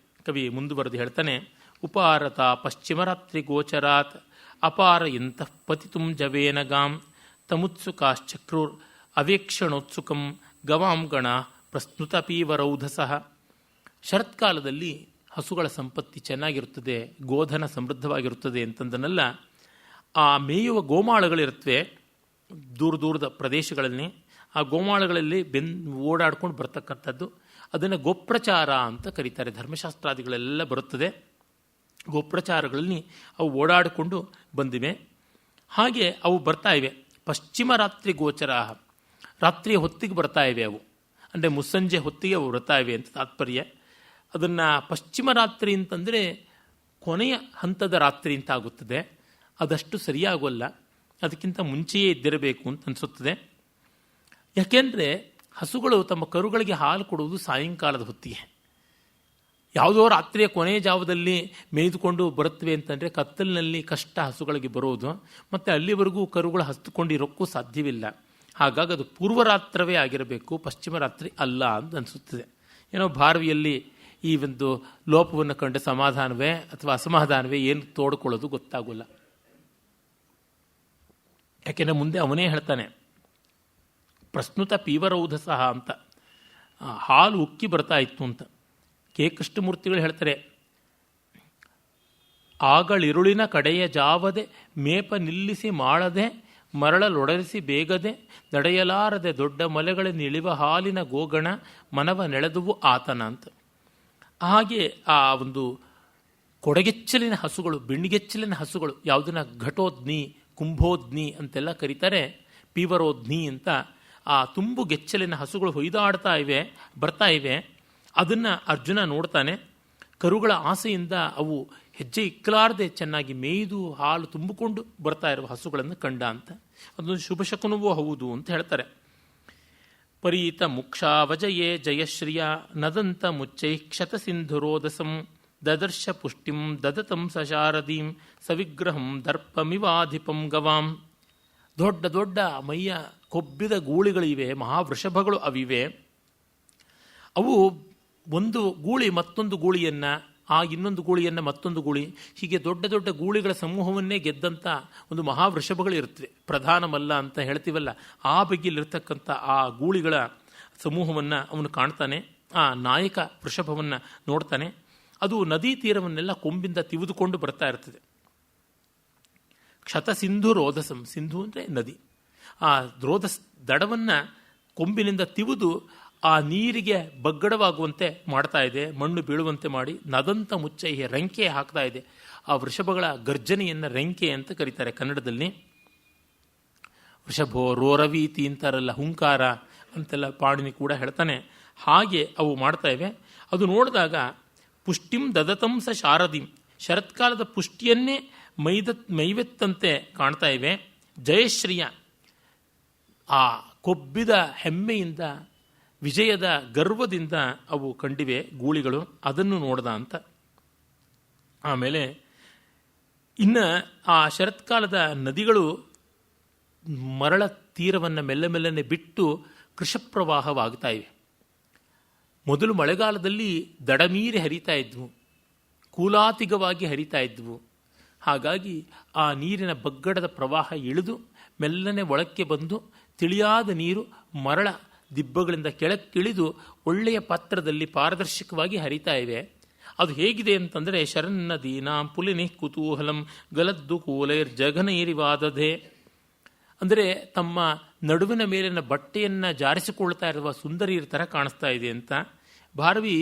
ಕವಿ ಮುಂದುವರೆದು ಹೇಳ್ತಾನೆ. ಉಪಾರತ ಪಶ್ಚಿಮರಾತ್ರಿ ಗೋಚರಾತ್ ಅಪಾರ ಎಂತಃ ಪತಿತುಂ ಜವೇನ ಗಾಂ ತಮುತ್ಸುಕಾಶ್ಚಕ್ರೂರ್ ಅವೇಕ್ಷಣೋತ್ಸುಕಂ ಗವಾಂ ಗಣ ಪ್ರಸ್ನುತ ಪೀವರೌಧಸಃ. ಶರತ್ಕಾಲದಲ್ಲಿ ಹಸುಗಳ ಸಂಪತ್ತಿ ಚೆನ್ನಾಗಿರುತ್ತದೆ, ಗೋಧನ ಸಮೃದ್ಧವಾಗಿರುತ್ತದೆ ಅಂತಂದನಲ್ಲ. ಆ ಮೇಯುವ ಗೋಮಾಳಗಳಿರುತ್ತವೆ ದೂರದ ಪ್ರದೇಶಗಳಲ್ಲಿ. ಆ ಗೋಮಾಳಗಳಲ್ಲಿ ಓಡಾಡ್ಕೊಂಡು ಬರ್ತಕ್ಕಂಥದ್ದು, ಅದನ್ನು ಗೋಪ್ರಚಾರ ಅಂತ ಕರೀತಾರೆ. ಧರ್ಮಶಾಸ್ತ್ರಾದಿಗಳೆಲ್ಲ ಬರುತ್ತದೆ. ಗೋಪ್ರಚಾರಗಳಲ್ಲಿ ಅವು ಓಡಾಡಿಕೊಂಡು ಬಂದಿವೆ. ಹಾಗೆ ಅವು ಬರ್ತಾ ಇವೆ. ಪಶ್ಚಿಮ ರಾತ್ರಿ ಗೋಚರ, ರಾತ್ರಿಯ ಹೊತ್ತಿಗೆ ಬರ್ತಾ ಇವೆ ಅವು, ಅಂದರೆ ಮುಸ್ಸಂಜೆ ಹೊತ್ತಿಗೆ ಅವು ಬರ್ತಾ ಇವೆ ಅಂತ ತಾತ್ಪರ್ಯ. ಅದನ್ನು ಪಶ್ಚಿಮ ರಾತ್ರಿ ಅಂತಂದರೆ ಕೊನೆಯ ಹಂತದ ರಾತ್ರಿ ಅಂತ ಆಗುತ್ತದೆ. ಅದಷ್ಟು ಸರಿಯಾಗೋಲ್ಲ, ಅದಕ್ಕಿಂತ ಮುಂಚೆಯೇ ಇದ್ದಿರಬೇಕು ಅಂತ ಅನಿಸುತ್ತದೆ. ಯಾಕೆಂದರೆ ಹಸುಗಳು ತಮ್ಮ ಕರುಗಳಿಗೆ ಹಾಲು ಕೊಡುವುದು ಸಾಯಂಕಾಲದ ಹೊತ್ತಿಗೆ. ಯಾವುದೋ ರಾತ್ರಿಯ ಕೊನೆಯ ಜಾವದಲ್ಲಿ ಮೇಯ್ದುಕೊಂಡು ಬರುತ್ತವೆ ಅಂತಂದರೆ ಕತ್ತಲಿನಲ್ಲಿ ಕಷ್ಟ ಹಸುಗಳಿಗೆ ಬರೋದು, ಮತ್ತು ಅಲ್ಲಿವರೆಗೂ ಕರುಗಳು ಹಸ್ತುಕೊಂಡಿರೋಕ್ಕೂ ಸಾಧ್ಯವಿಲ್ಲ. ಹಾಗಾಗಿ ಅದು ಪೂರ್ವರಾತ್ರವೇ ಆಗಿರಬೇಕು, ಪಶ್ಚಿಮ ರಾತ್ರಿ ಅಲ್ಲ ಅಂತ ಅನಿಸುತ್ತದೆ. ಏನೋ ಭಾರವಿಯಲ್ಲಿ ಈ ಒಂದು ಲೋಪವನ್ನು ಕಂಡು ಸಮಾಧಾನವೇ ಅಥವಾ ಅಸಮಾಧಾನವೇ ಏನು ತೋಡ್ಕೊಳ್ಳೋದು ಗೊತ್ತಾಗೋಲ್ಲ. ಯಾಕೆಂದರೆ ಮುಂದೆ ಅವನೇ ಹೇಳ್ತಾನೆ, ಪ್ರಸ್ನುತ ಪೀವರೌಧಸಃ ಅಂತ, ಹಾಲು ಉಕ್ಕಿ ಬರ್ತಾ ಇತ್ತು ಅಂತ. ಕೆ ಕೃಷ್ಣಮೂರ್ತಿಗಳು ಹೇಳ್ತಾರೆ, ಆಗಳಿರುಳಿನ ಕಡೆಯ ಜಾವದೆ ಮೇಪ ನಿಲ್ಲಿಸಿ ಮಾಡದೆ ಮರಳಲೊಡರಿಸಿ ಬೇಗದೆ ನಡೆಯಲಾರದೆ ದೊಡ್ಡ ಮಲೆಗಳ ನಿಳಿವ ಹಾಲಿನ ಗೋಗಣ ಮನವ ನೆಳೆದುವು ಆತನ ಅಂತ. ಹಾಗೆ ಆ ಒಂದು ಕೊಡಗೆಚ್ಚಲಿನ ಹಸುಗಳು, ಬೆಣ್ಣಿಗೆಚ್ಚಲಿನ ಹಸುಗಳು, ಯಾವುದನ್ನ ಘಟೋದ್ನಿ ಕುಂಭೋದ್ನಿ ಅಂತೆಲ್ಲ ಕರೀತಾರೆ, ಪೀವರೋದ್ನಿ ಅಂತ. ಆ ತುಂಬು ಗೆಚ್ಚಲಿನ ಹಸುಗಳು ಹೊಯ್ದಾಡ್ತಾ ಇವೆ, ಬರ್ತಾ ಇವೆ. ಅದನ್ನು ಅರ್ಜುನ ನೋಡ್ತಾನೆ. ಕರುಗಳ ಆಸೆಯಿಂದ ಅವು ಹೆಜ್ಜೆ ಇಕ್ಕಲಾರದೆ ಚೆನ್ನಾಗಿ ಮೇಯ್ದು ಹಾಲು ತುಂಬಿಕೊಂಡು ಬರ್ತಾ ಇರುವ ಹಸುಗಳನ್ನು ಕಂಡ ಅಂತ. ಅದೊಂದು ಶುಭ ಶಕುನವೂ ಹೌದು ಅಂತ ಹೇಳ್ತಾರೆ. ಪರೀತ ಮುಕ್ಷಾವಜಯೇ ಜಯಶ್ರಿಯ ನದಂತ ಮುಚ್ಚೈ ಕ್ಷತ ಸಿಂಧುರೋದಸಂ ದದರ್ಶ ಪುಷ್ಟಿಂ ದದತಂ ಸಶಾರದೀಂ ಸವಿಗ್ರಹಂ ದರ್ಪಮಿವಾಧಿಪಂ ಗವಾಂ. ದೊಡ್ಡ ದೊಡ್ಡ ಮೈಯ ಕೊಬ್ಬಿದ ಗೂಳಿಗಳಿವೆ, ಮಹಾವೃಷಭಗಳು ಅವಿವೆ. ಅವು ಒಂದು ಗೂಳಿ ಮತ್ತೊಂದು ಗೂಳಿಯನ್ನು ಆ ಇನ್ನೊಂದು ಗೂಳಿಯನ್ನು ಮತ್ತೊಂದು ಗೂಳಿ, ಹೀಗೆ ದೊಡ್ಡ ದೊಡ್ಡ ಗೂಳಿಗಳ ಸಮೂಹವನ್ನೇ ಗೆದ್ದಂಥ ಒಂದು ಮಹಾವೃಷಭಗಳಿರುತ್ತವೆ. ಪ್ರಧಾನಮಲ್ಲ ಅಂತ ಹೇಳ್ತೀವಲ್ಲ, ಆ ಬಗೆಯಲ್ಲಿರ್ತಕ್ಕಂಥ ಆ ಗೂಳಿಗಳ ಸಮೂಹವನ್ನು ಅವನು ಕಾಣ್ತಾನೆ. ಆ ನಾಯಕ ವೃಷಭವನ್ನು ನೋಡ್ತಾನೆ. ಅದು ನದಿ ತೀರವನ್ನೆಲ್ಲ ಕೊಂಬಿಂದ ತಿವಿದುಕೊಂಡು ಬರ್ತಾ ಇರ್ತದೆ. ಕ್ಷತ ಸಿಂಧು ರೋಧಸಂ, ಸಿಂಧು ಅಂದರೆ ನದಿ. ಆ ರೋಧಸ್ ದಡವನ್ನು ಕೊಂಬಿನಿಂದ ತಿವಿದು ಆ ನೀರಿಗೆ ಬಗ್ಗಡವಾಗುವಂತೆ ಮಾಡ್ತಾ ಇದೆ, ಮಣ್ಣು ಬೀಳುವಂತೆ ಮಾಡಿ ನದಂತ ಮುಚ್ಚೈ ರಂಕೆ ಹಾಕ್ತಾ ಇದೆ. ಆ ವೃಷಭಗಳ ಗರ್ಜನೆಯನ್ನು ರಂಕೆ ಅಂತ ಕರೀತಾರೆ ಕನ್ನಡದಲ್ಲಿ. ವೃಷಭೋ ರೋರವೀತಿ ಅಂತಾರಲ್ಲ, ಹುಂಕಾರ ಅಂತೆಲ್ಲ ಪಾಣಿನಿ ಕೂಡ ಹೇಳ್ತಾನೆ. ಹಾಗೆ ಅವು ಮಾಡ್ತಾ ಇವೆ. ಅದು ನೋಡಿದಾಗ ಪುಷ್ಟಿಂ ದದತಂ ಸ ಶಾರದಿಂ, ಶರತ್ಕಾಲದ ಪುಷ್ಟಿಯನ್ನೇ ಮೈವೆತ್ತಂತೆ ಕಾಣ್ತಾ ಇವೆ. ಜಯಶ್ರೀಯ, ಆ ಕೊಬ್ಬಿದ ಹೆಮ್ಮೆಯಿಂದ, ವಿಜಯದ ಗರ್ವದಿಂದ ಅವು ಕಂಡಿವೆ ಗೂಳಿಗಳು. ಅದನ್ನು ನೋಡ್ದ ಅಂತ. ಆಮೇಲೆ ಇನ್ನು ಆ ಶರತ್ಕಾಲದ ನದಿಗಳು ಮರಳ ತೀರವನ್ನು ಮೆಲ್ಲನೆ ಬಿಟ್ಟು ಕೃಶಪ್ರವಾಹವಾಗ್ತಾ ಇವೆ. ಮೊದಲು ಮಳೆಗಾಲದಲ್ಲಿ ದಡಮೀರಿ ಹರಿತಾ ಇದ್ವು, ಕೂಲಾತಿಗವಾಗಿ ಹರಿತಾ ಇದ್ವು. ಹಾಗಾಗಿ ಆ ನೀರಿನ ಬಗ್ಗಡದ ಪ್ರವಾಹ ಇಳಿದು ಮೆಲ್ಲನೆ ಒಳಕ್ಕೆ ಬಂದು ತಿಳಿಯಾದ ನೀರು ಮರಳ ದಿಬ್ಬಗಳಿಂದ ಕೆಳಕ್ಕಿಳಿದು ಒಳ್ಳೆಯ ಪಾತ್ರದಲ್ಲಿ ಪಾರದರ್ಶಕವಾಗಿ ಹರಿತಾ ಇವೆ. ಅದು ಹೇಗಿದೆ ಅಂತಂದರೆ ಶರನ್ನದೀನಾಂ ಪುಲಿನಿ ಕುತೂಹಲಂ ಗಲದ್ದು ಕೂಲೈರ್ ಜಗನೈರಿವಾದಧೆ, ಅಂದರೆ ತಮ್ಮ ನಡುವಿನ ಮೇಲಿನ ಬಟ್ಟೆಯನ್ನು ಜಾರಿಸಿಕೊಳ್ತಾ ಇರುವ ಸುಂದರಿಯರ ಥರ ಕಾಣಿಸ್ತಾ ಇದೆ ಅಂತ. ಭಾರವಿ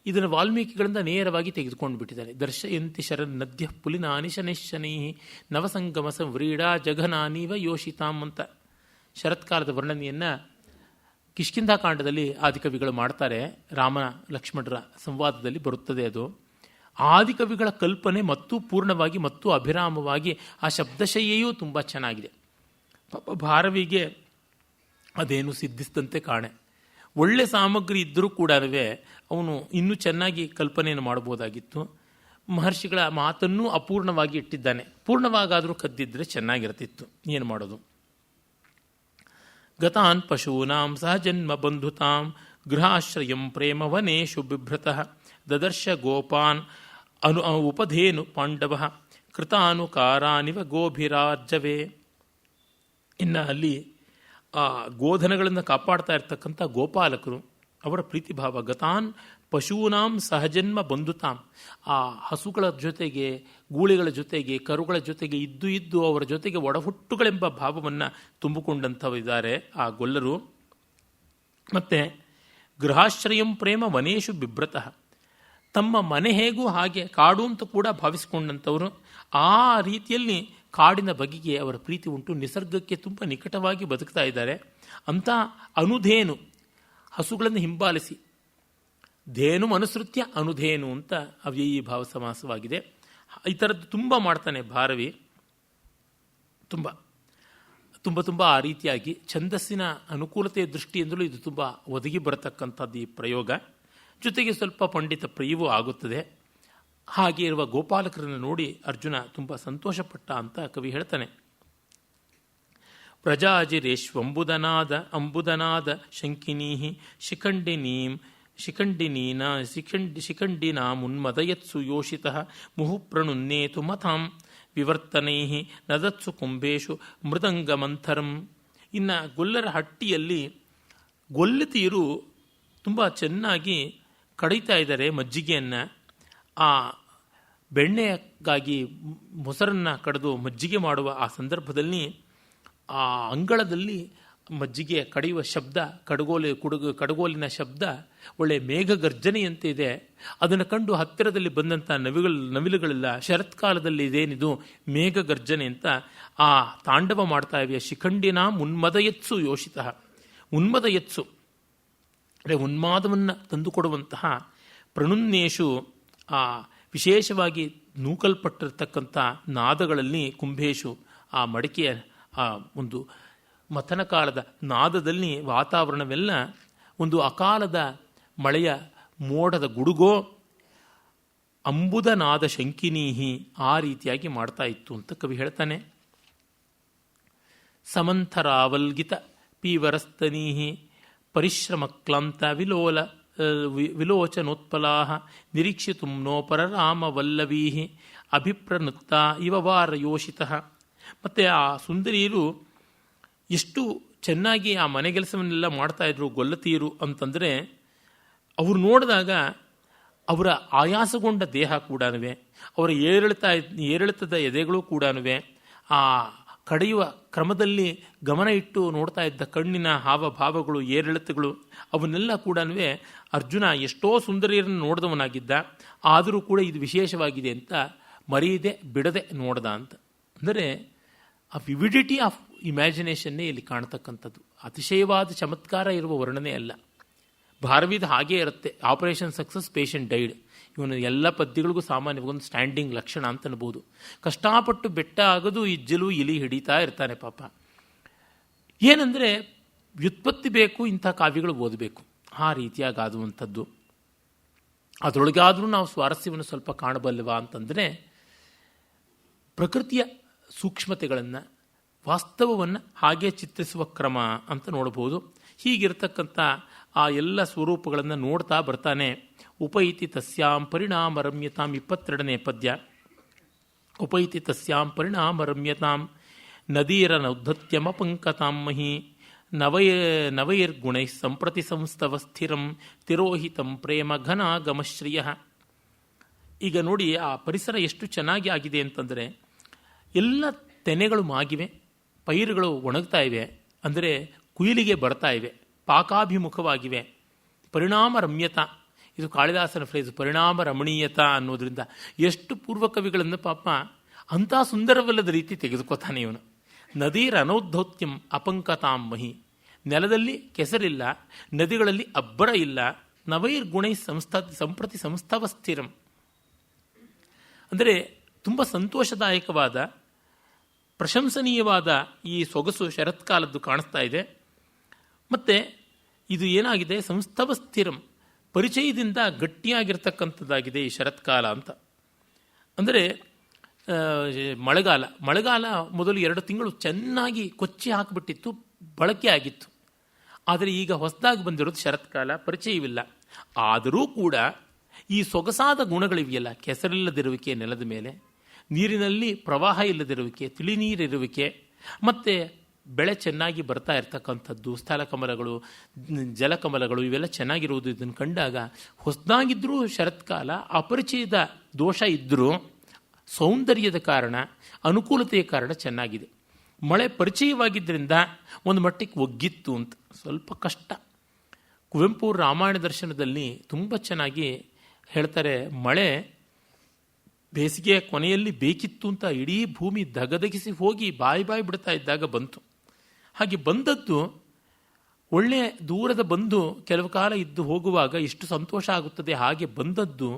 ಇದನ್ನು ವಾಲ್ಮೀಕಿಗಳಿಂದ ನೇರವಾಗಿ ತೆಗೆದುಕೊಂಡು ಬಿಟ್ಟಿದ್ದಾರೆ. ದರ್ಶಯಂತಿ ಶರನ್ ನದ್ಯ ಪುಲಿನಾನಿ ಶನೈಶನೈ ನವಸಂಗಮ ಸಂವ್ರೀಡಾ ಜಘನಾನೀವ ಯೋಷಿತಾಂ ಅಂತ ಶರತ್ಕಾಲದ ವರ್ಣನೆಯನ್ನು ಕಿಷ್ಕಿಂಧಾಕಾಂಡದಲ್ಲಿ ಆದಿಕವಿಗಳು ಮಾಡ್ತಾರೆ. ರಾಮ ಲಕ್ಷ್ಮಣರ ಸಂವಾದದಲ್ಲಿ ಬರುತ್ತದೆ ಅದು. ಆದಿಕವಿಗಳ ಕಲ್ಪನೆ ಮತ್ತು ಪೂರ್ಣವಾಗಿ ಮತ್ತು ಅಭಿರಾಮವಾಗಿ ಆ ಶಬ್ದಶಯ್ಯೆಯೂ ತುಂಬ ಚೆನ್ನಾಗಿದೆ. ಪಾಪ ಭಾರವಿಗೆ ಅದೇನು ಸಿದ್ಧಿಸಿದಂತೆ ಕಾಣೆ. ಒಳ್ಳೆ ಸಾಮಗ್ರಿ ಇದ್ದರೂ ಕೂಡ ಅವನು ಇನ್ನೂ ಚೆನ್ನಾಗಿ ಕಲ್ಪನೆಯನ್ನು ಮಾಡಬಹುದಾಗಿತ್ತು. ಮಹರ್ಷಿಗಳ ಮಾತನ್ನೂ ಅಪೂರ್ಣವಾಗಿ ಇಟ್ಟಿದ್ದಾನೆ. ಪೂರ್ಣವಾಗಾದರೂ ಕದ್ದಿದ್ರೆ ಚೆನ್ನಾಗಿರ್ತಿತ್ತು. ಏನು ಮಾಡೋದು? ಗತಾನ್ ಪಶೂನಾಂ ಸಹಜನ್ಮ ಬಂಧುತಾಂ ಗೃಹಾಶ್ರಯಂ ಪ್ರೇಮ ವನೇಶು ಬಿಭ್ರತಃ ದದರ್ಶ ಗೋಪಾನ್ ಉಪಧೇನು ಪಾಂಡವ ಕೃತಾನುಕಾರಾನಿವ ಗೋಭಿರಾರ್ಜವೇ. ಇನ್ನು ಅಲ್ಲಿ ಆ ಗೋಧನಗಳನ್ನು ಕಾಪಾಡ್ತಾ ಇರ್ತಕ್ಕಂಥ ಗೋಪಾಲಕರು, ಅವರ ಪ್ರೀತಿಭಾವ. ಗತಾನ್ ಪಶೂನಾಂ ಸಹಜನ್ಮ ಬಂಧುತಾಂ, ಆ ಹಸುಗಳ ಜೊತೆಗೆ, ಗೂಳಿಗಳ ಜೊತೆಗೆ, ಕರುಗಳ ಜೊತೆಗೆ ಇದ್ದು ಅವರ ಜೊತೆಗೆ ಒಡಹುಟ್ಟುಗಳೆಂಬ ಭಾವವನ್ನು ತುಂಬಿಕೊಂಡಂಥವಿದ್ದಾರೆ ಆ ಗೊಲ್ಲರು. ಮತ್ತು ಗೃಹಾಶ್ರಯಂ ಪ್ರೇಮ ವನೇಶು ಬಿಭ್ರತಃ, ತಮ್ಮ ಮನೆ ಹೇಗೂ ಹಾಗೆ ಕಾಡು ಅಂತ ಕೂಡ ಭಾವಿಸಿಕೊಂಡಂಥವರು. ಆ ರೀತಿಯಲ್ಲಿ ಕಾಡಿನ ಬಗೆಗೆ ಅವರ ಪ್ರೀತಿ ಉಂಟು. ನಿಸರ್ಗಕ್ಕೆ ತುಂಬ ನಿಕಟವಾಗಿ ಬದುಕ್ತಾ ಇದ್ದಾರೆ ಅಂತ. ಅನುಧೇನು, ಹಸುಗಳನ್ನು ಹಿಂಬಾಲಿಸಿ, ಧೇನು ಅನುಸೃತ್ಯ ಅನುಧೇನು ಅಂತ ಅವ್ಯಯಿ ಭಾವ ಸಮಾಸವಾಗಿದೆ. ಈ ಥರದ್ದು ತುಂಬ ಮಾಡ್ತಾನೆ ಭಾರವಿ. ತುಂಬ ತುಂಬ ತುಂಬ ಆ ರೀತಿಯಾಗಿ ಛಂದಸ್ಸಿನ ಅನುಕೂಲತೆಯ ದೃಷ್ಟಿಯಿಂದಲೂ ಇದು ತುಂಬ ಒದಗಿ ಬರತಕ್ಕಂಥದ್ದು ಈ ಪ್ರಯೋಗ. ಜೊತೆಗೆ ಸ್ವಲ್ಪ ಪಂಡಿತ ಪ್ರಿಯವೂ ಆಗುತ್ತದೆ. ಹಾಗೆ ಇರುವ ಗೋಪಾಲಕರನ್ನು ನೋಡಿ ಅರ್ಜುನ ತುಂಬ ಸಂತೋಷಪಟ್ಟ ಅಂತ ಕವಿ ಹೇಳ್ತಾನೆ. ಪ್ರಜಾಜಿರೇಶ್ವಂಬುದನಾದ ಅಂಬುದನಾದ ಶಂಕಿನೀ ಶಿಖಂಡಿನಾ ಮುನ್ಮದಯತ್ಸು ಯೋಷಿತಃ ಮುಹುಪ್ರಣುನ್ನೇತು ಮಥಾಂ ವಿವರ್ತನೈ ನದತ್ಸು ಕುಂಭೇಶು ಮೃದಂಗಮಂಥರಂ. ಇನ್ನು ಗೊಲ್ಲರ ಹಟ್ಟಿಯಲ್ಲಿ ಗೊಲ್ಲತಿಯರು ತುಂಬ ಚೆನ್ನಾಗಿ ಕಡಿತಾ ಇದ್ದಾರೆ ಮಜ್ಜಿಗೆಯನ್ನು. ಆ ಬೆಣ್ಣೆಗಾಗಿ ಮೊಸರನ್ನು ಕಡಿದು ಮಜ್ಜಿಗೆ ಮಾಡುವ ಆ ಸಂದರ್ಭದಲ್ಲಿ ಆ ಅಂಗಳದಲ್ಲಿ ಮಜ್ಜಿಗೆ ಕಡಿಯುವ ಶಬ್ದ, ಕಡಗೋಲಿನ ಶಬ್ದ ಒಳ್ಳೆ ಮೇಘ ಗರ್ಜನೆಯಂತೆ ಇದೆ. ಅದನ್ನು ಕಂಡು ಹತ್ತಿರದಲ್ಲಿ ಬಂದಂಥ ನವಿಲುಗಳೆಲ್ಲ ಶರತ್ಕಾಲದಲ್ಲಿ ಇದೇನಿದು ಮೇಘ ಗರ್ಜನೆ ಅಂತ ಆ ತಾಂಡವ ಮಾಡ್ತಾ ಇವೆ. ಶಿಖಂಡಿನ ಉನ್ಮದಯತ್ಸು ಯೋಷಿತಃ, ಉನ್ಮದಯತ್ಸು ಅಂದರೆ ಉನ್ಮಾದವನ್ನು ತಂದುಕೊಡುವಂತಹ ಪ್ರಣುನ್ನೇಶು, ಆ ವಿಶೇಷವಾಗಿ ನೂಕಲ್ಪಟ್ಟಿರ್ತಕ್ಕಂಥ ನಾದಗಳಲ್ಲಿ ಕುಂಭೇಶು, ಆ ಮಡಿಕೆಯ ಆ ಒಂದು ಮಥನ ಕಾಲದ ನಾದದಲ್ಲಿ ವಾತಾವರಣವೆಲ್ಲ ಒಂದು ಅಕಾಲದ ಮಳೆಯ ಮೋಡದ ಗುಡುಗೋ ಅಂಬುದನಾದ ಶಂಕಿನೀಹಿ ಆ ರೀತಿಯಾಗಿ ಮಾಡ್ತಾ ಇತ್ತು ಅಂತ ಕವಿ ಹೇಳ್ತಾನೆ. ಸಮಂಥರಾವಲ್ಗಿತ ಪೀವರಸ್ತನೀಹಿ ಪರಿಶ್ರಮ ಕ್ಲಾಂತ ವಿಲೋಲ ವಿಲೋಚನೋತ್ಪಲಾ ನಿರೀಕ್ಷಿತು ನೋ ಪರರಾಮವಲ್ಲವೀ ಅಭಿಪ್ರನುತ್ತ ಇವವಾರ ಯೋಷಿತ. ಮತ್ತು ಆ ಸುಂದರಿಯರು ಎಷ್ಟು ಚೆನ್ನಾಗಿ ಆ ಮನೆಗೆಲಸವನ್ನೆಲ್ಲ ಮಾಡ್ತಾಯಿದ್ರು ಗೊಲ್ಲತೀರು ಅಂತಂದರೆ, ಅವರು ನೋಡಿದಾಗ ಅವರ ಆಯಾಸಗೊಂಡ ದೇಹ ಕೂಡ, ಅವರ ಏರಿಳಿತದ ಎದೆಗಳು ಕೂಡ, ಆ ಕಡೆಯುವ ಕ್ರಮದಲ್ಲಿ ಗಮನ ಇಟ್ಟು ನೋಡ್ತಾ ಇದ್ದ ಕಣ್ಣಿನ ಹಾವಭಾವಗಳು, ಏರಿಳಿತಗಳು, ಅವನ್ನೆಲ್ಲ ಕೂಡ ಅರ್ಜುನ ಎಷ್ಟೋ ಸುಂದರಿಯರನ್ನು ನೋಡಿದವನಾಗಿದ್ದ, ಆದರೂ ಕೂಡ ಇದು ವಿಶೇಷವಾಗಿದೆ ಅಂತ ಮರೆಯದೆ ಬಿಡದೆ ನೋಡ್ದ ಅಂತ. ಅಂದರೆ ಆ ವಿವಿಡಿಟಿ ಆಫ್ ಇಮ್ಯಾಜಿನೇಷನ್ನೇ ಇಲ್ಲಿ ಕಾಣತಕ್ಕಂಥದ್ದು. ಅತಿಶಯವಾದ ಚಮತ್ಕಾರ ಇರುವ ವರ್ಣನೆ ಅಲ್ಲ. ಭಾರವಿದ ಹಾಗೇ ಇರುತ್ತೆ. Operation success, patient died. ಇವನು ಎಲ್ಲ ಪದ್ಯಗಳಿಗೂ ಸಾಮಾನ್ಯವಾಗಿ ಒಂದು ಸ್ಟ್ಯಾಂಡಿಂಗ್ ಲಕ್ಷಣ ಅಂತ ಅನ್ಬೋದು. ಕಷ್ಟಪಟ್ಟು ಬೆಟ್ಟ ಆಗೋದು ಇಜ್ಜಲು ಇಲಿ ಹಿಡಿತಾ ಇರ್ತಾನೆ ಪಾಪ. ಏನಂದರೆ ವ್ಯುತ್ಪತ್ತಿ ಬೇಕು, ಇಂಥ ಕಾವ್ಯಗಳು ಓದಬೇಕು, ಆ ರೀತಿಯಾಗಾದುವಂಥದ್ದು. ಅದರೊಳಗಾದರೂ ನಾವು ಸ್ವಾರಸ್ಯವನ್ನು ಸ್ವಲ್ಪ ಕಾಣಬಲ್ಲವಾ ಅಂತಂದರೆ, ಪ್ರಕೃತಿಯ ಸೂಕ್ಷ್ಮತೆಗಳನ್ನು, ವಾಸ್ತವವನ್ನು ಹಾಗೆ ಚಿತ್ರಿಸುವ ಕ್ರಮ ಅಂತ ನೋಡ್ಬೋದು. ಹೀಗಿರ್ತಕ್ಕಂಥ ಆ ಎಲ್ಲ ಸ್ವರೂಪಗಳನ್ನು ನೋಡ್ತಾ ಬರ್ತಾನೆ. ಉಪೈತಿ ತಸ್ಯಾಂ ಪರಿಣಾಮ ರಮ್ಯತಾಂ, 22ನೇ ಪದ್ಯ. ಉಪೈತಿ ತಸ್ಯಾಂ ಪರಿಣಾಮ ರಮ್ಯತಾಂ ನದೀರನೌದ್ಧತ್ಯಮಪಂಕತಾಂ ಮಹಿ ನವೈರ್ಗುಣೈ ಸಂಪ್ರತಿ ಸಂಸ್ತವ ಸ್ಥಿರಂ ತಿರೋಹಿತಂ ಪ್ರೇಮ ಘನಾಗಮಶ್ರಿಯ. ಈಗ ನೋಡಿ ಆ ಪರಿಸರ ಎಷ್ಟು ಚೆನ್ನಾಗಿ ಆಗಿದೆ ಅಂತಂದರೆ, ಎಲ್ಲ ತೆನೆಗಳು ಮಾಗಿವೆ, ಪೈರುಗಳು ಒಣಗ್ತಾ ಇವೆ, ಅಂದರೆ ಕುಯಿಲಿಗೆ ಬರ್ತಾ ಇವೆ, ಪಾಕಾಭಿಮುಖವಾಗಿವೆ. ಪರಿಣಾಮ ರಮ್ಯತಾ, ಇದು ಕಾಳಿದಾಸನ ಫ್ರೇಜ್, ಪರಿಣಾಮ ರಮಣೀಯತಾ ಅನ್ನೋದ್ರಿಂದ ಎಷ್ಟು ಪೂರ್ವಕವಿಗಳನ್ನು ಪಾಪ ಅಂಥ ಸುಂದರವಲ್ಲದ ರೀತಿ ತೆಗೆದುಕೊತಾನೆ ಇವನು. ನದೀರ್ ಅನೌದ್ಧೌತ್ಯಂ ಅಪಂಕತಾಂ ಮಹಿ, ನೆಲದಲ್ಲಿ ಕೆಸರಿಲ್ಲ, ನದಿಗಳಲ್ಲಿ ಅಬ್ಬರ ಇಲ್ಲ. ನವೈರ್ ಗುಣೈ ಸಂಪ್ರತಿ ಸಂಸ್ಥವ ಸ್ಥಿರಂ, ಅಂದರೆ ತುಂಬ ಸಂತೋಷದಾಯಕವಾದ ಪ್ರಶಂಸನೀಯವಾದ ಈ ಸೊಗಸು ಶರತ್ಕಾಲದ್ದು ಕಾಣಿಸ್ತಾ ಇದೆ. ಮತ್ತು ಇದು ಏನಾಗಿದೆ, ಸಂಸ್ಥವ ಸ್ಥಿರಂ, ಪರಿಚಯದಿಂದ ಗಟ್ಟಿಯಾಗಿರ್ತಕ್ಕಂಥದ್ದಾಗಿದೆ ಈ ಶರತ್ಕಾಲ ಅಂತ. ಅಂದರೆ ಮಳೆಗಾಲ ಮೊದಲು 2 ತಿಂಗಳು ಚೆನ್ನಾಗಿ ಕೊಚ್ಚಿ ಹಾಕಿಬಿಟ್ಟಿತ್ತು, ಬಳಕೆ ಆಗಿತ್ತು. ಆದರೆ ಈಗ ಹೊಸದಾಗಿ ಬಂದಿರೋದು ಶರತ್ಕಾಲ, ಪರಿಚಯವಿಲ್ಲ. ಆದರೂ ಕೂಡ ಈ ಸೊಗಸಾದ ಗುಣಗಳಿವೆಯಲ್ಲ, ಕೆಸರಿಲ್ಲದಿರುವಿಕೆ ನೆಲದ ಮೇಲೆ, ನೀರಿನಲ್ಲಿ ಪ್ರವಾಹ ಇಲ್ಲದಿರುವಿಕೆ, ತಿಳಿ ನೀರಿರುವಿಕೆ, ಮತ್ತು ಬೆಳೆ ಚೆನ್ನಾಗಿ ಬರ್ತಾ ಇರ್ತಕ್ಕಂಥದ್ದು, ಸ್ಥಳಕಮಲಗಳು, ಜಲಕಮಲಗಳು ಇವೆಲ್ಲ ಚೆನ್ನಾಗಿರುವುದು, ಇದನ್ನು ಕಂಡಾಗ ಹೊಸದಾಗಿದ್ದರೂ ಶರತ್ಕಾಲ, ಅಪರಿಚಯದ ದೋಷ ಇದ್ದರೂ ಸೌಂದರ್ಯದ ಕಾರಣ, ಅನುಕೂಲತೆಯ ಕಾರಣ ಚೆನ್ನಾಗಿದೆ. ಮಳೆ ಪರಿಚಯವಾಗಿದ್ದರಿಂದ ಒಂದು ಮಟ್ಟಿಗೆ ಒಗ್ಗಿತ್ತು ಅಂತ. ಸ್ವಲ್ಪ ಕಷ್ಟ. ಕುವೆಂಪು ರಾಮಾಯಣ ದರ್ಶನದಲ್ಲಿ ತುಂಬ ಚೆನ್ನಾಗಿ ಹೇಳ್ತಾರೆ, ಮಳೆ ಬೇಸಿಗೆಯ ಕೊನೆಯಲ್ಲಿ ಬೇಕಿತ್ತು ಅಂತ ಇಡೀ ಭೂಮಿ ದಗದಗಿಸಿ ಹೋಗಿ ಬಾಯಿ ಬಿಡ್ತಾ ಇದ್ದಾಗ ಬಂತು. ಹಾಗೆ ಬಂದದ್ದು ಒಳ್ಳೆಯ ದೂರದ ಬಂದು ಕೆಲವು ಕಾಲ ಇದ್ದು ಹೋಗುವಾಗ ಇಷ್ಟು ಸಂತೋಷ ಆಗುತ್ತದೆ. ಹಾಗೆ ಬಂದದ್ದು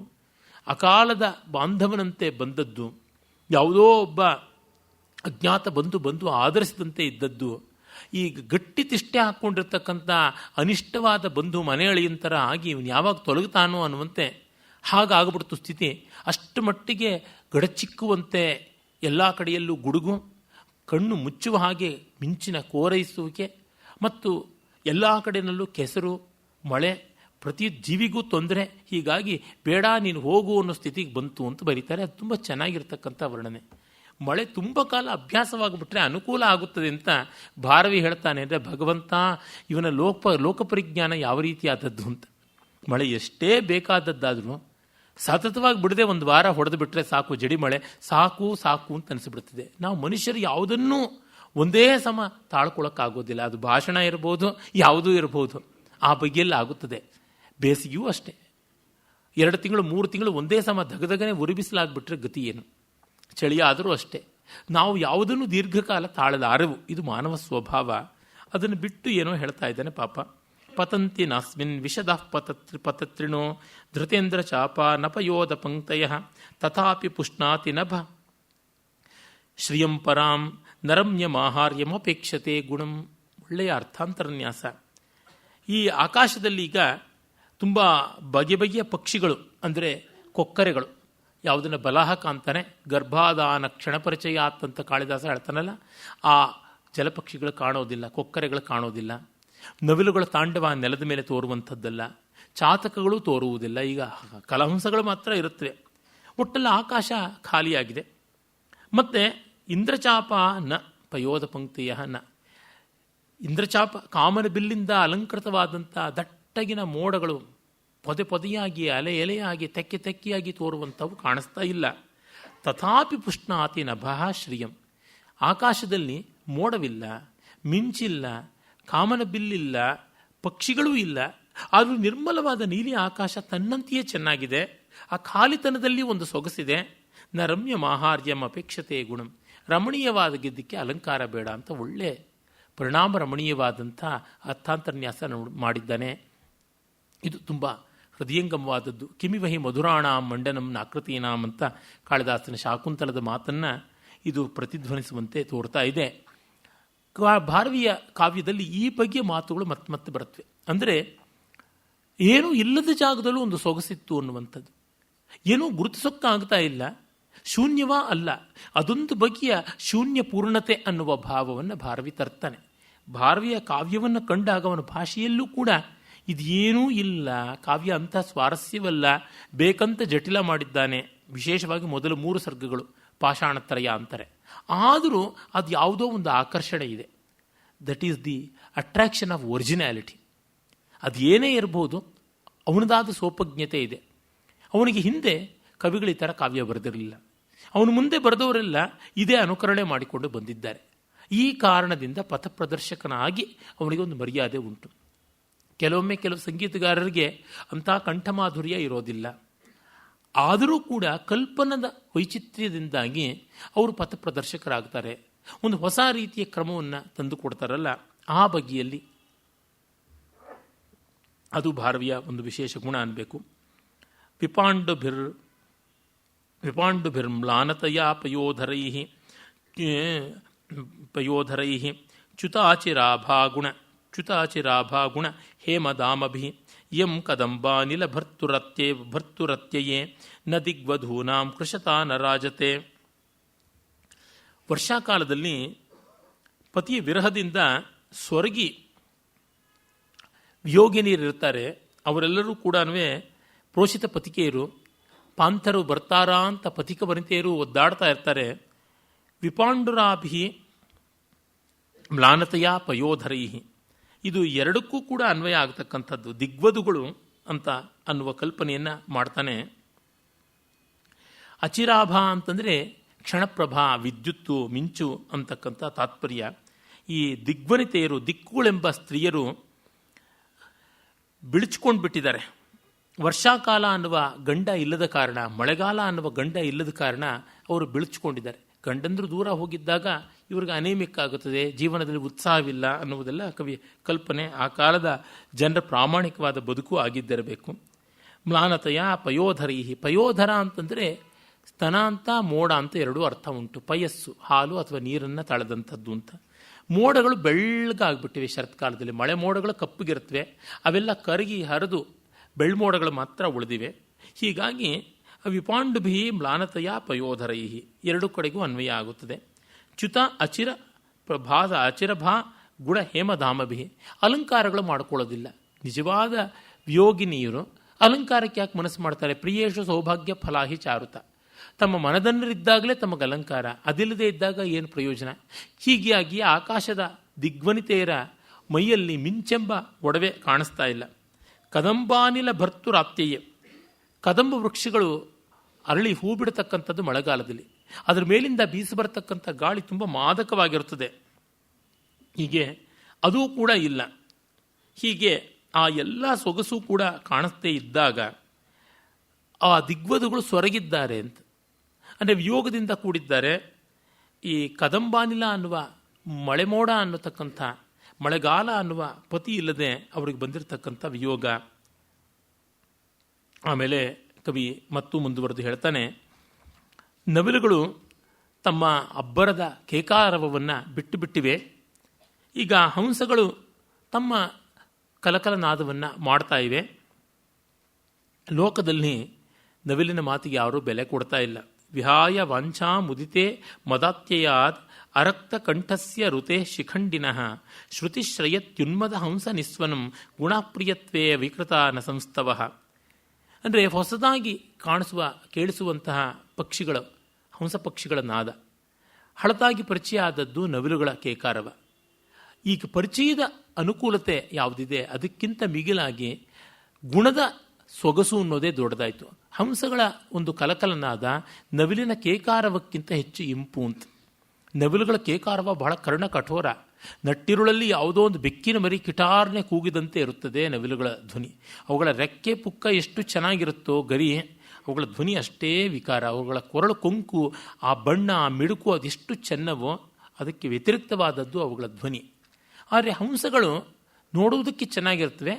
ಅಕಾಲದ ಬಾಂಧವನಂತೆ ಬಂದದ್ದು, ಯಾವುದೋ ಒಬ್ಬ ಅಜ್ಞಾತ ಬಂದು ಆಧರಿಸಿದಂತೆ ಇದ್ದದ್ದು, ಈಗ ಗಟ್ಟಿ ತಿಷ್ಟೆ ಹಾಕ್ಕೊಂಡಿರ್ತಕ್ಕಂಥ ಅನಿಷ್ಟವಾದ ಬಂಧು ಮನೆಯಳಿಯಂತರ ಆಗಿ ಇವನು ಯಾವಾಗ ತೊಲಗುತ್ತಾನೋ ಅನ್ನುವಂತೆ ಹಾಗಾಗ್ಬಿಡ್ತು ಸ್ಥಿತಿ. ಅಷ್ಟು ಮಟ್ಟಿಗೆ ಗಡಚಿಕ್ಕುವಂತೆ ಎಲ್ಲ ಕಡೆಯಲ್ಲೂ ಗುಡುಗು, ಕಣ್ಣು ಮುಚ್ಚುವ ಹಾಗೆ ಮಿಂಚಿನ ಕೋರೈಸುವಿಕೆ, ಮತ್ತು ಎಲ್ಲ ಕಡೆಯಲ್ಲೂ ಕೆಸರು, ಮಳೆ, ಪ್ರತಿ ಜೀವಿಗೂ ತೊಂದರೆ. ಹೀಗಾಗಿ ಬೇಡ ನೀನು ಹೋಗು ಅನ್ನೋ ಸ್ಥಿತಿಗೆ ಬಂತು ಅಂತ ಬರೀತಾರೆ. ಅದು ತುಂಬ ಚೆನ್ನಾಗಿರ್ತಕ್ಕಂಥ ವರ್ಣನೆ. ಮಳೆ ತುಂಬ ಕಾಲ ಅಭ್ಯಾಸವಾಗಿಬಿಟ್ರೆ ಅನುಕೂಲ ಆಗುತ್ತದೆ ಅಂತ ಭಾರವಿ ಹೇಳ್ತಾನೆ. ಅಂದರೆ ಭಗವಂತ ಇವನ ಲೋಕಪರಿಜ್ಞಾನ ಯಾವ ರೀತಿಯಾದದ್ದು ಅಂತ. ಮಳೆ ಎಷ್ಟೇ ಬೇಕಾದದ್ದಾದರೂ ಸತತವಾಗಿ ಬಿಡದೆ ಒಂದು ವಾರ ಹೊಡೆದು ಬಿಟ್ಟರೆ ಸಾಕು, ಜಡಿ ಮಳೆ ಸಾಕು ಅಂತ ಅನಿಸ್ಬಿಡ್ತದೆ. ನಾವು ಮನುಷ್ಯರು ಯಾವುದನ್ನೂ ಒಂದೇ ಸಮ ತಾಳ್ಕೊಳ್ಳೋಕ್ಕಾಗೋದಿಲ್ಲ. ಅದು ಭಾಷಣ ಇರ್ಬೋದು, ಯಾವುದೂ ಇರ್ಬೋದು, ಆ ಬಗೆಯಲ್ಲಿ ಆಗುತ್ತದೆ. ಬೇಸಿಗೆಯೂ ಅಷ್ಟೇ, 2 ತಿಂಗಳು 3 ತಿಂಗಳು ಒಂದೇ ಸಮ ದಗದಗನೆ ಉರಿಬಿಸಲಾಗ್ಬಿಟ್ರೆ ಗತಿ ಏನು? ಚಳಿಯಾದರೂ ಅಷ್ಟೇ. ನಾವು ಯಾವುದನ್ನು ದೀರ್ಘಕಾಲ ತಾಳಲಾರೆವು, ಇದು ಮಾನವ ಸ್ವಭಾವ. ಅದನ್ನು ಬಿಟ್ಟು ಏನೋ ಹೇಳ್ತಾ ಇದ್ದಾನೆ ಪಾಪ. ಪತಂತಿ ನಾಸ್ಮಿನ್ ವಿಶದಃ ಪತತ್ರಿಣೋ ಧೃತೇಂದ್ರ ಚಾಪ ನಪಯೋಧ ಪಂಕ್ತಯ ತಥಾಪಿ ಪುಷ್ಣಾತಿ ನಭ ಶ್ರಿಯಂ ಪರಾಂ ನರಮ್ಯಮಾಹಾರ್ಯಮಪೇಕ್ಷತೆ ಗುಣಂ. ಒಳ್ಳೆಯ ಅರ್ಥಾಂತರನ್ಯಾಸ. ಈ ಆಕಾಶದಲ್ಲಿ ಈಗ ತುಂಬ ಬಗೆಯ ಪಕ್ಷಿಗಳು, ಅಂದರೆ ಕೊಕ್ಕರೆಗಳು, ಯಾವುದನ್ನು ಬಲಾಹಕ ಅಂತಾನೆ, ಗರ್ಭಾದಾನ ಕ್ಷಣಪರಿಚಯ ಅಂತ ಕಾಳಿದಾಸ ಹೇಳ್ತಾನಲ್ಲ, ಆ ಜಲಪಕ್ಷಿಗಳು ಕಾಣೋದಿಲ್ಲ, ಕೊಕ್ಕರೆಗಳು ಕಾಣೋದಿಲ್ಲ. ನವಿಲುಗಳ ತಾಂಡವ ನೆಲದ ಮೇಲೆ ತೋರುವಂಥದ್ದಲ್ಲ. ಚಾತಕಗಳು ತೋರುವುದಿಲ್ಲ. ಈಗ ಕಲಹಂಸಗಳು ಮಾತ್ರ ಇರುತ್ತವೆ. ಒಟ್ಟಲ್ಲಿ ಆಕಾಶ ಖಾಲಿಯಾಗಿದೆ. ಮತ್ತು ಇಂದ್ರಚಾಪ ನ ಪಯೋಧ ಪಂಕ್ತಿಯ ನ, ಇಂದ್ರಚಾಪ ಕಾಮನ ಬಿಲ್ಲಿಂದ ಅಲಂಕೃತವಾದಂಥ ದಟ್ಟಗಿನ ಮೋಡಗಳು ಪೊದೆ ಪೊದೆಯಾಗಿ ಅಲೆ ಎಲೆಯಾಗಿ ತೆಕ್ಕೆ ತೆಕ್ಕೆಯಾಗಿ ತೋರುವಂಥವು ಕಾಣಿಸ್ತಾ ಇಲ್ಲ. ತಥಾಪಿ ಪುಷ್ಣಾತಿ ನಭಃ ಶ್ರಿಯಂ, ಆಕಾಶದಲ್ಲಿ ಮೋಡವಿಲ್ಲ, ಮಿಂಚಿಲ್ಲ, ಕಾಮನ ಬಿಲ್ಲಿಲ್ಲ, ಪಕ್ಷಿಗಳೂ ಇಲ್ಲ. ಆದರೂ ನಿರ್ಮಲವಾದ ನೀಲಿ ಆಕಾಶ ತನ್ನಂತೆಯೇ ಚೆನ್ನಾಗಿದೆ. ಆ ಖಾಲಿತನದಲ್ಲಿ ಒಂದು ಸೊಗಸಿದೆ. ನ ರಮ್ಯ ಮಾಹಾರ್ಯಂ ಅಪೇಕ್ಷತೆ ಗುಣಂ, ರಮಣೀಯವಾದ ಗೆದ್ದಕ್ಕೆ ಅಲಂಕಾರ ಬೇಡ ಅಂತ ಒಳ್ಳೆ ಪರಿಣಾಮ ರಮಣೀಯವಾದಂಥ ಅರ್ಥಾಂತರ್ನ್ಯಾಸ ಮಾಡಿದ್ದಾನೆ. ಇದು ತುಂಬ ಹೃದಯಂಗಮವಾದದ್ದು. ಕಿಮಿವಹಿ ಮಧುರಾಣಾಂ ಮಂಡನಂ ನಾಕೃತೀನಾಂ ಅಂತ ಕಾಳಿದಾಸನ ಶಾಕುಂತಲದ ಮಾತನ್ನು ಇದು ಪ್ರತಿಧ್ವನಿಸುವಂತೆ ತೋರ್ತಾ ಇದೆ. ಭಾರವೀಯ ಕಾವ್ಯದಲ್ಲಿ ಈ ಬಗ್ಗೆ ಮಾತುಗಳು ಮತ್ತೆ ಬರುತ್ತವೆ. ಅಂದರೆ ಏನೂ ಇಲ್ಲದ ಜಾಗದಲ್ಲೂ ಒಂದು ಸೊಗಸಿತ್ತು ಅನ್ನುವಂಥದ್ದು. ಏನೂ ಗುರುತಿಸೋಕ್ಕಾಗ್ತಾ ಇಲ್ಲ, ಶೂನ್ಯವಾ ಅಲ್ಲ, ಅದೊಂದು ಬಗೆಯ ಶೂನ್ಯ ಪೂರ್ಣತೆ ಅನ್ನುವ ಭಾವವನ್ನು ಭಾರವಿ ತರ್ತಾನೆ. ಭಾರವಿಯ ಕಾವ್ಯವನ್ನು ಕಂಡಾಗ ಅವನ ಭಾಷೆಯಲ್ಲೂ ಕೂಡ ಇದೇನೂ ಇಲ್ಲ, ಕಾವ್ಯ ಅಂಥ ಸ್ವಾರಸ್ಯವಲ್ಲ, ಬೇಕಂತ ಜಟಿಲ ಮಾಡಿದ್ದಾನೆ. ವಿಶೇಷವಾಗಿ ಮೊದಲು 3 ಸರ್ಗಗಳು ಪಾಷಾಣತ್ರಯ ಅಂತಾರೆ. ಆದರೂ ಅದು ಯಾವುದೋ ಒಂದು ಆಕರ್ಷಣೆ ಇದೆ. That is the attraction of originality. ಅದು ಏನೇ ಇರಬಹುದು, ಅವನದಾದ ಸೋಪಜ್ಞತೆ ಇದೆ. ಅವನಿಗೆ ಹಿಂದೆ ಕವಿಗಳು ಈ ಥರ ಕಾವ್ಯ ಬರೆದಿರಲಿಲ್ಲ. ಅವನು ಮುಂದೆ ಬರೆದವರೆಲ್ಲ ಇದೇ ಅನುಕರಣೆ ಮಾಡಿಕೊಂಡು ಬಂದಿದ್ದಾರೆ. ಈ ಕಾರಣದಿಂದ ಪಥಪ್ರದರ್ಶಕನಾಗಿ ಅವನಿಗೆ ಒಂದು ಮರ್ಯಾದೆ ಉಂಟು. ಕೆಲವೊಮ್ಮೆ ಕೆಲವು ಸಂಗೀತಗಾರರಿಗೆ ಅಂಥ ಕಂಠಮಾಧುರ್ಯ ಇರೋದಿಲ್ಲ. ಆದರೂ ಕೂಡ ಕಲ್ಪನದ ವೈಚಿತ್ರ್ಯದಿಂದಾಗಿ ಅವರು ಪಥಪ್ರದರ್ಶಕರಾಗ್ತಾರೆ. ಒಂದು ಹೊಸ ರೀತಿಯ ಕ್ರಮವನ್ನು ತಂದು ಕೊಡ್ತಾರಲ್ಲ, ಆ ಬಗೆಯಲ್ಲಿ ಅದು ಭಾರವಿಯ ಒಂದು ವಿಶೇಷ ಗುಣ ಅನ್ಬೇಕು. ವಿಪಾಂಡುಭಿರ್ಮ್ಲಾನತಯಾ ಪಯೋಧರೈ ಚ್ಯುತಾಚಿರಾಭಾಗುಣ ಹೇಮದಾಮಭಿ ಯಂ ಕದಂಬಾನಿಲ ಭರ್ತುರತ್ಯಯೇ ನ ದಿಗ್ವಧೂನಾಂ ಕೃಶತಾ ನ ರಾಜತೆ. ವರ್ಷಾಕಾಲದಲ್ಲಿ ಪತಿಯ ವಿರಹದಿಂದ ಸ್ವರ್ಗಿ ವಿಯೋಗಿನಿಯರಿರ್ತಾರೆ. ಅವರೆಲ್ಲರೂ ಕೂಡ ಪ್ರೋಷಿತ ಪತಿಕೆಯರು, ಪಾಂಥರು ಬರ್ತಾರಾ ಅಂತ ಪಥಿಕ ವನಿತೆಯರು ಒದ್ದಾಡ್ತಾ ಇರ್ತಾರೆ. ವಿಪಾಂಡುರಾಭಿ ಮ್ಲಾನತೆಯ ಪಯೋಧರೈ, ಇದು ಎರಡಕ್ಕೂ ಕೂಡ ಅನ್ವಯ ಆಗತಕ್ಕಂಥದ್ದು. ದಿಗ್ವಧುಗಳು ಅಂತ ಅನ್ನುವ ಕಲ್ಪನೆಯನ್ನು ಮಾಡ್ತಾನೆ. ಅಚಿರಾಭ ಅಂತಂದರೆ ಕ್ಷಣಪ್ರಭಾ, ವಿದ್ಯುತ್ತು, ಮಿಂಚು ಅಂತಕ್ಕಂಥ ತಾತ್ಪರ್ಯ. ಈ ದಿಗ್ವನಿತೆಯರು, ದಿಕ್ಕುಗಳೆಂಬ ಸ್ತ್ರೀಯರು ಬಿಳಿಚ್ಕೊಂಡು ಬಿಟ್ಟಿದ್ದಾರೆ. ವರ್ಷಾಕಾಲ ಅನ್ನುವ ಗಂಡ ಇಲ್ಲದ ಕಾರಣ, ಮಳೆಗಾಲ ಅನ್ನುವ ಗಂಡ ಇಲ್ಲದ ಕಾರಣ ಅವರು ಬಿಳಿಚ್ಕೊಂಡಿದ್ದಾರೆ. ಗಂಡಂದ್ರು ದೂರ ಹೋಗಿದ್ದಾಗ ಇವ್ರಿಗೆ ಅನೇಮಿಕ್ ಆಗುತ್ತದೆ, ಜೀವನದಲ್ಲಿ ಉತ್ಸಾಹವಿಲ್ಲ ಅನ್ನುವುದೆಲ್ಲ ಕವಿ ಕಲ್ಪನೆ. ಆ ಕಾಲದ ಜನರ ಪ್ರಾಮಾಣಿಕವಾದ ಬದುಕು ಆಗಿದ್ದಿರಬೇಕು. ಮ್ಲಾನತೆಯ ಪಯೋಧರೈಹಿ, ಪಯೋಧರ ಅಂತಂದರೆ ಸ್ತನ ಅಂತ ಮೋಡ ಅಂತ 2 ಅರ್ಥ ಉಂಟು. ಪಯಸ್ಸು, ಹಾಲು ಅಥವಾ ನೀರನ್ನು ತಳೆದಂಥದ್ದು ಅಂತ. ಮೋಡಗಳು ಬೆಳ್ಳಗಾಗ್ಬಿಟ್ಟಿವೆ ಶರತ್ಕಾಲದಲ್ಲಿ. ಮಳೆ ಮೋಡಗಳು ಕಪ್ಪಗಿರುತ್ತವೆ, ಅವೆಲ್ಲ ಕರಗಿ ಹರಿದು ಬೆಳ್ಮೋಡಗಳು ಮಾತ್ರ ಉಳಿದಿವೆ. ಹೀಗಾಗಿ ವಿಪಾಂಡುಭಿ ಮ್ಲಾನತೆಯ ಪಯೋಧರೈಹಿ 2 ಕಡೆಗೂ ಅನ್ವಯ ಆಗುತ್ತದೆ. ಚ್ಯುತ ಅಚಿರ ಪ್ರಭಾದ ಅಚಿರಭಾ ಗುಣ ಹೇಮಧಾಮಭಿ, ಅಲಂಕಾರಗಳು ಮಾಡ್ಕೊಳ್ಳೋದಿಲ್ಲ. ನಿಜವಾದ ವಿಯೋಗಿನಿಯರು ಅಲಂಕಾರಕ್ಕೆ ಯಾಕೆ ಮನಸ್ಸು ಮಾಡ್ತಾರೆ? ಪ್ರಿಯೇಶು ಸೌಭಾಗ್ಯ ಫಲಾಹಿ ಚಾರುತ, ತಮ್ಮ ಮನದನ್ನರಿದ್ದಾಗಲೇ ತಮಗೆ ಅಲಂಕಾರ, ಅದಿಲ್ಲದೆ ಇದ್ದಾಗ ಏನು ಪ್ರಯೋಜನ? ಹೀಗಾಗಿ ಆಕಾಶದ ದಿಗ್ವನಿತೆಯರ ಮೈಯಲ್ಲಿ ಮಿಂಚೆಂಬ ಒಡವೆ ಕಾಣಿಸ್ತಾ ಇಲ್ಲ. ಕದಂಬಾನಿಲ ಭರ್ತುರಾತ್ಯಯೇ, ಕದಂಬ ವೃಕ್ಷಗಳು ಅರಳಿ ಹೂ ಬಿಡತಕ್ಕಂಥದ್ದು ಮಳೆಗಾಲದಲ್ಲಿ. ಅದರ ಮೇಲಿಂದ ಬೀಸಿ ಬರತಕ್ಕಂಥ ಗಾಳಿ ತುಂಬ ಮಾದಕವಾಗಿರುತ್ತದೆ. ಹೀಗೆ ಅದೂ ಕೂಡ ಇಲ್ಲ. ಹೀಗೆ ಆ ಎಲ್ಲ ಸೊಗಸು ಕೂಡ ಕಾಣಿಸ್ತೇ ಇದ್ದಾಗ ಆ ದಿಗ್ವಧುಗಳು ಸೊರಗಿದ್ದಾರೆ ಅಂತ, ಅಂದರೆ ವಿಯೋಗದಿಂದ ಕೂಡಿದ್ದಾರೆ. ಈ ಕದಂಬಾನಿಲ ಅನ್ನುವ ಮಳೆಮೋಡ ಅನ್ನತಕ್ಕಂಥ, ಮಳೆಗಾಲ ಅನ್ನುವ ಪತಿ ಇಲ್ಲದೆ ಅವರಿಗೆ ಬಂದಿರತಕ್ಕಂಥ ವಿಯೋಗ. ಆಮೇಲೆ ಕವಿ ಮತ್ತು ಮುಂದುವರೆದು ಹೇಳ್ತಾನೆ, ನವಿಲುಗಳು ತಮ್ಮ ಅಬ್ಬರದ ಕೇಕಾರವವನ್ನು ಬಿಟ್ಟು ಬಿಟ್ಟಿವೆ. ಈಗ ಹಂಸಗಳು ತಮ್ಮ ಕಲಕಲನಾದವನ್ನು ಮಾಡ್ತಾ ಇವೆ. ಲೋಕದಲ್ಲಿ ನವಿಲಿನ ಮಾತಿಗೆ ಯಾರೂ ಬೆಲೆ ಕೊಡ್ತಾ ಇಲ್ಲ. ವಿಹಾಯ ವಾಂಛಾ ಮುದಿತೆ ಮದಾತ್ಯಯಾದ್ ಅರಕ್ತ ಕಂಠಸ್ಯ ಋತೆ ಶಿಖಂಡಿನಃ ಶ್ರುತಿಶ್ರಯತ್ಯುನ್ಮದ ಹಂಸ ನಿಸ್ವನಂ ಗುಣಪ್ರಿಯತ್ವೇ ವಿಕೃತ ನ ಸಂಸ್ತವಃ. ಅಂದರೆ ಹೊಸದಾಗಿ ಕೇಳಿಸುವಂತಹ ಪಕ್ಷಿಗಳು, ಹಂಸ ಪಕ್ಷಿಗಳ ನಾದ. ಹಳತಾಗಿ ಪರಿಚಯ ಆದದ್ದು ನವಿಲುಗಳ ಕೇಕಾರವ. ಈಗ ಪರಿಚಯದ ಅನುಕೂಲತೆ ಯಾವುದಿದೆ ಅದಕ್ಕಿಂತ ಮಿಗಿಲಾಗಿ ಗುಣದ ಸೊಗಸು ಅನ್ನೋದೇ ದೊಡ್ಡದಾಯಿತು. ಹಂಸಗಳ ಒಂದು ಕಲಕಲನಾದ ನವಿಲಿನ ಕೇಕಾರವಕ್ಕಿಂತ ಹೆಚ್ಚು ಇಂಪು ಅಂತ. ನವಿಲುಗಳ ಕೇಕಾರವ ಬಹಳ ಕರ್ಣ ಕಠೋರ. ನಟ್ಟಿರುಳಲ್ಲಿ ಯಾವುದೋ ಒಂದು ಬೆಕ್ಕಿನ ಮರಿ ಕಿಟಾರ್ನೆ ಕೂಗಿದಂತೆ ಇರುತ್ತದೆ ನವಿಲುಗಳ ಧ್ವನಿ. ಅವುಗಳ ರೆಕ್ಕೆ ಪುಕ್ಕ ಎಷ್ಟು ಚೆನ್ನಾಗಿರುತ್ತೋ ಗರಿ, ಅವುಗಳ ಧ್ವನಿ ಅಷ್ಟೇ ವಿಕಾರ. ಅವುಗಳ ಕೊರಳು ಕೊಂಕು, ಆ ಬಣ್ಣ, ಆ ಮಿಡುಕು ಅದೆಷ್ಟು ಚೆನ್ನವೋ ಅದಕ್ಕೆ ವ್ಯತಿರಿಕ್ತವಾದದ್ದು ಅವುಗಳ ಧ್ವನಿ. ಆದರೆ ಹಂಸಗಳು ನೋಡುವುದಕ್ಕೆ ಚೆನ್ನಾಗಿರ್ತವೆ.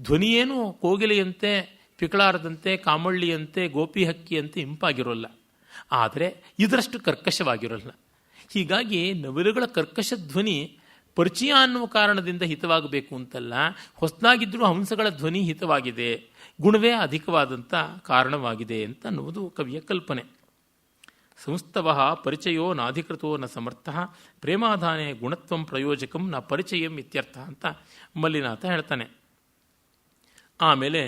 ಧ್ವನಿಯೇನು ಕೋಗಿಲೆಯಂತೆ, ಪಿಕಳಾರದಂತೆ, ಕಾಮಳ್ಳಿಯಂತೆ, ಗೋಪಿ ಹಕ್ಕಿಯಂತೆ ಇಂಪಾಗಿರೋಲ್ಲ. ಆದರೆ ಇದರಷ್ಟು ಕರ್ಕಶವಾಗಿರೋಲ್ಲ. ಹೀಗಾಗಿ ನವಿಲುಗಳ ಕರ್ಕಶ ಧ್ವನಿ ಪರಿಚಯ ಅನ್ನುವ ಕಾರಣದಿಂದ ಹಿತವಾಗಬೇಕು ಅಂತಲ್ಲ, ಹೊಸದಾಗಿದ್ದರೂ ಹಂಸಗಳ ಧ್ವನಿ ಹಿತವಾಗಿದೆ, ಗುಣವೇ ಅಧಿಕವಾದಂಥ ಕಾರಣವಾಗಿದೆ ಅಂತ ಅನ್ನುವುದು ಕವಿಯ ಕಲ್ಪನೆ. ಸಂಸ್ತವಃ ಪರಿಚಯೋ ನಾಧಿಕೃತೋ ನ ಸಮರ್ಥ ಪ್ರೇಮಾಧಾನೆ ಗುಣತ್ವಂ ಪ್ರಯೋಜಕಂ ನ ಪರಿಚಯಂ ಇತ್ಯರ್ಥ ಅಂತ ಮಲ್ಲಿನಾಥ ಹೇಳ್ತಾನೆ. ಆಮೇಲೆ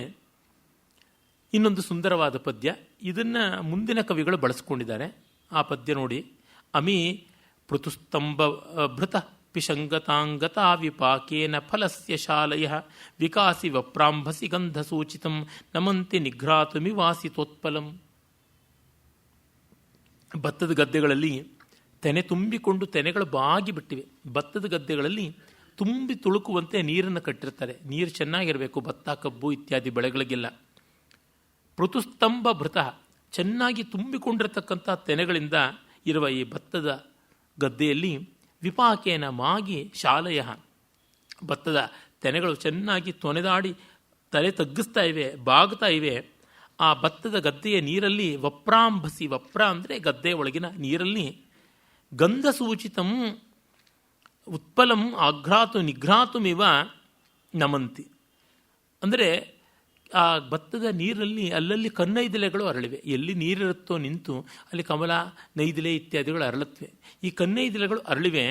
ಇನ್ನೊಂದು ಸುಂದರವಾದ ಪದ್ಯ, ಇದನ್ನು ಮುಂದಿನ ಕವಿಗಳು ಬಳಸ್ಕೊಂಡಿದ್ದಾರೆ. ಆ ಪದ್ಯ ನೋಡಿ. ಅಮಿ ಪೃಥುಸ್ತಂಭ ಭೃತ ಪಿಶಂಗತಾಂಗತಾ ವಿಪಾಕೇನ ಫಲಸ್ಯ ಶಾಲಯ ವಿಕಾಸಿ ವಪ್ರಾಂಭಸಿ ಗಂಧಸೂಚಿತಂ ನಮಂತಿ ನಿಘ್ರಾತುಮಿವಾಸಿತೋತ್ಪಲಂ. ಭತ್ತದ ಗದ್ದೆಗಳಲ್ಲಿ ತೆನೆ ತುಂಬಿಕೊಂಡು ತೆನೆಗಳು ಬಾಗಿ ಬಿಟ್ಟಿವೆ. ಭತ್ತದ ಗದ್ದೆಗಳಲ್ಲಿ ತುಂಬಿ ತುಳುಕುವಂತೆ ನೀರನ್ನು ಕಟ್ಟಿರ್ತಾರೆ. ನೀರು ಚೆನ್ನಾಗಿರಬೇಕು ಭತ್ತ, ಕಬ್ಬು ಇತ್ಯಾದಿ ಬೆಳೆಗಳಿಗೆಲ್ಲ. ಪೃಥುಸ್ತಂಭ ಭೃತ, ಚೆನ್ನಾಗಿ ತುಂಬಿಕೊಂಡಿರತಕ್ಕಂಥ ತೆನೆಗಳಿಂದ ಇರುವ ಈ ಭತ್ತದ ಗದ್ದೆಯಲ್ಲಿ ವಿಪಾಕೇನ ಮಾಗಿ ಶಾಲೆಯ, ಭತ್ತದ ತೆನೆಗಳು ಚೆನ್ನಾಗಿ ತೊನೆದಾಡಿ ತಲೆ ತಗ್ಗಿಸ್ತಾ ಇವೆ, ಬಾಗ್ತಾ ಇವೆ. ಆ ಭತ್ತದ ಗದ್ದೆಯ ನೀರಲ್ಲಿ ವಪ್ರಾಂಭಸಿ, ವಪ್ರ ಅಂದರೆ ಗದ್ದೆ ಒಳಗಿನ ನೀರಲ್ಲಿ ಗಂಧಸೂಚಿತಂ ಉತ್ಪಲಂ ಆಘ್ರಾತು ನಿಘ್ರಾತುಮಿವ ನಮಂತಿ. ಅಂದರೆ ಆ ಭತ್ತದ ನೀರಲ್ಲಿ ಅಲ್ಲಲ್ಲಿ ಕನ್ನೈದಿಲೆಗಳು ಅರಳಿವೆ. ಎಲ್ಲಿ ನೀರಿರುತ್ತೋ ನಿಂತು ಅಲ್ಲಿ ಕಮಲ, ನೈದಿಲೆ ಇತ್ಯಾದಿಗಳು ಅರಳುತ್ತವೆ. ಈ ಕನ್ನೈದಿಲೆಗಳು ಅರಳಿವೆ.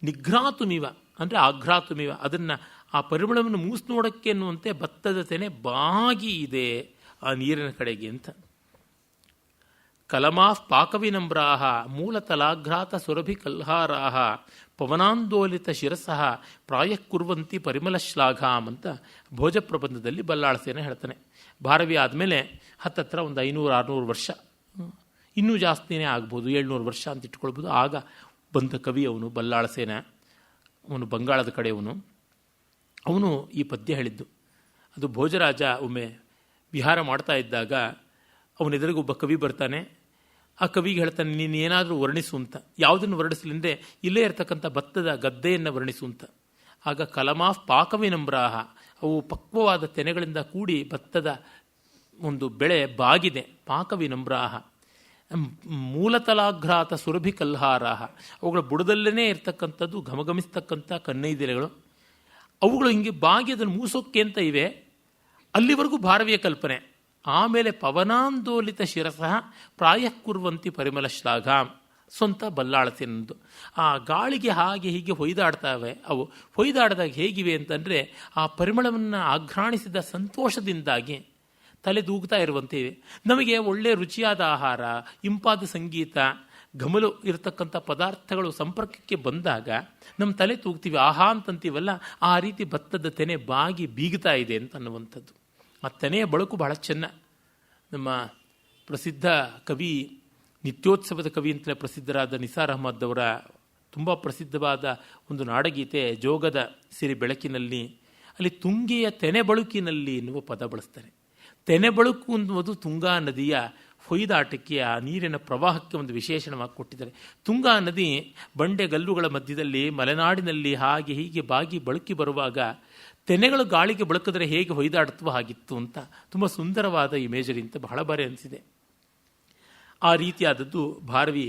ನಿಘ್ರಾತುಮಿವ ಅಂದರೆ ಆಘ್ರಾತುಮಿವ, ಅದನ್ನು ಆ ಪರಿಮಳವನ್ನು ಮೂಸು ನೋಡಕ್ಕೆ ಅನ್ನುವಂತೆ ಭತ್ತದ ತೆನೆ ಬಾಗಿ ಇದೆ ಆ ನೀರಿನ ಕಡೆಗೆ ಅಂತ. ಕಲಮಾಫ್ ಪಾಕವಿನಮ್ರಾಹ ಮೂಲತಲಾಘ್ರಾತ ಸುರಭಿ ಕಲ್ಹಾರಾಹ ಪವನಾಂದೋಲಿತ ಶಿರಸಃ ಪ್ರಾಯ ಕುರ್ವಂತಿ ಪರಿಮಳ ಶ್ಲಾಘಾಮ್ ಅಂತ ಭೋಜ ಪ್ರಬಂಧದಲ್ಲಿ ಬಲ್ಲಾಳಸೇನ ಹೇಳ್ತಾನೆ. ಭಾರವಿ ಆದಮೇಲೆ ಹತ್ತತ್ರ ಒಂದು 500-600 ವರ್ಷ, ಇನ್ನೂ ಜಾಸ್ತಿನೇ ಆಗ್ಬೋದು, 700 ವರ್ಷ ಅಂತ ಇಟ್ಕೊಳ್ಬೋದು. ಆಗ ಬಂದ ಕವಿ ಅವನು ಬಲ್ಲಾಳಸೇನ. ಅವನು ಬಂಗಾಳದ ಕಡೆಯವನು. ಅವನು ಈ ಪದ್ಯ ಹೇಳಿದ್ದು. ಅದು ಭೋಜರಾಜ ಒಮ್ಮೆ ವಿಹಾರ ಮಾಡ್ತಾ ಇದ್ದಾಗ ಅವನೆದುರಿಗೆ ಒಬ್ಬ ಕವಿ ಬರ್ತಾನೆ. ಆ ಕವಿಗೆ ಹೇಳ್ತಾನೆ, ನೀನು ಏನಾದರೂ ವರ್ಣಿಸು ಅಂತ. ಯಾವುದನ್ನು ವರ್ಣಿಸಲಿಂದೆ ಇಲ್ಲೇ ಇರತಕ್ಕಂಥ ಭತ್ತದ ಗದ್ದೆಯನ್ನು ವರ್ಣಿಸು ಅಂತ. ಆಗ ಕಲಮಾಫ್ ಪಾಕವಿನಮ್ರಾಹ, ಅವು ಪಕ್ವವಾದ ತೆನೆಗಳಿಂದ ಕೂಡಿ ಭತ್ತದ ಒಂದು ಬೆಳೆ ಬಾಗಿದೆ. ಪಾಕವಿನಮ್ರಾಹ ಮೂಲತಲಾಘ್ರಾತ ಸುರಭಿ ಕಲ್ಹಾರಾಹ, ಅವುಗಳ ಬುಡದಲ್ಲೇ ಇರ್ತಕ್ಕಂಥದ್ದು ಘಮಘಮಿಸ್ತಕ್ಕಂಥ ಕನ್ನೈದಿಲೆಗಳು. ಅವುಗಳು ಹಿಂಗೆ ಬಾಗಿ ಅದನ್ನು ಮೂಸೋಕ್ಕೆ ಅಂತ ಇವೆ. ಅಲ್ಲಿವರೆಗೂ ಭಾರವಿಯ ಕಲ್ಪನೆ. ಆಮೇಲೆ ಪವನಾಂದೋಲಿತ ಶಿರಸಃ ಪ್ರಾಯ ಕುರ್ವಂತಿ ಪರಿಮಳ ಶ್ಲಾಘ, ಸ್ವಂತ ಬಲ್ಲಾಳಸೇನದ್ದು. ಆ ಗಾಳಿಗೆ ಹಾಗೆ ಹೀಗೆ ಹೊಯ್ದಾಡ್ತಾವೆ. ಅವು ಹೊಯ್ದಾಡಿದಾಗ ಹೇಗಿವೆ ಅಂತಂದರೆ ಆ ಪರಿಮಳವನ್ನು ಆಘ್ರಾಣಿಸಿದ ಸಂತೋಷದಿಂದಾಗಿ ತಲೆ ದೂಗ್ತಾ ಇರುವಂತೆ ಇವೆ. ನಮಗೆ ಒಳ್ಳೆಯ ರುಚಿಯಾದ ಆಹಾರ, ಇಂಪಾದ ಸಂಗೀತ, ಘಮಲು ಇರತಕ್ಕಂಥ ಪದಾರ್ಥಗಳು ಸಂಪರ್ಕಕ್ಕೆ ಬಂದಾಗ ನಮ್ಮ ತಲೆ ತೂಗ್ತೀವಿ, ಆಹಾ ಅಂತಂತೀವಲ್ಲ, ಆ ರೀತಿ ಭತ್ತದ ತೆನೆ ಬಾಗಿ ಬೀಗ್ತಾ ಇದೆ ಅಂತ ಅನ್ನುವಂಥದ್ದು. ಆ ತೆನೆಯ ಬಳಕು ಬಹಳ ಚೆನ್ನ. ನಮ್ಮ ಪ್ರಸಿದ್ಧ ಕವಿ, ನಿತ್ಯೋತ್ಸವದ ಕವಿ ಅಂತಲೇ ಪ್ರಸಿದ್ಧರಾದ ನಿಸಾರ್ ಅಹಮದ್ ಅವರ ತುಂಬ ಪ್ರಸಿದ್ಧವಾದ ಒಂದು ನಾಡಗೀತೆ ಜೋಗದ ಸಿರಿ ಬೆಳಕಿನಲ್ಲಿ, ಅಲ್ಲಿ ತುಂಗೆಯ ತೆನೆ ಬಳುಕಿನಲ್ಲಿ ಎನ್ನುವ ಪದ ಬಳಸ್ತಾರೆ. ತೆನೆ ಬಳುಕು ಅನ್ನುವುದು ತುಂಗಾ ನದಿಯ ಹೊಯ್ದಾಟಕ್ಕೆ, ಆ ನೀರಿನ ಪ್ರವಾಹಕ್ಕೆ ಒಂದು ವಿಶೇಷಣವಾಗಿ ಕೊಟ್ಟಿದ್ದಾರೆ. ತುಂಗಾ ನದಿ ಬಂಡೆಗಲ್ಲುಗಳ ಮಧ್ಯದಲ್ಲಿ ಮಲೆನಾಡಿನಲ್ಲಿ ಹಾಗೆ ಹೀಗೆ ಬಾಗಿ ಬಳುಕಿ ಬರುವಾಗ ತೆನೆಗಳು ಗಾಳಿಗೆ ಬಳಕಿದ್ರೆ ಹೇಗೆ ಹೊಯ್ದಾಡುತ್ತೋ ಹಾಗಿತ್ತು ಅಂತ ತುಂಬ ಸುಂದರವಾದ ಇಮೇಜರಿ ಅಂತ ಬಹಳ ಬಾರಿ ಅನಿಸಿದೆ. ಆ ರೀತಿಯಾದದ್ದು ಭಾರವಿ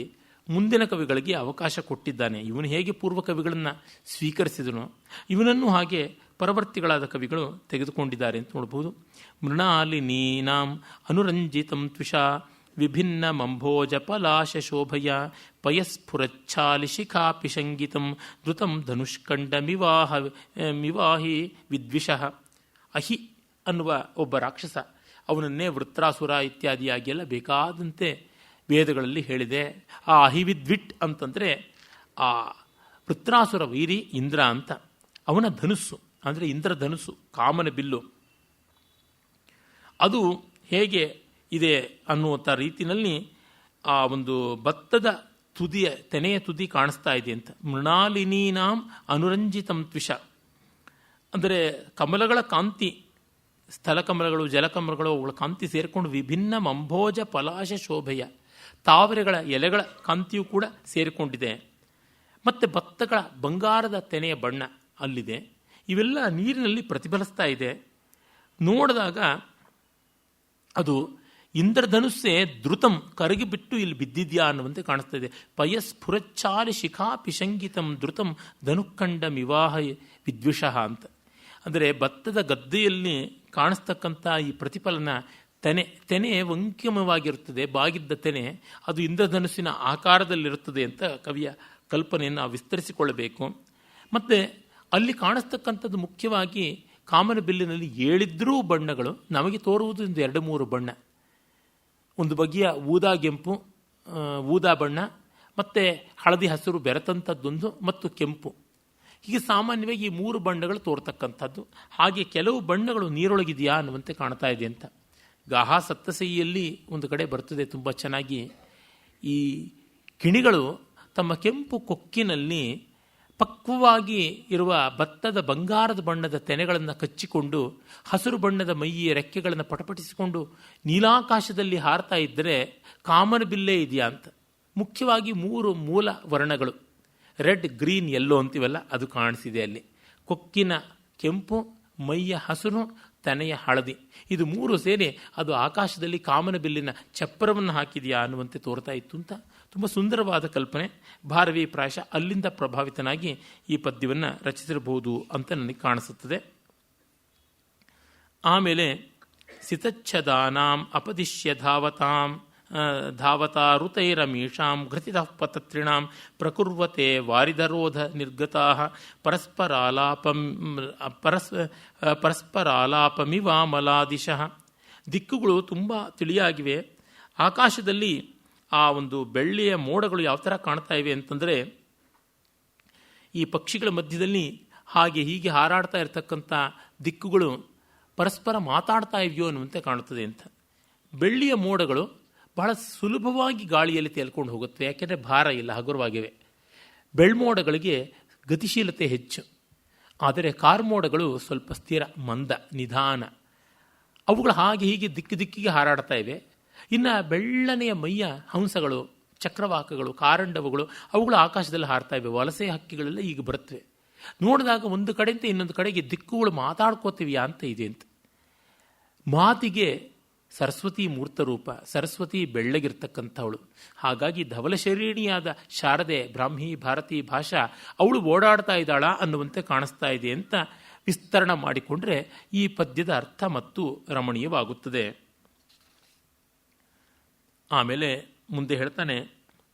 ಮುಂದಿನ ಕವಿಗಳಿಗೆ ಅವಕಾಶ ಕೊಟ್ಟಿದ್ದಾನೆ. ಇವನು ಹೇಗೆ ಪೂರ್ವ ಕವಿಗಳನ್ನು ಸ್ವೀಕರಿಸಿದನೋ ಇವನನ್ನು ಹಾಗೆ ಪರವರ್ತಿಗಳಾದ ಕವಿಗಳು ತೆಗೆದುಕೊಂಡಿದ್ದಾರೆ ಅಂತ ನೋಡ್ಬೋದು. ಮೃಣಾಲಿನೀನಾಂ ಅನುರಂಜಿತಂ ತ್ವಿಷಾ ವಿಭಿನ್ನ ಮಂಭೋಜ ಪಲಾಶ ಶೋಭಯ ಪಯಸ್ಫುರಚ್ಛಾಲಿಶಿಖಾ ಪಿಶಂಗಿತಂ ಧೃತಂ ಧನುಷ್ಕಂಡ ಮಿವಾಹಿ ವಿದ್ವಿಷಃ. ಅಹಿ ಅನ್ನುವ ಒಬ್ಬ ರಾಕ್ಷಸ, ಅವನನ್ನೇ ವೃತ್ರಾಸುರ ಇತ್ಯಾದಿಯಾಗಿಯೆಲ್ಲ ಬೇಕಾದಂತೆ ವೇದಗಳಲ್ಲಿ ಹೇಳಿದೆ. ಆ ಅಹಿವಿದ್ವಿಟ್ ಅಂತಂದರೆ ಆ ವೃತ್ರಾಸುರ ವೈರಿ ಇಂದ್ರ ಅಂತ. ಅವನ ಧನುಸ್ಸು ಅಂದರೆ ಇಂದ್ರಧನುಸ್ಸು, ಕಾಮನ ಬಿಲ್ಲು, ಅದು ಹೇಗೆ ಇದೆ ಅನ್ನುವಂಥ ರೀತಿಯಲ್ಲಿ ಆ ಒಂದು ಭತ್ತದ ತುದಿಯ ತೆನೆಯ ತುದಿ ಕಾಣಿಸ್ತಾ ಇದೆ ಅಂತ. ಮೃಣಾಲಿನೀನಾಂ ಅನುರಂಜಿತಂ ತ್ವಿಷ ಅಂದರೆ ಕಮಲಗಳ ಕಾಂತಿ, ಸ್ಥಳಕಮಲಗಳು, ಜಲಕಮಲಗಳು, ಅವುಗಳ ಕಾಂತಿ ಸೇರಿಕೊಂಡು ವಿಭಿನ್ನ ಮಂಭೋಜ ಪಲಾಶ ಶೋಭೆಯ ತಾವರೆಗಳ ಎಲೆಗಳ ಕಾಂತಿಯೂ ಕೂಡ ಸೇರಿಕೊಂಡಿದೆ. ಮತ್ತು ಭತ್ತಗಳ ಬಂಗಾರದ ತೆನೆಯ ಬಣ್ಣ ಅಲ್ಲಿದೆ. ಇವೆಲ್ಲ ನೀರಿನಲ್ಲಿ ಪ್ರತಿಫಲಿಸ್ತಾ ಇದೆ. ನೋಡಿದಾಗ ಅದು ಇಂದ್ರಧನುಸ್ಸೇ ಧೃತಂ ಕರಗಿಬಿಟ್ಟು ಇಲ್ಲಿ ಬಿದ್ದಿದ್ಯಾ ಅನ್ನುವಂತೆ ಕಾಣಿಸ್ತಾ ಇದೆ. ಪಯಸ್ಫುರಚ್ಛಾಲಿ ಶಿಖಾ ಪಿಶಂಗಿತಂ ಧೃತಂ ಧನುಖಂಡ ಮಿವಾಹ ವಿದ್ವಿಷಃ ಅಂತ. ಅಂದರೆ ಭತ್ತದ ಗದ್ದೆಯಲ್ಲಿ ಕಾಣಿಸ್ತಕ್ಕಂಥ ಈ ಪ್ರತಿಫಲನ ತೆನೆ ವಂಕ್ಯಮವಾಗಿರುತ್ತದೆ, ಬಾಗಿದ್ದ ತೆನೆ, ಅದು ಇಂದ್ರಧನುಸ್ಸಿನ ಆಕಾರದಲ್ಲಿರುತ್ತದೆ ಅಂತ ಕವಿಯ ಕಲ್ಪನೆಯನ್ನು ನಾವು ವಿಸ್ತರಿಸಿಕೊಳ್ಳಬೇಕು. ಮತ್ತು ಅಲ್ಲಿ ಕಾಣಿಸ್ತಕ್ಕಂಥದ್ದು ಮುಖ್ಯವಾಗಿ ಕಾಮನ ಬಿಲ್ಲಿನಲ್ಲಿ 7 ಬಣ್ಣಗಳು ನಮಗೆ ತೋರುವುದು 2-3 ಬಣ್ಣ. ಒಂದು ಬಗೆಯ ಊದಾಗೆಂಪು, ಊದಾ ಬಣ್ಣ, ಮತ್ತು ಹಳದಿ ಹಸಿರು ಬೆರೆತಂಥದ್ದೊಂದು, ಮತ್ತು ಕೆಂಪು. ಹೀಗೆ ಸಾಮಾನ್ಯವಾಗಿ ಈ 3 ಬಣ್ಣಗಳು ತೋರ್ತಕ್ಕಂಥದ್ದು. ಹಾಗೆ ಕೆಲವು ಬಣ್ಣಗಳು ನೀರೊಳಗಿದೆಯಾ ಅನ್ನುವಂತೆ ಕಾಣ್ತಾ ಇದೆ ಅಂತ. ಗಾಹಾ ಸಪ್ತಸಹಿಯಲ್ಲಿ ಒಂದು ಕಡೆ ಬರ್ತದೆ ತುಂಬ ಚೆನ್ನಾಗಿ. ಈ ಕಿಣಿಗಳು ತಮ್ಮ ಕೆಂಪು ಕೊಕ್ಕಿನಲ್ಲಿ ಪಕ್ವವಾಗಿ ಇರುವ ಭತ್ತದ ಬಂಗಾರದ ಬಣ್ಣದ ತೆನೆಗಳನ್ನು ಕಚ್ಚಿಕೊಂಡು ಹಸಿರು ಬಣ್ಣದ ಮೈಯ ರೆಕ್ಕೆಗಳನ್ನು ಪಟಪಟಿಸಿಕೊಂಡು ನೀಲಾಕಾಶದಲ್ಲಿ ಹಾರ್ತಾ ಇದ್ದರೆ ಕಾಮನ ಬಿಲ್ಲೇ ಇದೆಯಾ ಅಂತ. ಮುಖ್ಯವಾಗಿ 3 ಮೂಲ ವರ್ಣಗಳು, ರೆಡ್, ಗ್ರೀನ್, ಯೆಲ್ಲೋ ಅಂತೀವಲ್ಲ, ಅದು ಕಾಣಿಸಿದೆ ಅಲ್ಲಿ. ಕೊಕ್ಕಿನ ಕೆಂಪು, ಮೈಯ ಹಸಿರು, ತೆನೆಯ ಹಳದಿ, ಇದು 3 ಸೇರಿ ಅದು ಆಕಾಶದಲ್ಲಿ ಕಾಮನ ಬಿಲ್ಲಿನ ಚಪ್ಪರವನ್ನು ಹಾಕಿದೆಯಾ ಅನ್ನುವಂತೆ ತೋರ್ತಾ ಇತ್ತು ಅಂತ. ತುಂಬ ಸುಂದರವಾದ ಕಲ್ಪನೆ. ಭಾರವಿ ಪ್ರಾಯಶಃ ಅಲ್ಲಿಂದ ಪ್ರಭಾವಿತನಾಗಿ ಈ ಪದ್ಯವನ್ನು ರಚಿಸಿರಬಹುದು ಅಂತ ನನಗೆ ಕಾಣಿಸುತ್ತದೆ. ಆಮೇಲೆ ಸಿತಚ್ಛದಾನಾಂ ಅಪದಿಶ್ಯ ಧಾವತಾ ಋತೈರಮೀಷಾಂ ಘೃತಿತಃ ಪತತ್ರಿಣಾಂ ಪ್ರಕುರ್ವತೆ ವಾರಿಧರೋಧ ನಿರ್ಗತಾಃ ಪರಸ್ಪರಾಲಾಪಮಿವಾಮಲಾದಿಶಃ. ದಿಕ್ಕುಗಳು ತುಂಬ ತಿಳಿಯಾಗಿವೆ. ಆಕಾಶದಲ್ಲಿ ಆ ಒಂದು ಬೆಳ್ಳಿಯ ಮೋಡಗಳು ಯಾವ ಥರ ಕಾಣ್ತಾ ಇವೆ ಅಂತಂದರೆ, ಈ ಪಕ್ಷಿಗಳ ಮಧ್ಯದಲ್ಲಿ ಹಾಗೆ ಹೀಗೆ ಹಾರಾಡ್ತಾ ಇರತಕ್ಕಂಥ ದಿಕ್ಕುಗಳು ಪರಸ್ಪರ ಮಾತಾಡ್ತಾ ಇದೆಯೋ ಅನ್ನುವಂತೆ ಕಾಣುತ್ತದೆ ಅಂತ. ಬೆಳ್ಳಿಯ ಮೋಡಗಳು ಬಹಳ ಸುಲಭವಾಗಿ ಗಾಳಿಯಲ್ಲಿ ತೇಲ್ಕೊಂಡು ಹೋಗುತ್ತವೆ, ಯಾಕೆಂದರೆ ಭಾರ ಇಲ್ಲ, ಹಗುರವಾಗಿವೆ. ಬೆಳ್ಮೋಡಗಳಿಗೆ ಗತಿಶೀಲತೆ ಹೆಚ್ಚು. ಆದರೆ ಕಾರ್ಮೋಡಗಳು ಸ್ವಲ್ಪ ಸ್ಥಿರ, ಮಂದ, ನಿಧಾನ. ಅವುಗಳು ಹಾಗೆ ಹೀಗೆ ದಿಕ್ಕಿಗೆ ಹಾರಾಡ್ತಾ ಇವೆ. ಇನ್ನು ಬೆಳ್ಳನೆಯ ಮೈಯ ಹಂಸಗಳು, ಚಕ್ರವಾಕಗಳು, ಕಾರಂಡವುಗಳು, ಅವುಗಳು ಆಕಾಶದಲ್ಲಿ ಹಾರ್ತಾ ಇವೆ. ವಲಸೆ ಹಕ್ಕಿಗಳೆಲ್ಲ ಈಗ ಬರುತ್ತವೆ. ನೋಡಿದಾಗ ಒಂದು ಕಡೆಯಿಂದ ಇನ್ನೊಂದು ಕಡೆಗೆ ದಿಕ್ಕುಗಳು ಮಾತಾಡ್ಕೋತೀವಿಯಾ ಅಂತ ಇದೆ ಅಂತ. ಮಾತಿಗೆ ಸರಸ್ವತಿ ಮೂರ್ತರೂಪ, ಸರಸ್ವತಿ ಬೆಳ್ಳಗಿರ್ತಕ್ಕಂಥವಳು. ಹಾಗಾಗಿ ಧವಲ ಶರೀಣಿಯಾದ ಶಾರದೆ, ಬ್ರಾಹ್ಮಿ, ಭಾರತಿ ಭಾಷಾ ಅವಳು ಓಡಾಡ್ತಾ ಇದ್ದಾಳ ಅನ್ನುವಂತೆ ಕಾಣಿಸ್ತಾ ಇದೆ ಅಂತ ವಿಸ್ತರಣ ಮಾಡಿಕೊಂಡ್ರೆ ಈ ಪದ್ಯದ ಅರ್ಥ ಮತ್ತು ರಮಣೀಯವಾಗುತ್ತದೆ. ಆಮೇಲೆ ಮುಂದೆ ಹೇಳ್ತಾನೆ,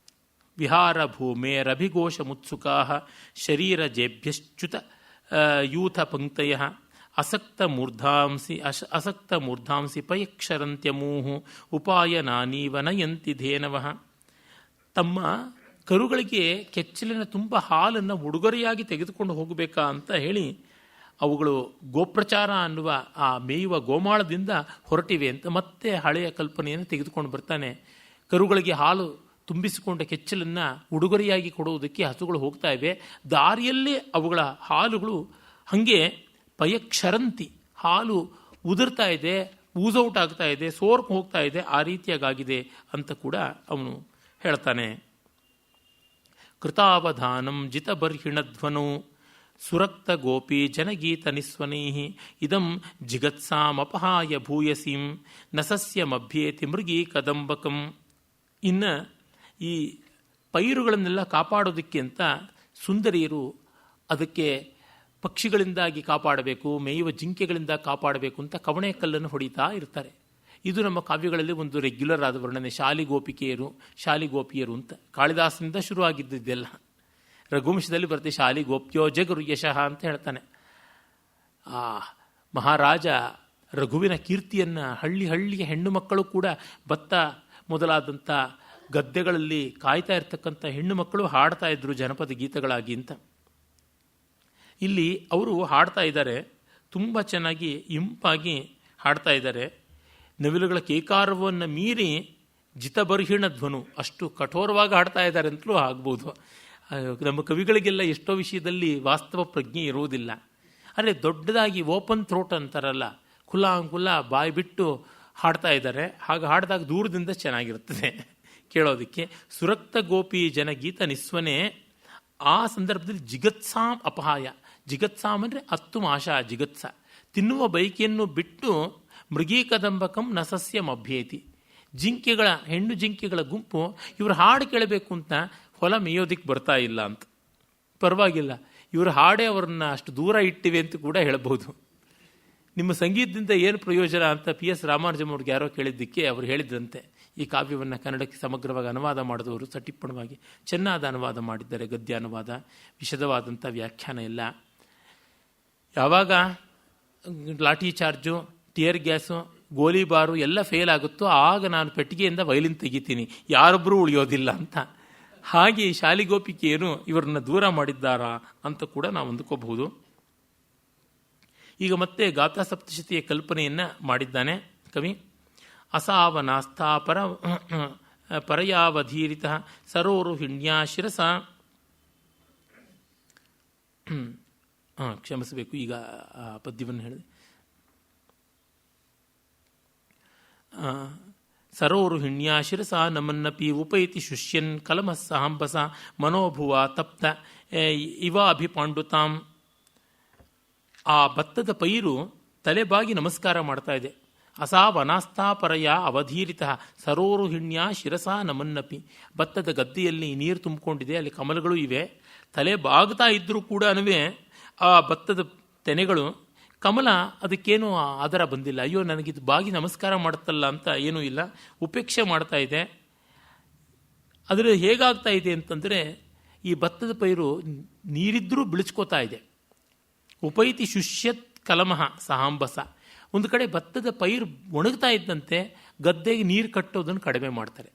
ವಿಹಾರ ಭೂಮೇರಭಿಘೋಷ ಮುತ್ಸುಕಾ ಶರೀರ ಜೇಭ್ಯಶ್ಚ್ಯುತ ಯೂಥ ಪಂಕ್ತಯ ಅಸಕ್ತ ಮೂರ್ಧಾಂಸಿ ಪಯಕ್ಷರಂತ್ಯಮೂಹು ಉಪಾಯನಾನೀವ ನಯಂತಿ ಧೇನವಃ. ತಮ್ಮ ಕರುಗಳಿಗೆ ಕೆಚ್ಚಲಿನ ತುಂಬ ಹಾಲನ್ನು ಉಡುಗೊರೆಯಾಗಿ ತೆಗೆದುಕೊಂಡು ಹೋಗಬೇಕಾ ಅಂತ ಹೇಳಿ ಅವುಗಳು ಗೋಪ್ರಚಾರ ಅನ್ನುವ ಆ ಮೇಯುವ ಗೋಮಾಳದಿಂದ ಹೊರಟಿವೆ ಅಂತ ಮತ್ತೆ ಹಳೆಯ ಕಲ್ಪನೆಯನ್ನು ತೆಗೆದುಕೊಂಡು ಬರ್ತಾನೆ. ಕರುಗಳಿಗೆ ಹಾಲು ತುಂಬಿಸಿಕೊಂಡ ಕೆಚ್ಚಲನ್ನು ಉಡುಗೊರೆಯಾಗಿ ಕೊಡುವುದಕ್ಕೆ ಹಸುಗಳು ಹೋಗ್ತಾ ಇವೆ. ದಾರಿಯಲ್ಲೇ ಅವುಗಳ ಹಾಲುಗಳು ಹಾಗೆ ಪಯಕ್ಷರಂತಿ, ಹಾಲು ಉದುರ್ತಾ ಇದೆ, ಊಸೌಟ್ ಆಗ್ತಾ ಇದೆ, ಸೋರ್ಕು ಹೋಗ್ತಾ ಇದೆ, ಆ ರೀತಿಯಾಗಿದೆ ಅಂತ ಕೂಡ ಅವನು ಹೇಳ್ತಾನೆ. ಕೃತಾವಧಾನಂ ಜಿತಬರ್ಹಿಣಧ್ವನೌ ಸುರಕ್ತ ಗೋಪಿ ಜನಗೀತ ನಿಸ್ವನೈ ಇದಂ ಜಿಗತ್ಸಾಮಪಹಾಯ ಭೂಯಸೀಂ ನಸಸ್ಯ ಮಭ್ಯೇತಿ ಮೃಗಿ ಕದಂಬಕಂ. ಇನ್ನು ಈ ಪೈರುಗಳನ್ನೆಲ್ಲ ಕಾಪಾಡೋದಕ್ಕೆ ಅಂತ ಸುಂದರಿಯರು ಅದಕ್ಕೆ ಪಕ್ಷಿಗಳಿಂದಾಗಿ ಕಾಪಾಡಬೇಕು, ಮೇಯುವ ಜಿಂಕೆಗಳಿಂದ ಕಾಪಾಡಬೇಕು ಅಂತ ಕವಣೆ ಕಲ್ಲನ್ನು ಹೊಡಿತಾ ಇರ್ತಾರೆ. ಇದು ನಮ್ಮ ಕಾವ್ಯಗಳಲ್ಲಿ ಒಂದು ರೆಗ್ಯುಲರ್ ಆದ ವರ್ಣನೆ. ಶಾಲಿಗೋಪಿಕೆಯರು, ಶಾಲಿಗೋಪಿಯರು ಅಂತ ಕಾಳಿದಾಸನಿಂದ ಶುರುವಾಗಿದ್ದೆಲ್ಲ. ರಘುವಂಶದಲ್ಲಿ ಬರುತ್ತೆ ಶಾಲಿಗೋಪ್ಯೋ ಜಗರು ಯಶಃ ಅಂತ ಹೇಳ್ತಾನೆ. ಆ ಮಹಾರಾಜ ರಘುವಿನ ಕೀರ್ತಿಯನ್ನು ಹಳ್ಳಿಯ ಹೆಣ್ಣು ಮಕ್ಕಳು ಕೂಡ ಭತ್ತ ಮೊದಲಾದಂಥ ಗದ್ದೆಗಳಲ್ಲಿ ಕಾಯ್ತಾ ಇರ್ತಕ್ಕಂಥ ಹೆಣ್ಣು ಮಕ್ಕಳು ಹಾಡ್ತಾ ಇದ್ರು ಜನಪದ ಗೀತೆಗಳಾಗಿ ಅಂತ. ಇಲ್ಲಿ ಅವರು ಹಾಡ್ತಾ ಇದ್ದಾರೆ, ತುಂಬ ಚೆನ್ನಾಗಿ ಇಂಪಾಗಿ ಹಾಡ್ತಾ ಇದ್ದಾರೆ. ನವಿಲುಗಳ ಕೇಕಾರವನ್ನು ಮೀರಿ ಜಿತಬರ್ಹಿಣ ಧ್ವನು, ಅಷ್ಟು ಕಠೋರವಾಗಿ ಹಾಡ್ತಾ ಇದ್ದಾರೆ ಅಂತಲೂ ಆಗ್ಬೋದು. ನಮ್ಮ ಕವಿಗಳಿಗೆಲ್ಲ ಎಷ್ಟೋ ವಿಷಯದಲ್ಲಿ ವಾಸ್ತವ ಪ್ರಜ್ಞೆ ಇರುವುದಿಲ್ಲ. ಅಂದರೆ ದೊಡ್ಡದಾಗಿ ಓಪನ್ ಥ್ರೋಟ್ ಅಂತಾರಲ್ಲ, ಖುಲ್ಲ ಬಾಯಿ ಬಿಟ್ಟು ಹಾಡ್ತಾ ಇದ್ದಾರೆ. ಹಾಗೆ ಹಾಡಿದಾಗ ದೂರದಿಂದ ಚೆನ್ನಾಗಿರ್ತದೆ ಕೇಳೋದಕ್ಕೆ. ಸುರಕ್ತ ಗೋಪಿ ಜನಗೀತ ನಿಸ್ವನೆ. ಆ ಸಂದರ್ಭದಲ್ಲಿ ಜಿಗತ್ಸಾಂ ಅಪಹಾಯ. ಜಿಗತ್ಸಾಂ ಅಂದರೆ ಅತ್ತುಮಾಶಾ ಜಿಗತ್ಸ, ತಿನ್ನುವ ಬೈಕೆಯನ್ನು ಬಿಟ್ಟು ಮೃಗೀಕದಂಬಕಂ ನಸಸ್ಯಂ ಅಭ್ಯೇತಿ. ಜಿಂಕೆಗಳ, ಹೆಣ್ಣು ಜಿಂಕೆಗಳ ಗುಂಪು ಇವರು ಹಾಡು ಕೇಳಬೇಕು ಅಂತ ಹೊಲ ಮೇಯೋದಿಕ್ಕೆ ಬರ್ತಾ ಇಲ್ಲ ಅಂತ. ಪರವಾಗಿಲ್ಲ, ಇವರು ಹಾಡೇ ಅವ್ರನ್ನ ಅಷ್ಟು ದೂರ ಇಟ್ಟಿವೆ ಅಂತ ಕೂಡ ಹೇಳಬಹುದು. ನಿಮ್ಮ ಸಂಗೀತದಿಂದ ಏನು ಪ್ರಯೋಜನ ಅಂತ PS ರಾಮಾನುಜಮ್ ಅವ್ರಿಗೆ ಯಾರೋ ಕೇಳಿದ್ದಕ್ಕೆ ಅವರು ಹೇಳಿದ್ರಂತೆ, ಈ ಕಾವ್ಯವನ್ನು ಕನ್ನಡಕ್ಕೆ ಸಮಗ್ರವಾಗಿ ಅನುವಾದ ಮಾಡಿದವರು ಸಟಿಪ್ಪಣವಾಗಿ ಚೆನ್ನಾದ ಅನುವಾದ ಮಾಡಿದ್ದಾರೆ. ಗದ್ಯ ಅನುವಾದ, ವಿಶದವಾದಂಥ ವ್ಯಾಖ್ಯಾನ ಎಲ್ಲ. ಯಾವಾಗ ಲಾಠಿ ಚಾರ್ಜು, ಟಿಯರ್ ಗ್ಯಾಸು, ಗೋಲಿಬಾರು ಎಲ್ಲ ಫೇಲ್ ಆಗುತ್ತೋ ಆಗ ನಾನು ಪೆಟ್ಟಿಗೆಯಿಂದ ವೈಲಿನ್ ತೆಗಿತೀನಿ, ಯಾರೊಬ್ಬರೂ ಉಳಿಯೋದಿಲ್ಲ ಅಂತ. ಹಾಗೆ ಶಾಲಿಗೋಪಿಕೆಯರು ಇವರನ್ನ ದೂರ ಮಾಡಿದ್ದಾರಾ ಅಂತ ಕೂಡ ನಾವು ಅಂದುಕೋಬಹುದು. ಈಗ ಮತ್ತೆ ಗಾಥಾ ಸಪ್ತಶತಿಯ ಕಲ್ಪನೆಯನ್ನು ಮಾಡಿದ್ದಾನೆ ಕವಿ. ಅಸಾವನಾಸ್ಥಾ ಪರಯಾವಧೀರಿತ ಸರೋರು ಹಿಣ್ಯಾ ಶಿರಸ. ಕ್ಷಮಿಸಬೇಕು, ಈಗ ಆ ಪದ್ಯವನ್ನು ಹೇಳಿದೆ. ಸರೋರು ಹಿಣ್ಯಾ ಶಿರಸ ನಮನ್ನಪಿ ಉಪೈತಿ ಶುಷ್ಯನ್ ಕಲಮಸ್ಸ ಹಂಬಸ ಮನೋಭುವ ತಪ್ತ ಇವ ಅಭಿಪಾಂಡುತಾಂ. ಆ ಭತ್ತದ ಪೈರು ತಲೆಬಾಗಿ ನಮಸ್ಕಾರ ಮಾಡ್ತಾ ಇದೆ. ಅಸಾವನಾಸ್ಥಾಪರಯ ಅವಧೀರಿತ ಸರೋರು ಹಿಣ್ಯಾ ಶಿರಸ ನಮನ್ನಪಿ. ಭತ್ತದ ಗದ್ದೆಯಲ್ಲಿ ನೀರು ತುಂಬಿಕೊಂಡಿದೆ, ಅಲ್ಲಿ ಕಮಲಗಳು ಇವೆ. ತಲೆ ಬಾಗ್ತಾ ಇದ್ದರೂ ಕೂಡ ಆ ಭತ್ತದ ತೆನೆಗಳು, ಕಮಲ ಅದಕ್ಕೇನು ಆದರ ಬಂದಿಲ್ಲ. ಅಯ್ಯೋ ನನಗಿದು ಬಾಗಿ ನಮಸ್ಕಾರ ಮಾಡುತ್ತಲ್ಲ ಅಂತ ಏನೂ ಇಲ್ಲ, ಉಪೇಕ್ಷೆ ಮಾಡ್ತಾ ಇದೆ. ಅದರ ಹೇಗಾಗ್ತಾ ಇದೆ ಅಂತಂದರೆ, ಈ ಭತ್ತದ ಪೈರು ನೀರಿದ್ದರೂ ಬಿಳಿಸ್ಕೋತಾ ಇದೆ. ಉಪೈತಿ ಶುಷ್ಯತ್ ಕಲಮಃ ಸಹಾಂಬಸ. ಒಂದು ಕಡೆ ಭತ್ತದ ಪೈರು ಒಣಗ್ತಾ ಇದ್ದಂತೆ ಗದ್ದೆಗೆ ನೀರು ಕಟ್ಟೋದನ್ನು ಕಡಿಮೆ ಮಾಡ್ತಾರೆ.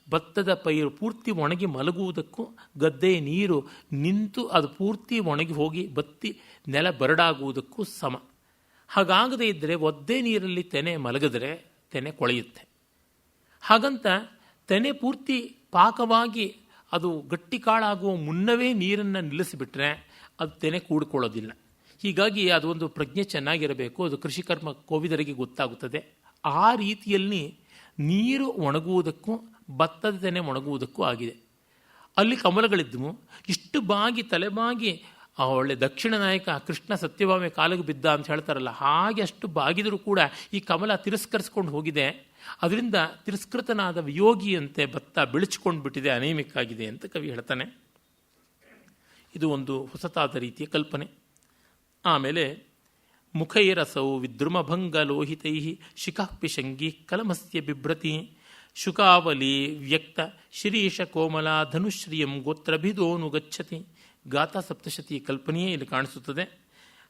ಭತ್ತದ ಪೈರು ಪೂರ್ತಿ ಒಣಗಿ ಮಲಗುವುದಕ್ಕೂ ಗದ್ದೆಯ ನೀರು ನಿಂತು ಅದು ಪೂರ್ತಿ ಒಣಗಿ ಹೋಗಿ ಬತ್ತಿ ನೆಲ ಬರಡಾಗುವುದಕ್ಕೂ ಸಮ. ಹಾಗಾಗದೇ ಇದ್ದರೆ ಒದ್ದೆ ನೀರಲ್ಲಿ ತೆನೆ ಮಲಗಿದ್ರೆ ತೆನೆ ಕೊಳೆಯುತ್ತೆ. ಹಾಗಂತ ತೆನೆ ಪೂರ್ತಿ ಪಾಕವಾಗಿ ಅದು ಗಟ್ಟಿ ಕಾಳಾಗುವ ಮುನ್ನವೇ ನೀರನ್ನು ನಿಲ್ಲಿಸಿಬಿಟ್ರೆ ಅದು ತೆನೆ ಕೂಡಿಕೊಳ್ಳೋದಿಲ್ಲ. ಹೀಗಾಗಿ ಅದೊಂದು ಪ್ರಜ್ಞೆ ಚೆನ್ನಾಗಿರಬೇಕು. ಅದು ಕೃಷಿಕರ್ಮ ಕೋವಿದರಿಗೆ ಗೊತ್ತಾಗುತ್ತದೆ. ಆ ರೀತಿಯಲ್ಲಿ ನೀರು ಒಣಗುವುದಕ್ಕೂ ಭತ್ತದ ತೆನೆ ಒಣಗುವುದಕ್ಕೂ ಆಗಿದೆ. ಅಲ್ಲಿ ಕಮಲಗಳಿದ್ದವು. ಇಷ್ಟು ಬಾಗಿ ತಲೆಬಾಗಿ ಒಳ್ಳೆ ದಕ್ಷಿಣ ನಾಯಕ ಕೃಷ್ಣ ಸತ್ಯಭಾಮೆ ಕಾಲಿಗೆ ಬಿದ್ದ ಅಂತ ಹೇಳ್ತಾರಲ್ಲ, ಹಾಗೆ ಅಷ್ಟು ಬಾಗಿದರೂ ಕೂಡ ಈ ಕಮಲ ತಿರಸ್ಕರಿಸ್ಕೊಂಡು ಹೋಗಿದೆ. ಅದರಿಂದ ತಿರಸ್ಕೃತನಾದ ವಿಯೋಗಿಯಂತೆ ಭತ್ತ ಬಿಳಿಸ್ಕೊಂಡು ಬಿಟ್ಟಿದೆ, ಅನೇಮಿಕ್ಕಾಗಿದೆ ಅಂತ ಕವಿ ಹೇಳ್ತಾನೆ. ಇದು ಒಂದು ಹೊಸತಾದ ರೀತಿಯ ಕಲ್ಪನೆ. ಆಮೇಲೆ ಮುಖೈರಸೌ ವಿದ್ರುಮಭಂಗ ಲೋಹಿತೈ ಶಿಖಃ ಪಿಶಂಗಿ ಕಲಮಸ್ಯ ಬಿಭ್ರತಿ ಶುಕಾವಲಿ ವ್ಯಕ್ತ ಶಿರೀಷ ಕೋಮಲ ಧನುಶ್ರಿಯಂ ಗೋತ್ರಭಿದೋನು ಗಚ್ಚತಿ. ಗಾಥಾ ಸಪ್ತಶತಿ ಕಲ್ಪನೆಯೇ ಇಲ್ಲಿ ಕಾಣಿಸುತ್ತದೆ.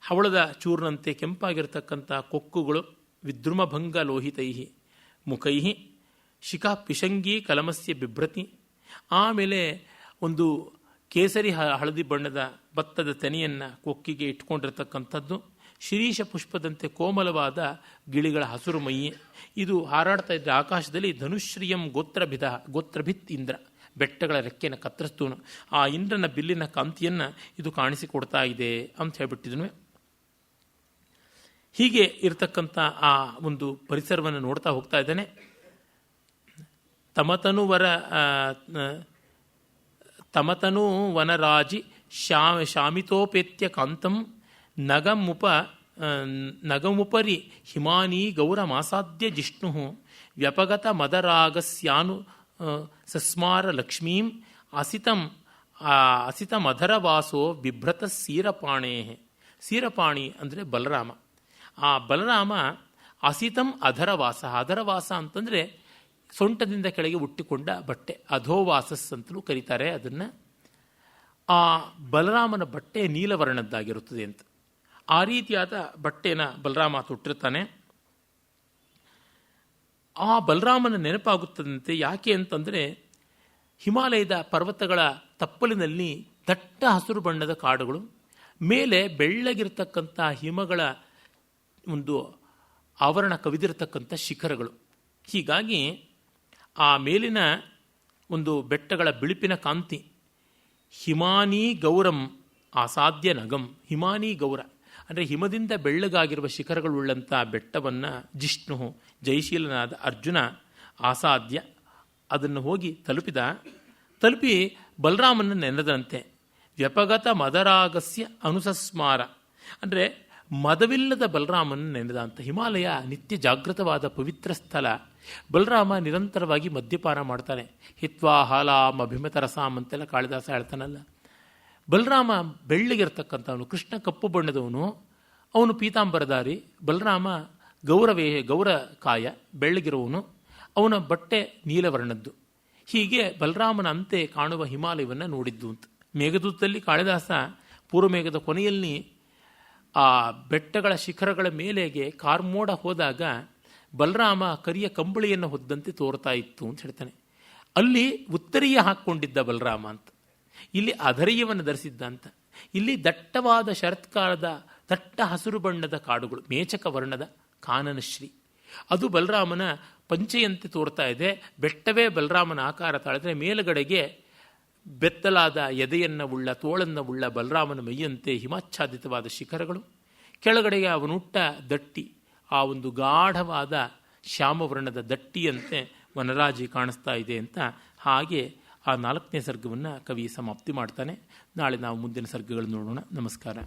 ಹವಳದ ಚೂರ್ನಂತೆ ಕೆಂಪಾಗಿರತಕ್ಕಂಥ ಕೊಕ್ಕುಗಳು, ವಿದ್ರುಮಭಂಗ ಲೋಹಿತೈ ಮುಖೈ ಶಿಖಾ ಪಿಶಂಗಿ ಕಲಮಸ್ಯ ಬಿಭ್ರತಿ. ಆಮೇಲೆ ಒಂದು ಕೇಸರಿ ಹಳದಿ ಬಣ್ಣದ ಭತ್ತದ ತೆನೆಯನ್ನು ಕೊಕ್ಕಿಗೆ ಇಟ್ಕೊಂಡಿರ್ತಕ್ಕಂಥದ್ದು, ಶಿರೀಷ ಪುಷ್ಪದಂತೆ ಕೋಮಲವಾದ ಗಿಳಿಗಳ ಹಸುರು ಮೈಯೆ. ಇದು ಹಾರಾಡ್ತಾ ಇದ್ದ ಆಕಾಶದಲ್ಲಿ ಧನುಶ್ರಿಯಂ ಗೋತ್ರಭಿತ್ ಇಂದ್ರ, ಬೆಟ್ಟಗಳ ರೆಕ್ಕೆಯನ್ನು ಕತ್ತರಿಸ್ತೂನು. ಆ ಇಂದ್ರನ ಬಿಲ್ಲಿನ ಕಾಂತಿಯನ್ನು ಇದು ಕಾಣಿಸಿಕೊಡ್ತಾ ಇದೆ ಅಂತ ಹೇಳ್ಬಿಟ್ಟಿದ್ನು. ಹೀಗೆ ಇರತಕ್ಕಂಥ ಆ ಒಂದು ಪರಿಸರವನ್ನು ನೋಡ್ತಾ ಹೋಗ್ತಾ ಇದ್ದಾನೆ. ತಮತನು ವನರಾಜಿ ಶಾಮಿತೋಪೇತ್ಯ ಕಾಂತಂ ನಗಮುಪರಿ ಹಿಮಾನಿ ಗೌರಮಾಸಾದ್ಯ ಜಿಷ್ಣು ವ್ಯಪಗತ ಮದರಾಗಸ್ಯಾನು ಸಸ್ಮಾರ ಲಕ್ಷ್ಮೀಂ ಅಸಿತಮಧರವಾಸೋ ಬಿಭ್ರತ ಸೀರಪಾಣೇ. ಸೀರಪಾಣಿ ಅಂದರೆ ಬಲರಾಮ. ಆ ಬಲರಾಮ ಅಸಿತಂ ಅಧರವಾಸ. ಅಧರವಾಸ ಅಂತಂದರೆ ಸೊಂಟದಿಂದ ಕೆಳಗೆ ಹುಟ್ಟಿಕೊಂಡ ಬಟ್ಟೆ, ಅಧೋವಾಸಸ್ ಅಂತಲೂ ಕರೀತಾರೆ ಅದನ್ನು. ಆ ಬಲರಾಮನ ಬಟ್ಟೆ ನೀಲವರ್ಣದ್ದಾಗಿರುತ್ತದೆ ಅಂತ. ಆ ರೀತಿಯಾದ ಬಟ್ಟೆನ ಬಲರಾಮ ತೊಟ್ಟಿರ್ತಾನೆ. ಆ ಬಲರಾಮನ ನೆನಪಾಗುತ್ತದಂತೆ. ಯಾಕೆ ಅಂತಂದರೆ ಹಿಮಾಲಯದ ಪರ್ವತಗಳ ತಪ್ಪಲಿನಲ್ಲಿ ದಟ್ಟ ಹಸಿರು ಬಣ್ಣದ ಕಾಡುಗಳು, ಮೇಲೆ ಬೆಳ್ಳಗಿರ್ತಕ್ಕಂಥ ಹಿಮಗಳ ಒಂದು ಆವರಣ ಕವಿದಿರತಕ್ಕಂಥ ಶಿಖರಗಳು. ಹೀಗಾಗಿ ಆ ಮೇಲಿನ ಒಂದು ಬೆಟ್ಟಗಳ ಬಿಳುಪಿನ ಕಾಂತಿ, ಹಿಮಾನಿ ಗೌರಂ ಆಸಾಧ್ಯ ನಗಂ. ಹಿಮಾನಿ ಗೌರ ಅಂದರೆ ಹಿಮದಿಂದ ಬೆಳ್ಳಗಾಗಿರುವ ಶಿಖರಗಳುಳ್ಳಂಥ ಬೆಟ್ಟವನ್ನು ಜಿಷ್ಣು ಜಯಶೀಲನಾದ ಅರ್ಜುನ ಆಸಾಧ್ಯ ಅದನ್ನು ಹೋಗಿ ತಲುಪಿ ಬಲರಾಮನ ನೆನೆದಂತೆ. ವ್ಯಪಗತ ಮದರಾಗಸ್ಯ ಅನುಸಸ್ಮಾರ ಅಂದರೆ ಮದವಿಲ್ಲದ ಬಲರಾಮನ ನೆನೆದ ಅಂತ. ಹಿಮಾಲಯ ನಿತ್ಯ ಜಾಗೃತವಾದ ಪವಿತ್ರ ಸ್ಥಳ. ಬಲರಾಮ ನಿರಂತರವಾಗಿ ಮದ್ಯಪಾನ ಮಾಡ್ತಾನೆ. ಹಿತ್ವಾ ಹಾಲಾಂ ಅಭಿಮತ ರಸಾಂ ಅಂತೆಲ್ಲ ಕಾಳಿದಾಸ ಹೇಳ್ತಾನಲ್ಲ. ಬಲರಾಮ ಬೆಳ್ಳಗಿರ್ತಕ್ಕಂಥವನು, ಕೃಷ್ಣ ಕಪ್ಪು ಬಣ್ಣದವನು, ಅವನು ಪೀತಾಂಬರಧಾರಿ. ಬಲರಾಮ ಗೌರಕಾಯ ಬೆಳ್ಳಗಿರುವವನು, ಅವನ ಬಟ್ಟೆ ನೀಲವರ್ಣದ್ದು. ಹೀಗೆ ಬಲರಾಮನ ಅಂತೆ ಕಾಣುವ ಹಿಮಾಲಯವನ್ನು ನೋಡಿದ್ದು ಅಂತ. ಮೇಘದೂತದಲ್ಲಿ ಕಾಳಿದಾಸ ಪೂರ್ವಮೇಘದ ಕೊನೆಯಲ್ಲಿ ಆ ಬೆಟ್ಟಗಳ ಶಿಖರಗಳ ಮೇಲೆಗೆ ಕಾರ್ಮೋಡ ಹೋದಾಗ ಬಲರಾಮ ಕರಿಯ ಕಂಬಳಿಯನ್ನು ಹೊದ್ದಂತೆ ತೋರ್ತಾ ಇತ್ತು ಅಂತ ಹೇಳ್ತಾನೆ. ಅಲ್ಲಿ ಉತ್ತರೀಯ ಹಾಕ್ಕೊಂಡಿದ್ದ ಬಲರಾಮ ಅಂತ, ಇಲ್ಲಿ ಅಧರ್ಯವನ್ನು ಧರಿಸಿದ್ದ ಅಂತ. ಇಲ್ಲಿ ದಟ್ಟವಾದ ಶರತ್ಕಾಲದ ದಟ್ಟ ಹಸಿರು ಬಣ್ಣದ ಕಾಡುಗಳು, ಮೇಚಕ ವರ್ಣದ ಕಾನನಶ್ರೀ, ಅದು ಬಲರಾಮನ ಪಂಚೆಯಂತೆ ತೋರ್ತಾ ಇದೆ. ಬೆಟ್ಟವೇ ಬಲರಾಮನ ಆಕಾರ ತಾಳಿದ್ರೆ ಮೇಲುಗಡೆಗೆ ಬೆತ್ತಲಾದ ಎದೆಯನ್ನು ಉಳ್ಳ ತೋಳನ್ನು ಉಳ್ಳ ಬಲರಾಮನ ಮೈಯಂತೆ ಹಿಮಾಚ್ಛಾದಿತವಾದ ಶಿಖರಗಳು, ಕೆಳಗಡೆಗೆ ಅವನುಟ್ಟ ದಟ್ಟಿ, ಆ ಒಂದು ಗಾಢವಾದ ಶ್ಯಾಮವರ್ಣದ ದಟ್ಟಿಯಂತೆ ವನರಾಜಿ ಕಾಣಿಸ್ತಾ ಇದೆ ಅಂತ. ಹಾಗೆ ಆ 4ನೇ ಸರ್ಗವನ್ನು ಕವಿ ಸಮಾಪ್ತಿ ಮಾಡ್ತಾನೆ. ನಾಳೆ ನಾವು ಮುಂದಿನ ಸರ್ಗಗಳನ್ನು ನೋಡೋಣ. ನಮಸ್ಕಾರ.